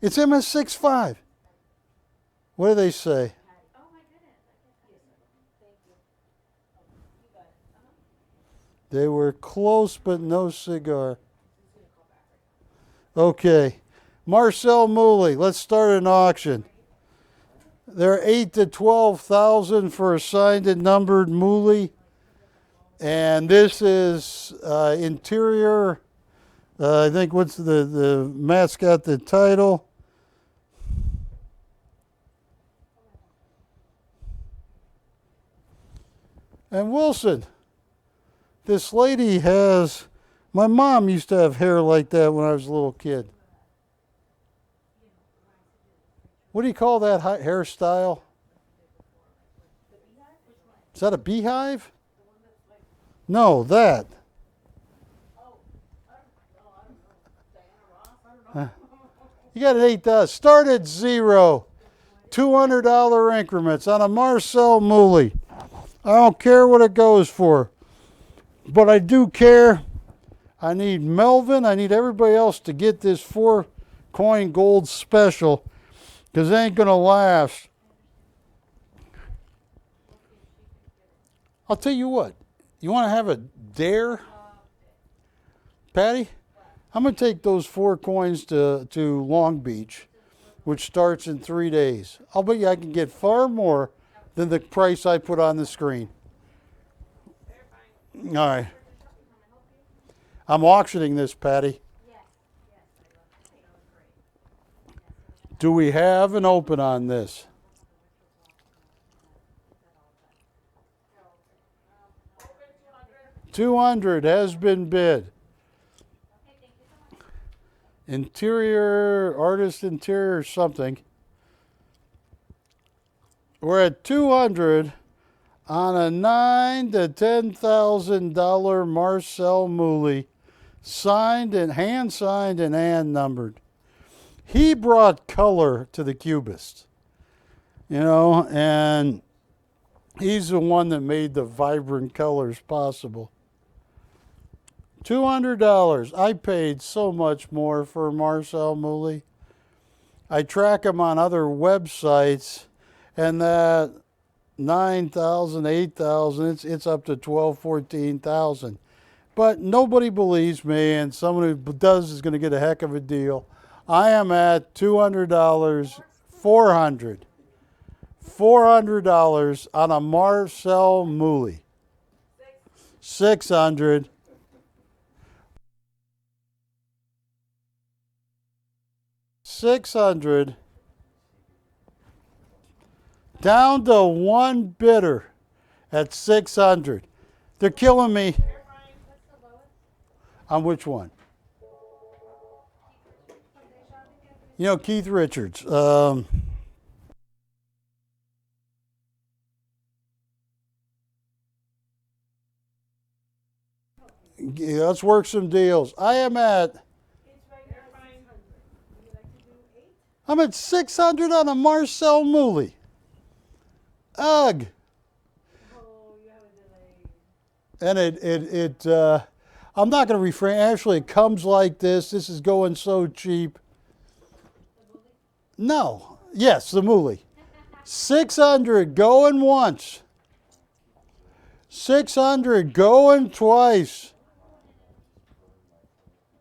Speaker 1: It's MS65. What do they say?
Speaker 4: Oh my goodness.
Speaker 1: They were close, but no cigar. Okay. Marcel Mouly, let's start an auction. They're 8 to 12,000 for a signed and numbered Mouly, and this is interior. I think what's the Matt's got the title. And Wilson, this lady has. My mom used to have hair like that when I was a little kid. What do you call that hairstyle? Is that a beehive? No, that. You got an $8. Start at zero. $200 increments on a Marcel Mouly. I don't care what it goes for. But I do care. I need Melvin. I need everybody else to get this 4-coin gold special. Because it ain't going to last. I'll tell you what. You want to have a dare? Patty? I'm going to take those 4 coins to Long Beach, which starts in 3 days. I'll bet you I can get far more than the price I put on the screen. All right. I'm auctioning this, Patty. Do we have an open on this? 200 has been bid. Interior, artist interior something. We're at 200 on a $9,000 to $10,000 Marcel Mouly, signed and hand signed and hand numbered. He brought color to the Cubist, you know, and he's the one that made the vibrant colors possible. $200. I paid so much more for Marcel Mouly. I track him on other websites, and that 9,000, 8,000, it's up to 12, 14,000. But nobody believes me, and someone who does is going to get a heck of a deal. I am at $200, 400. $400 on a Marcel Mouly. 600. $600. Down to one bidder at 600. They're killing me. On which one? You know, Keith Richards. Yeah, let's work some deals. I'm at 600 on a Marcel Mouly. Ugh. And I'm not going to refrain. Actually, it comes like this. This is going so cheap. No. Yes, the Mouly. 600 going once. 600 going twice.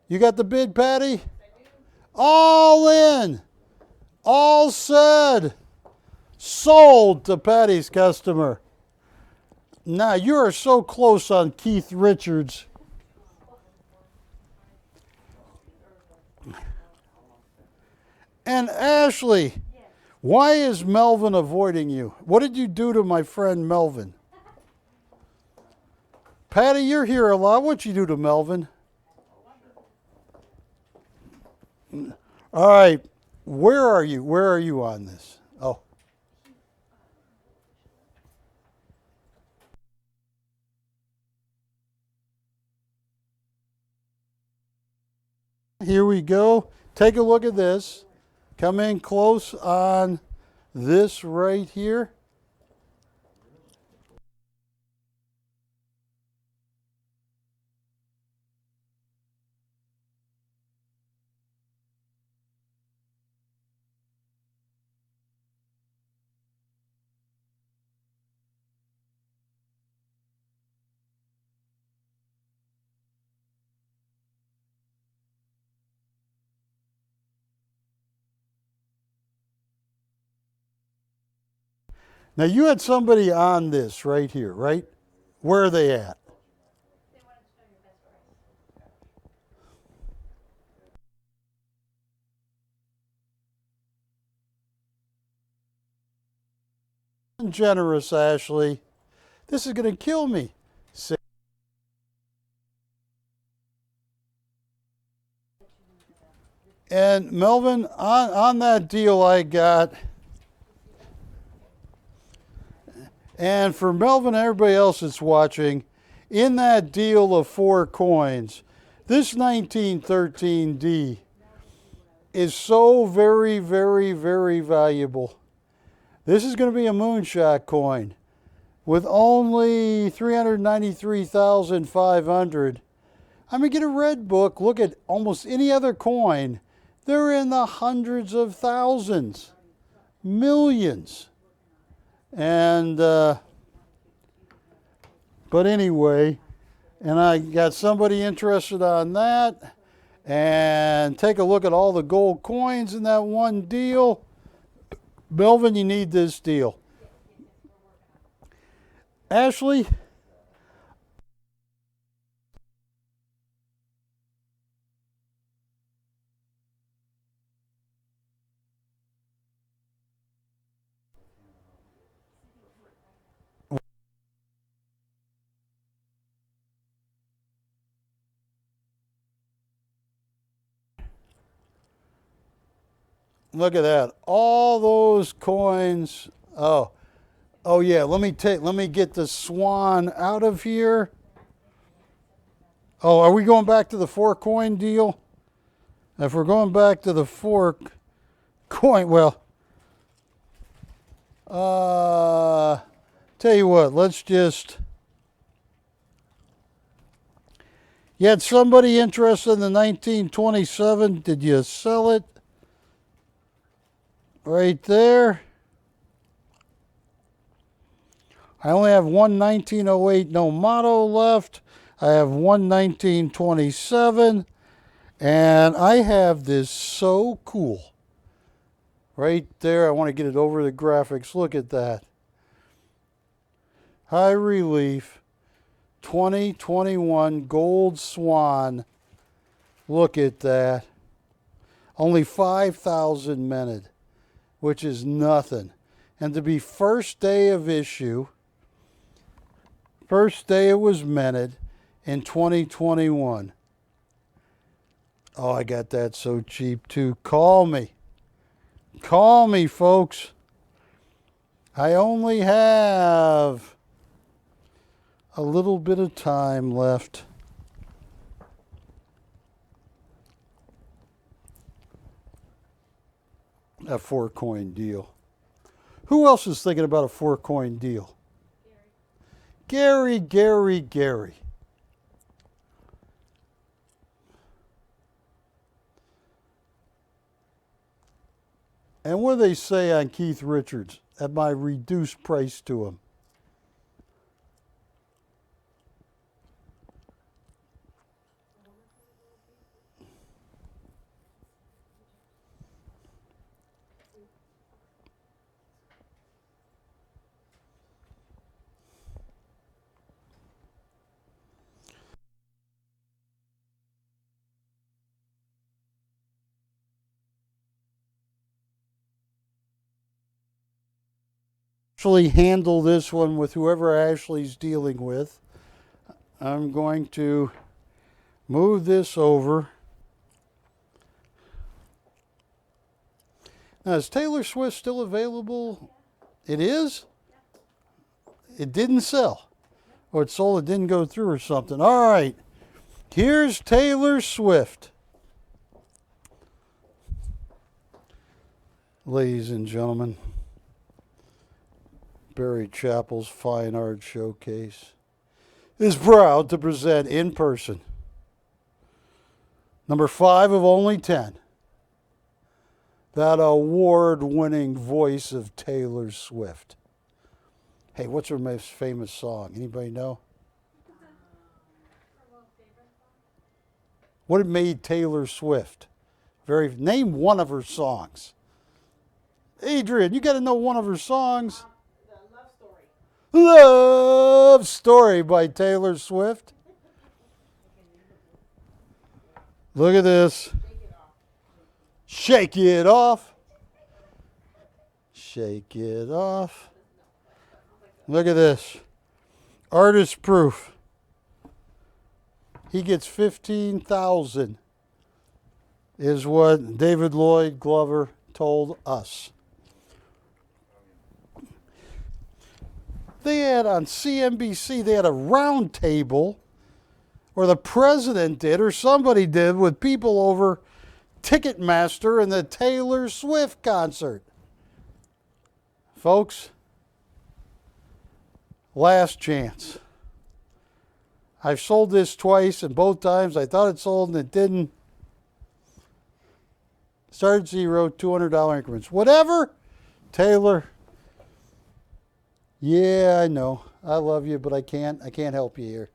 Speaker 1: You got the bid, Patty? All in. All said. Sold to Patty's customer. Now, you are so close on Keith Richards. And Ashley, why is Melvin avoiding you? What did you do to my friend Melvin? Patty, you're here a lot. What'd you do to Melvin? All right. Where are you? Where are you on this? Oh. Here we go. Take a look at this. Come in close on this right here. Now, you had somebody on this right here, right? Where are they at? Generous, Ashley. This is going to kill me. And Melvin, on that deal I got, And for Melvin and everybody else that's watching, in that deal of 4 coins, this 1913D is so very, very, very valuable. This is going to be a moonshot coin with only 393,500. I mean, get a red book, look at almost any other coin. They're in the hundreds of thousands, millions. And, but anyway, and I got somebody interested on that. And take a look at all the gold coins in that one deal. Melvin, you need this deal. Ashley? Look at that. All those coins. Oh yeah, let me get the swan out of here. Oh, are we going back to the 4 coin deal? If we're going back to the 4 coin, well, tell you what, let's just. You had somebody interested in the 1927. Did you sell it? Right there. I only have one 1908 Novaro left. I have one 1927. And I have this so cool. Right there. I want to get it over the graphics. Look at that. High relief. 2021 gold swan. Look at that. Only 5,000 minted, which is nothing. And to be first day of issue, first day it was minted in 2021. Oh, I got that so cheap too. Call me. Call me, folks. I only have a little bit of time left. A 4 coin deal. Who else is thinking about a 4 coin deal? Gary. And what do they say on Keith Richards at my reduced price to him? Actually handle this one with whoever Ashley's dealing with. I'm going to move this over. Now, is Taylor Swift still available? It is? It didn't sell. Or it sold, it didn't go through or something. All right. Here's Taylor Swift. Ladies and gentlemen, Barry Chappell's Fine Art Showcase is proud to present in person number 5 of only 10, that award-winning voice of Taylor Swift. Hey, what's her most famous song? Anybody know? What made Taylor Swift? Name one of her songs. Adrian, you got to know one of her songs. Love Story by Taylor Swift. Look at this. Shake it off. Shake it off. Look at this. Artist proof. He gets 15,000 is what David Lloyd Glover told us. They had on CNBC, they had a round table, or the president did, or somebody did, with people over Ticketmaster and the Taylor Swift concert. Folks, last chance. I've sold this twice, and both times I thought it sold and it didn't. Started zero, $200 increments. Whatever, Taylor. Yeah, I know. I love you, but I can't help you here.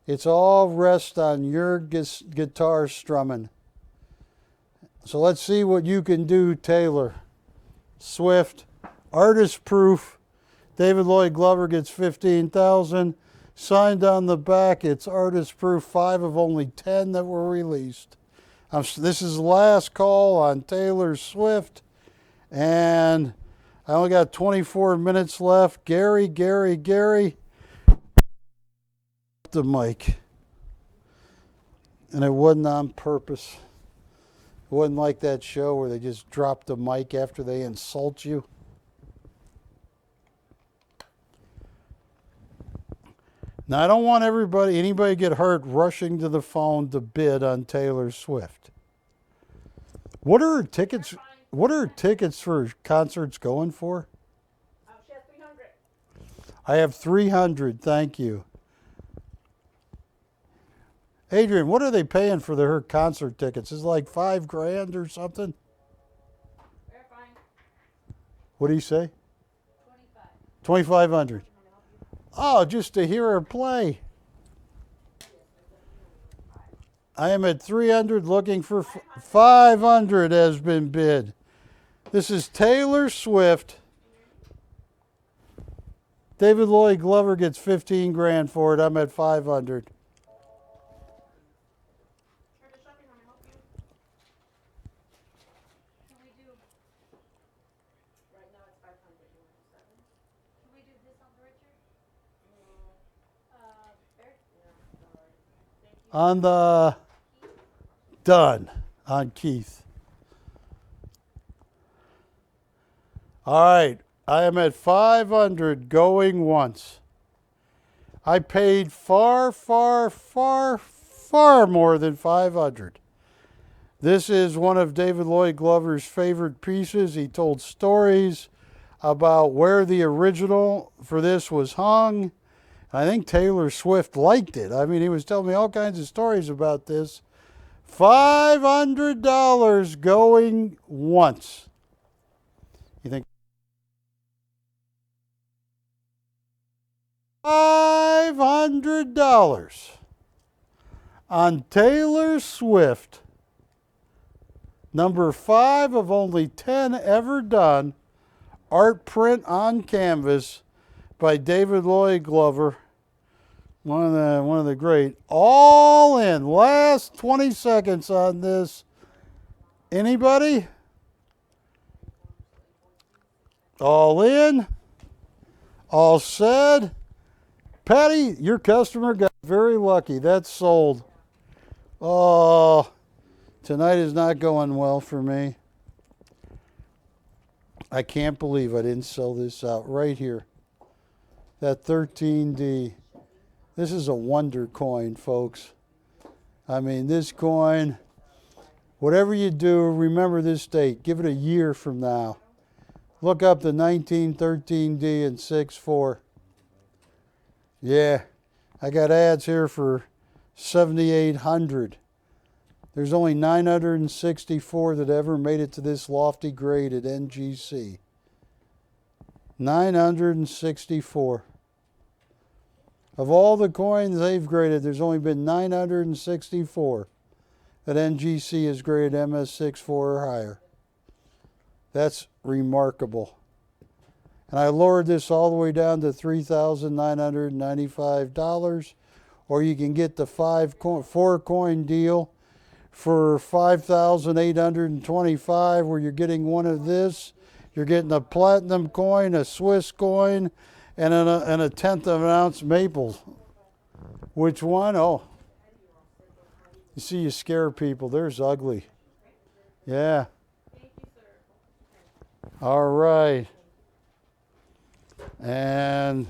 Speaker 1: It's all rest on your guitar strumming. So let's see what you can do, Taylor Swift. Artist proof. David Lloyd Glover gets $15,000. Signed on the back, it's artist proof, 5 of only 10 that were released. This is the last call on Taylor Swift, and I only got 24 minutes left. Gary, the mic. And it wasn't on purpose. It wasn't like that show where they just drop the mic after they insult you. Now, I don't want anybody get hurt rushing to the phone to bid on Taylor Swift. What are her tickets? What are her tickets for concerts going for?
Speaker 2: She has 300.
Speaker 1: I have 300. Thank you. Adrian, what are they paying for her concert tickets? Is it like $5,000 or something?
Speaker 2: They're fine.
Speaker 1: What do you say?
Speaker 4: 25.
Speaker 1: 2,500. Oh, just to hear her play. I am at 300 looking for 500 has been bid. This is Taylor Swift. David Lloyd Glover gets 15 grand for it. I'm at 500.
Speaker 4: Can we do?
Speaker 2: Right now it's 500. You want to do 7?
Speaker 4: Can we do this on Richard?
Speaker 2: Eric? No, sorry. Thank you.
Speaker 1: On the done on Keith. All right, I am at 500 going once. I paid far more than 500. This is one of David Lloyd Glover's favorite pieces. He told stories about where the original for this was hung. I think Taylor Swift liked it. I mean, he was telling me all kinds of stories about this. $500 going once. You think? $500 on Taylor Swift. Number 5 of only 10 ever done. Art print on canvas by David Lloyd Glover. One of the great. All in. Last 20 seconds on this. Anybody? All in. All said. Patty, your customer got very lucky. That's sold. Oh, tonight is not going well for me. I can't believe I didn't sell this out right here. That 13D. This is a wonder coin, folks. I mean, this coin, whatever you do, remember this date. Give it a year from now. Look up the 1913D and 6.4. Yeah, I got ads here for 7,800. There's only 964 that ever made it to this lofty grade at NGC. 964. Of all the coins they've graded, there's only been 964 that NGC has graded MS64 or higher. That's remarkable. And I lowered this all the way down to $3,995. Or you can get the 4-coin deal for $5,825, where you're getting one of this. You're getting a platinum coin, a Swiss coin, and a tenth of an ounce maple. Which one? Oh, you see, you scare people. There's ugly. Yeah.
Speaker 2: Thank you, sir.
Speaker 1: All right. And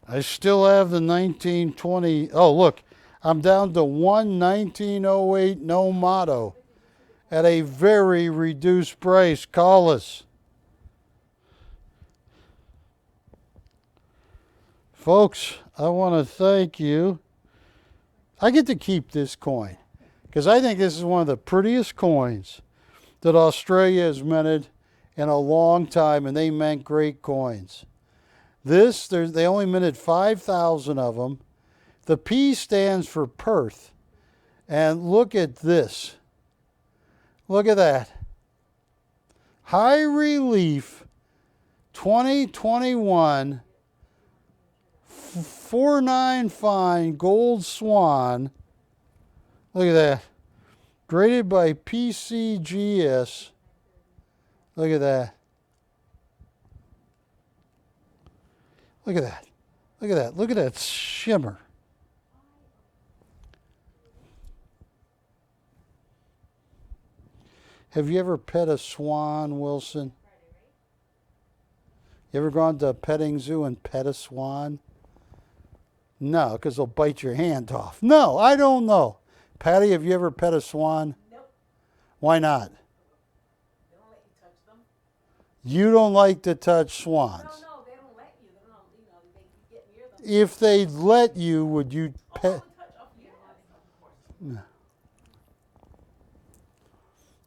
Speaker 1: I still have the 1920. Oh, look, I'm down to one 1908 Novaro at a very reduced price. Call us. Folks, I want to thank you. I get to keep this coin because I think this is one of the prettiest coins that Australia has minted in a long time, and they mint great coins. They only minted 5,000 of them. The P stands for Perth. And look at this. Look at that. High relief 2021 49 fine gold swan. Look at that. Graded by PCGS. Look at that. Look at that. Look at that. Look at that shimmer. Have you ever pet a swan, Wilson? You ever gone to a petting zoo and pet a swan? No, because they'll bite your hand off. No, I don't know. Patty, have you ever pet a swan?
Speaker 2: Nope.
Speaker 1: Why not?
Speaker 2: They don't let you touch them.
Speaker 1: You don't like to touch swans.
Speaker 2: No, they don't let you. They don't, they can get near them.
Speaker 1: If they'd let you, would you
Speaker 2: I
Speaker 1: pet?
Speaker 2: would touch off you. Of course.
Speaker 1: No.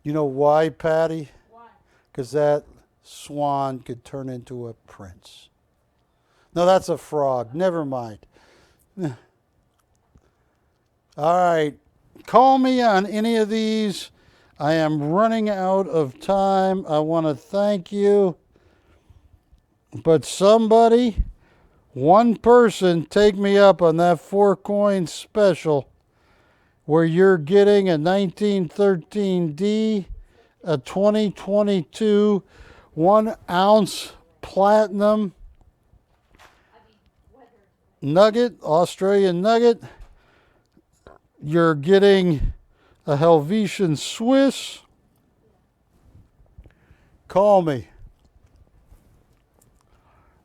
Speaker 1: You know why, Patty?
Speaker 2: Why?
Speaker 1: Because that swan could turn into a prince. No, that's a frog. Never mind. All right. Call me on any of these. I am running out of time. I want to thank you. But somebody, one person, take me up on that 4-coin special where you're getting a 1913D, a 2022 1-ounce platinum nugget, Australian nugget. You're getting a Helvetian Swiss. Call me.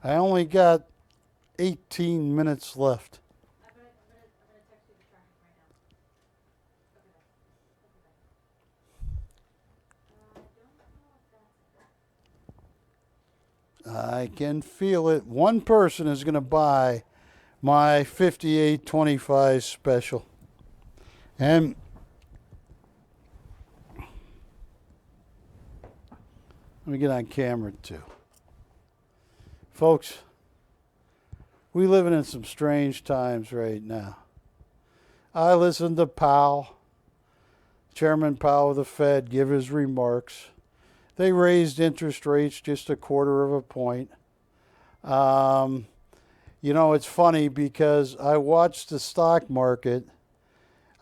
Speaker 1: I only got 18 minutes left.
Speaker 4: I'm gonna text you the tracking right now. Look at that. I don't know if that's
Speaker 1: I can feel it. One person is going to buy my 5825 special. And let me get on camera too. Folks, we living in some strange times right now. I listened to Powell, Chairman Powell of the Fed, give his remarks. They raised interest rates just 1/4 point. It's funny because I watched the stock market.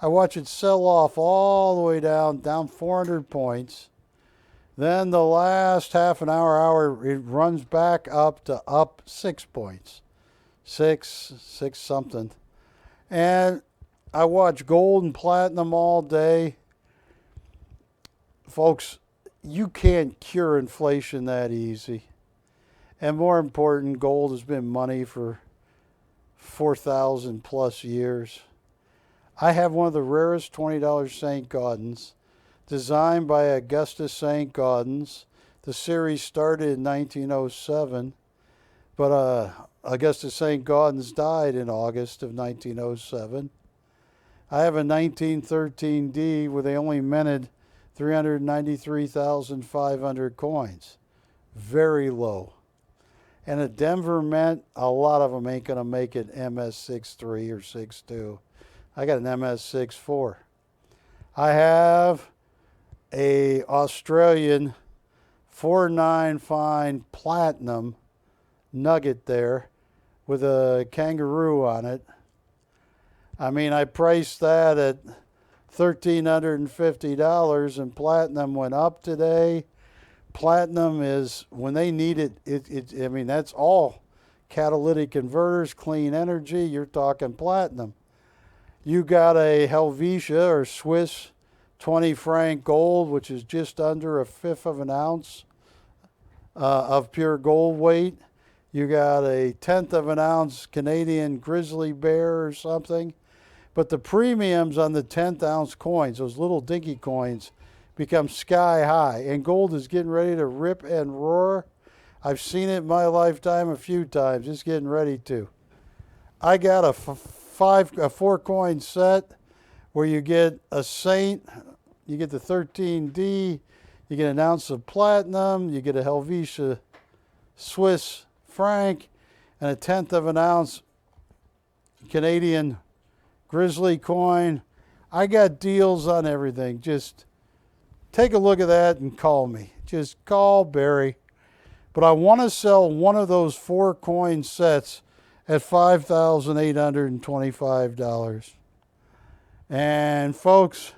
Speaker 1: I watch it sell off all the way down 400 points. Then the last half an hour, it runs back up to up 6 points. Six something. And I watch gold and platinum all day. Folks, you can't cure inflation that easy. And more important, gold has been money for 4,000 plus years. I have one of the rarest $20 St. Gaudens, designed by Augustus St. Gaudens. The series started in 1907, but Augustus St. Gaudens died in August of 1907. I have a 1913D where they only minted 393,500 coins. Very low. And a Denver Mint, a lot of them ain't going to make it MS63 or 62. I got an MS64. I have a Australian 4.9 fine platinum nugget there with a kangaroo on it. I mean, I priced that at $1,350 and platinum went up today. Platinum is, when they need it, that's all catalytic converters, clean energy. You're talking platinum. You got a Helvetia or Swiss 20 franc gold, which is just under 1/5 of an ounce. of pure gold weight. You got a 1/10 of an ounce Canadian grizzly bear or something. But the premiums on the 1/10 ounce coins, those little dinky coins, become sky high. And gold is getting ready to rip and roar. I've seen it in my lifetime a few times. It's getting ready to. I got a 4 coin set where you get a saint, you get the 13D, you get an ounce of platinum, you get a Helvetia Swiss franc, and a 1/10 of an ounce Canadian grizzly coin. I got deals on everything. Just take a look at that and call me. Just call Barry. But I want to sell one of those 4 coin sets at $5,825. And folks,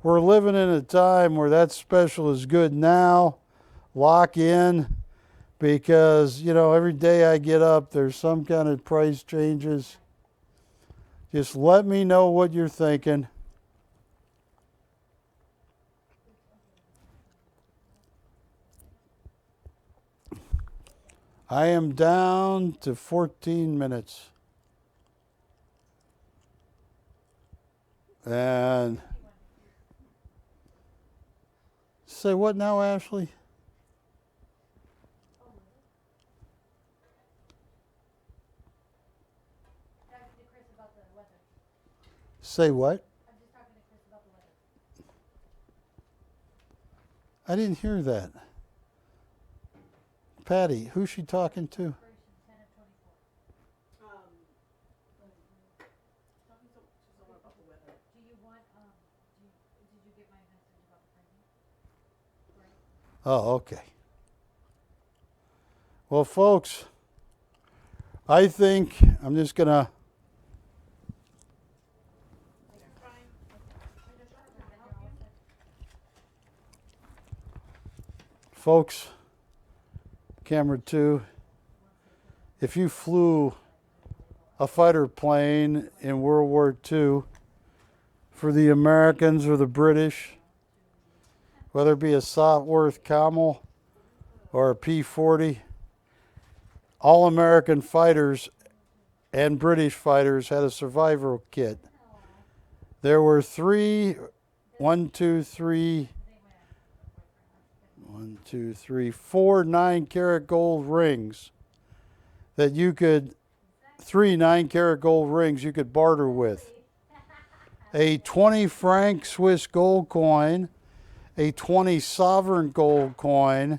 Speaker 1: we're living in a time where that special is good now. Lock in, because, you know, every day I get up, there's some kind of price changes. Just let me know what you're thinking. I am down to 14 minutes. And say what now, Ashley?
Speaker 4: Talking to Chris about the weather.
Speaker 1: Say what?
Speaker 4: I'm just talking to Chris about the weather.
Speaker 1: I didn't hear that. Patty, who's she talking to?
Speaker 4: Operation 10 of 24.
Speaker 2: Talking to someone about the weather.
Speaker 4: Do you want, did you get my message about the printing? Right.
Speaker 1: Oh, okay. Well, folks, I think I'm just going to... Folks, camera 2, if you flew a fighter plane in World War II for the Americans or the British, whether it be a Sopwith Camel or a P-40, all American fighters and British fighters had a survival kit. There were 4 9-carat gold rings that you could, 3 9-carat gold rings you could barter with. A 20 franc Swiss gold coin, a 20 sovereign gold coin,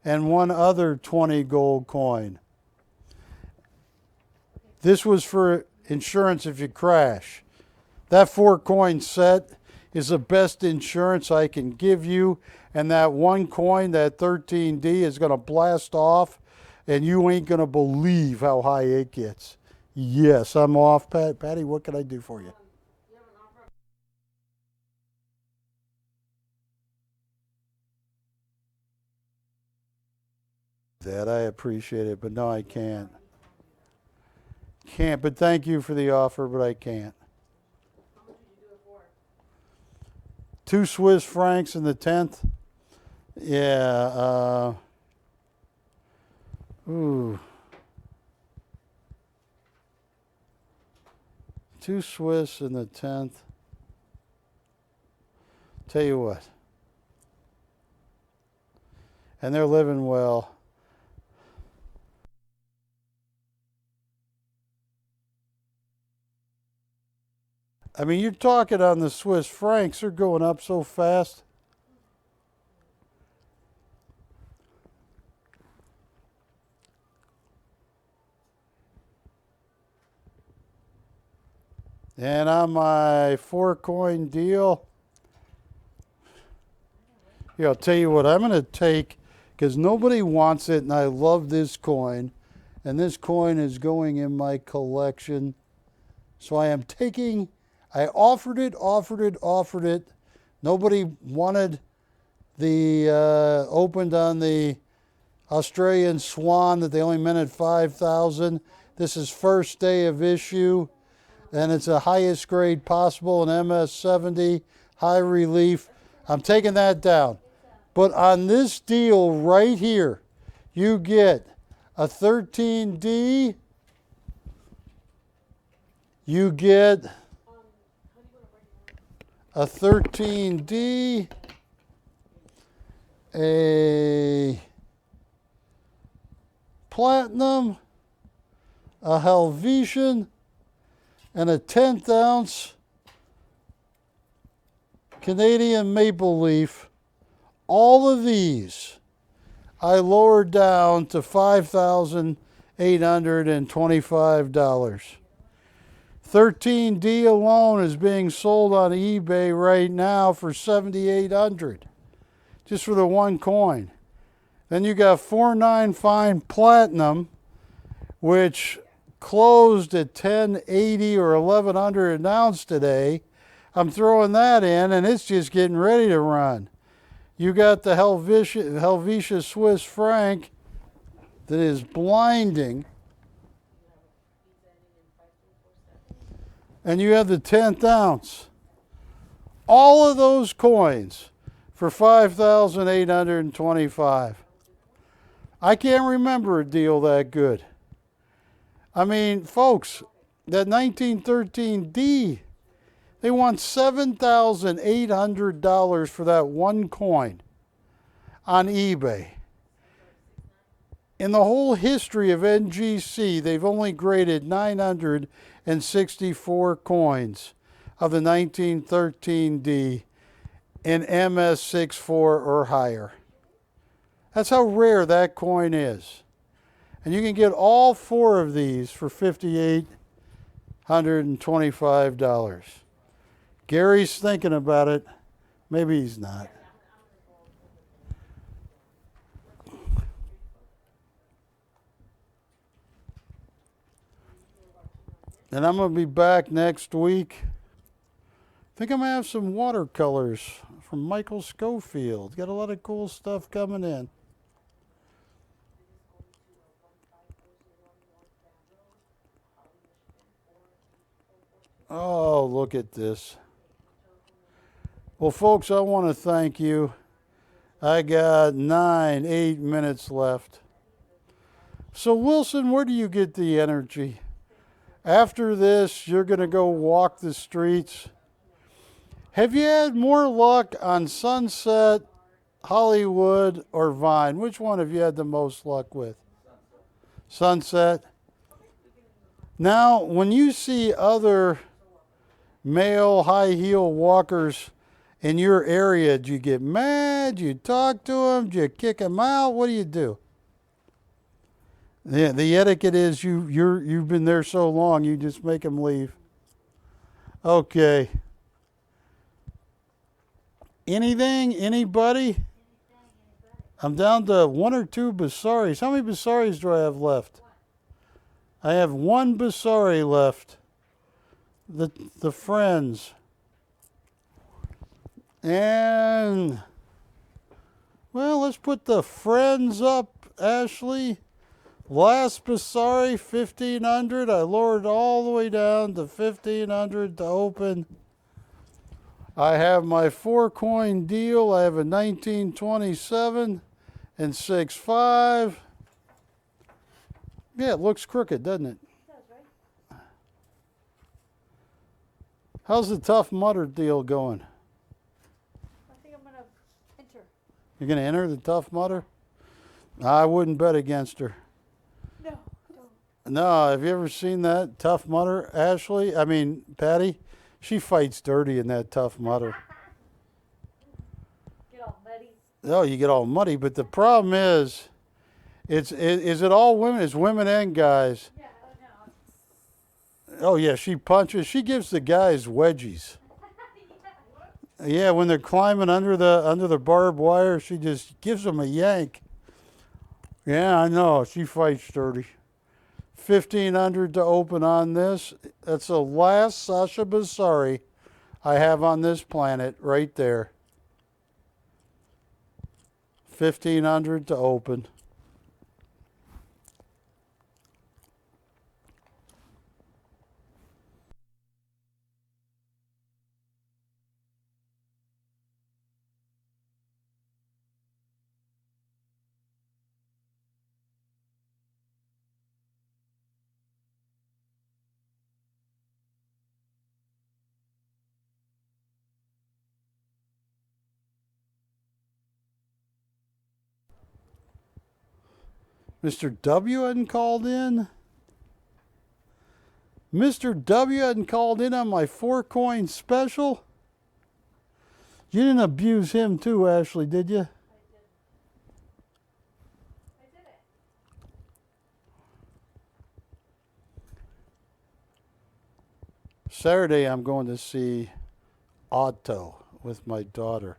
Speaker 1: and 1 other 20 gold coin. This was for insurance if you crash. That 4-coin set is the best insurance I can give you. And that 1 coin, that 13D, is going to blast off, and you ain't going to believe how high it gets. Yes, I'm off, Patty, what can I do for you?
Speaker 2: You have an offer?
Speaker 1: That I appreciate it, but no, I can't. Can't, but thank you for the offer, but I can't.
Speaker 2: How much would you do it for?
Speaker 1: 2 Swiss francs in the 10th. Yeah, ooh. 2 Swiss in the 10th. Tell you what. And they're living well. I mean, you're talking on the Swiss francs, they're going up so fast. And on my 4-coin deal, here, I'll tell you what I'm going to take, because nobody wants it, and I love this coin. And this coin is going in my collection. So I am taking, I offered it. Nobody wanted the, opened on the Australian Swan that they only meant at 5,000. This is first day of issue. And it's the highest grade possible, an MS-70, high relief. I'm taking that down. But on this deal right here, you get a 13D, you get a 13D, a platinum, a Helvetian, and a 10th ounce Canadian maple leaf. All of these I lowered down to $5,825. 13D alone is being sold on eBay right now for $7,800, just for the one coin. Then you got 49 fine platinum, which closed at $10.80 or $1,100 an ounce today. I'm throwing that in, and it's just getting ready to run. You got the Helvetia Swiss franc that is blinding. And you have the 10th ounce. All of those coins for $5,825. I can't remember a deal that good. I mean, folks, that 1913D, they want $7,800 for that one coin on eBay. In the whole history of NGC, they've only graded 964 coins of the 1913D in MS64 or higher. That's how rare that coin is. And you can get all four of these for $5,825. Gary's thinking about it. Maybe he's not. And I'm going to be back next week. I think I'm going to have some watercolors from Michael Schofield. Got a lot of cool stuff coming in. Oh, look at this. Well, folks, I want to thank you. I got 8 minutes left. So, Wilson, where do you get the energy? After this, you're going to go walk the streets. Have you had more luck on Sunset, Hollywood, or Vine? Which one have you had the most luck with? Sunset. Now, when you see other male high heel walkers in your area, do you get mad? Do you talk to them? Do you kick them out? What do you do? The etiquette is you've been there so long, you just make them leave. Okay. Anything? Anybody? I'm down to 1 or 2 Basaris. How many Basaris do I have left? I have 1 Basari left. The Friends. And, well, let's put the Friends up, Ashley. Last Basari, 1,500. I lowered all the way down to 1,500 to open. I have my 4-coin deal. I have a 1927 and 6.5. Yeah, it looks crooked, doesn't it?
Speaker 4: It does, right?
Speaker 1: How's the Tough Mudder deal going?
Speaker 4: I think I'm gonna enter.
Speaker 1: You're going to enter the Tough Mudder? I wouldn't bet against her.
Speaker 4: No, don't.
Speaker 1: No, have you ever seen that Tough Mudder, Ashley? I mean, Patty? She fights dirty in that Tough Mudder.
Speaker 4: Get all muddy.
Speaker 1: Oh, you get all muddy, but the problem is it all women? It's women and guys.
Speaker 4: Yeah, no.
Speaker 1: Oh, yeah, she punches. She gives the guys wedgies. Yeah, when they're climbing under the barbed wire, she just gives them a yank. Yeah, I know. She fights dirty. 1,500 to open on this. That's the last Sasha Basari I have on this planet right there. 1,500 to open. Mr. W hadn't called in. Mr. W hadn't called in on my 4-coin special. You didn't abuse him too, Ashley, did you?
Speaker 4: I did it.
Speaker 1: Saturday I'm going to see Otto with my daughter.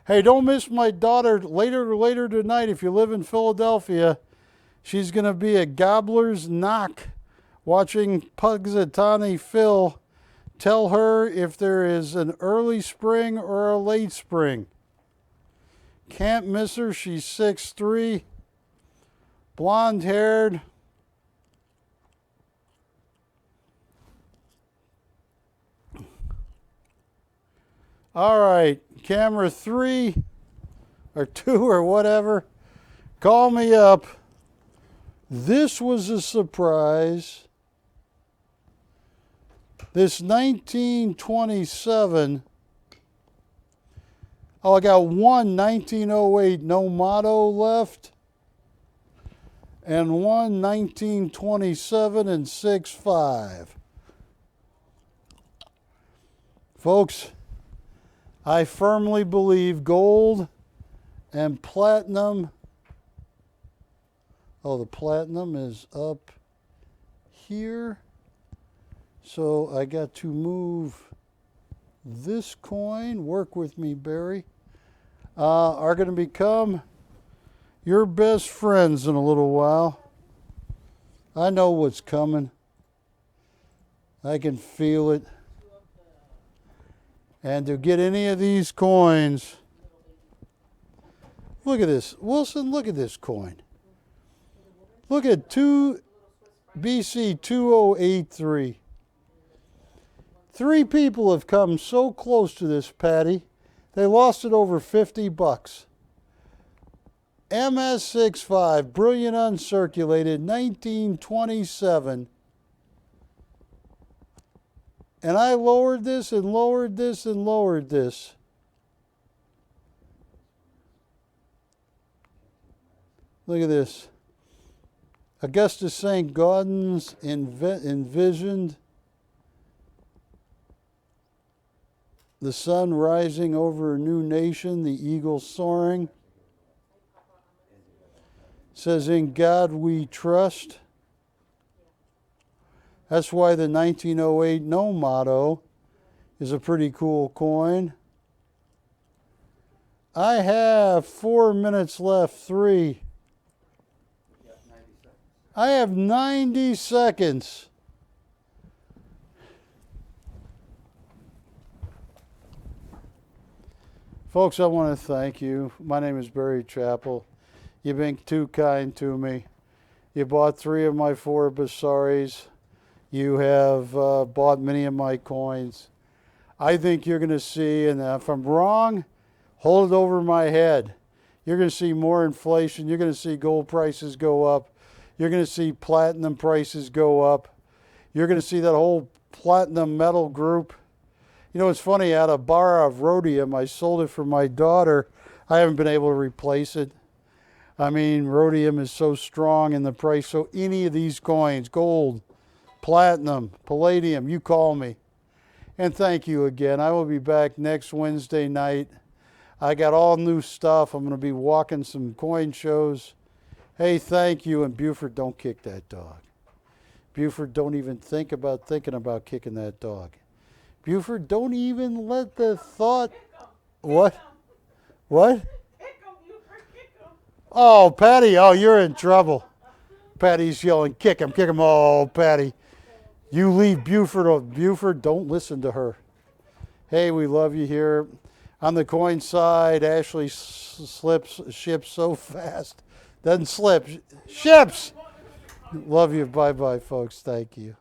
Speaker 1: Hey, don't miss my daughter later tonight if you live in Philadelphia. She's going to be at Gobbler's Knock watching Punxsutawney Phil tell her if there is an early spring or a late spring. Can't miss her. She's 6'3", blonde-haired. All right, camera 3 or 2 or whatever. Call me up. This was a surprise. This 1927. Oh, I got one 1908 Novaro left. And one 1927 and 6.5. Folks, I firmly believe gold and platinum. Oh, the platinum is up here. So I got to move this coin. Work with me, Barry. Are going to become your best friends in a little while. I know what's coming. I can feel it. And to get any of these coins, look at this. Wilson, look at this coin. Look at BC 2083. 3 people have come so close to this, Patty. They lost it over $50. MS65, brilliant uncirculated, 1927. And I lowered this and lowered this and lowered this. Look at this. Augustus St. Gaudens envisioned the sun rising over a new nation, the eagle soaring. Says, in God we trust. That's why the 1908 no motto is a pretty cool coin. I have 4 minutes left, 3. I have 90 seconds. Folks, I want to thank you. My name is Barry Chappell. You've been too kind to me. You bought 3 of my 4 Basaris. You have bought many of my coins. I think you're going to see, and if I'm wrong, hold it over my head. You're going to see more inflation. You're going to see gold prices go up. You're going to see platinum prices go up. You're going to see that whole platinum metal group. You know, it's funny, I had a bar of rhodium. I sold it for my daughter. I haven't been able to replace it. I mean, rhodium is so strong in the price. So any of these coins, gold, platinum, palladium, you call me. And thank you again. I will be back next Wednesday night. I got all new stuff. I'm going to be walking some coin shows. Hey, thank you. And Buford, don't kick that dog. Buford, don't even think about kicking that dog. Buford, don't even let the thought... What? What? Oh, Patty, oh, you're in trouble. Patty's yelling, kick him, kick him. Oh, Patty. You leave Buford. Oh, Buford, don't listen to her. Hey, we love you here. On the coin side, Ashley ships so fast. Doesn't slip. Ships! Love you. Bye-bye, folks. Thank you.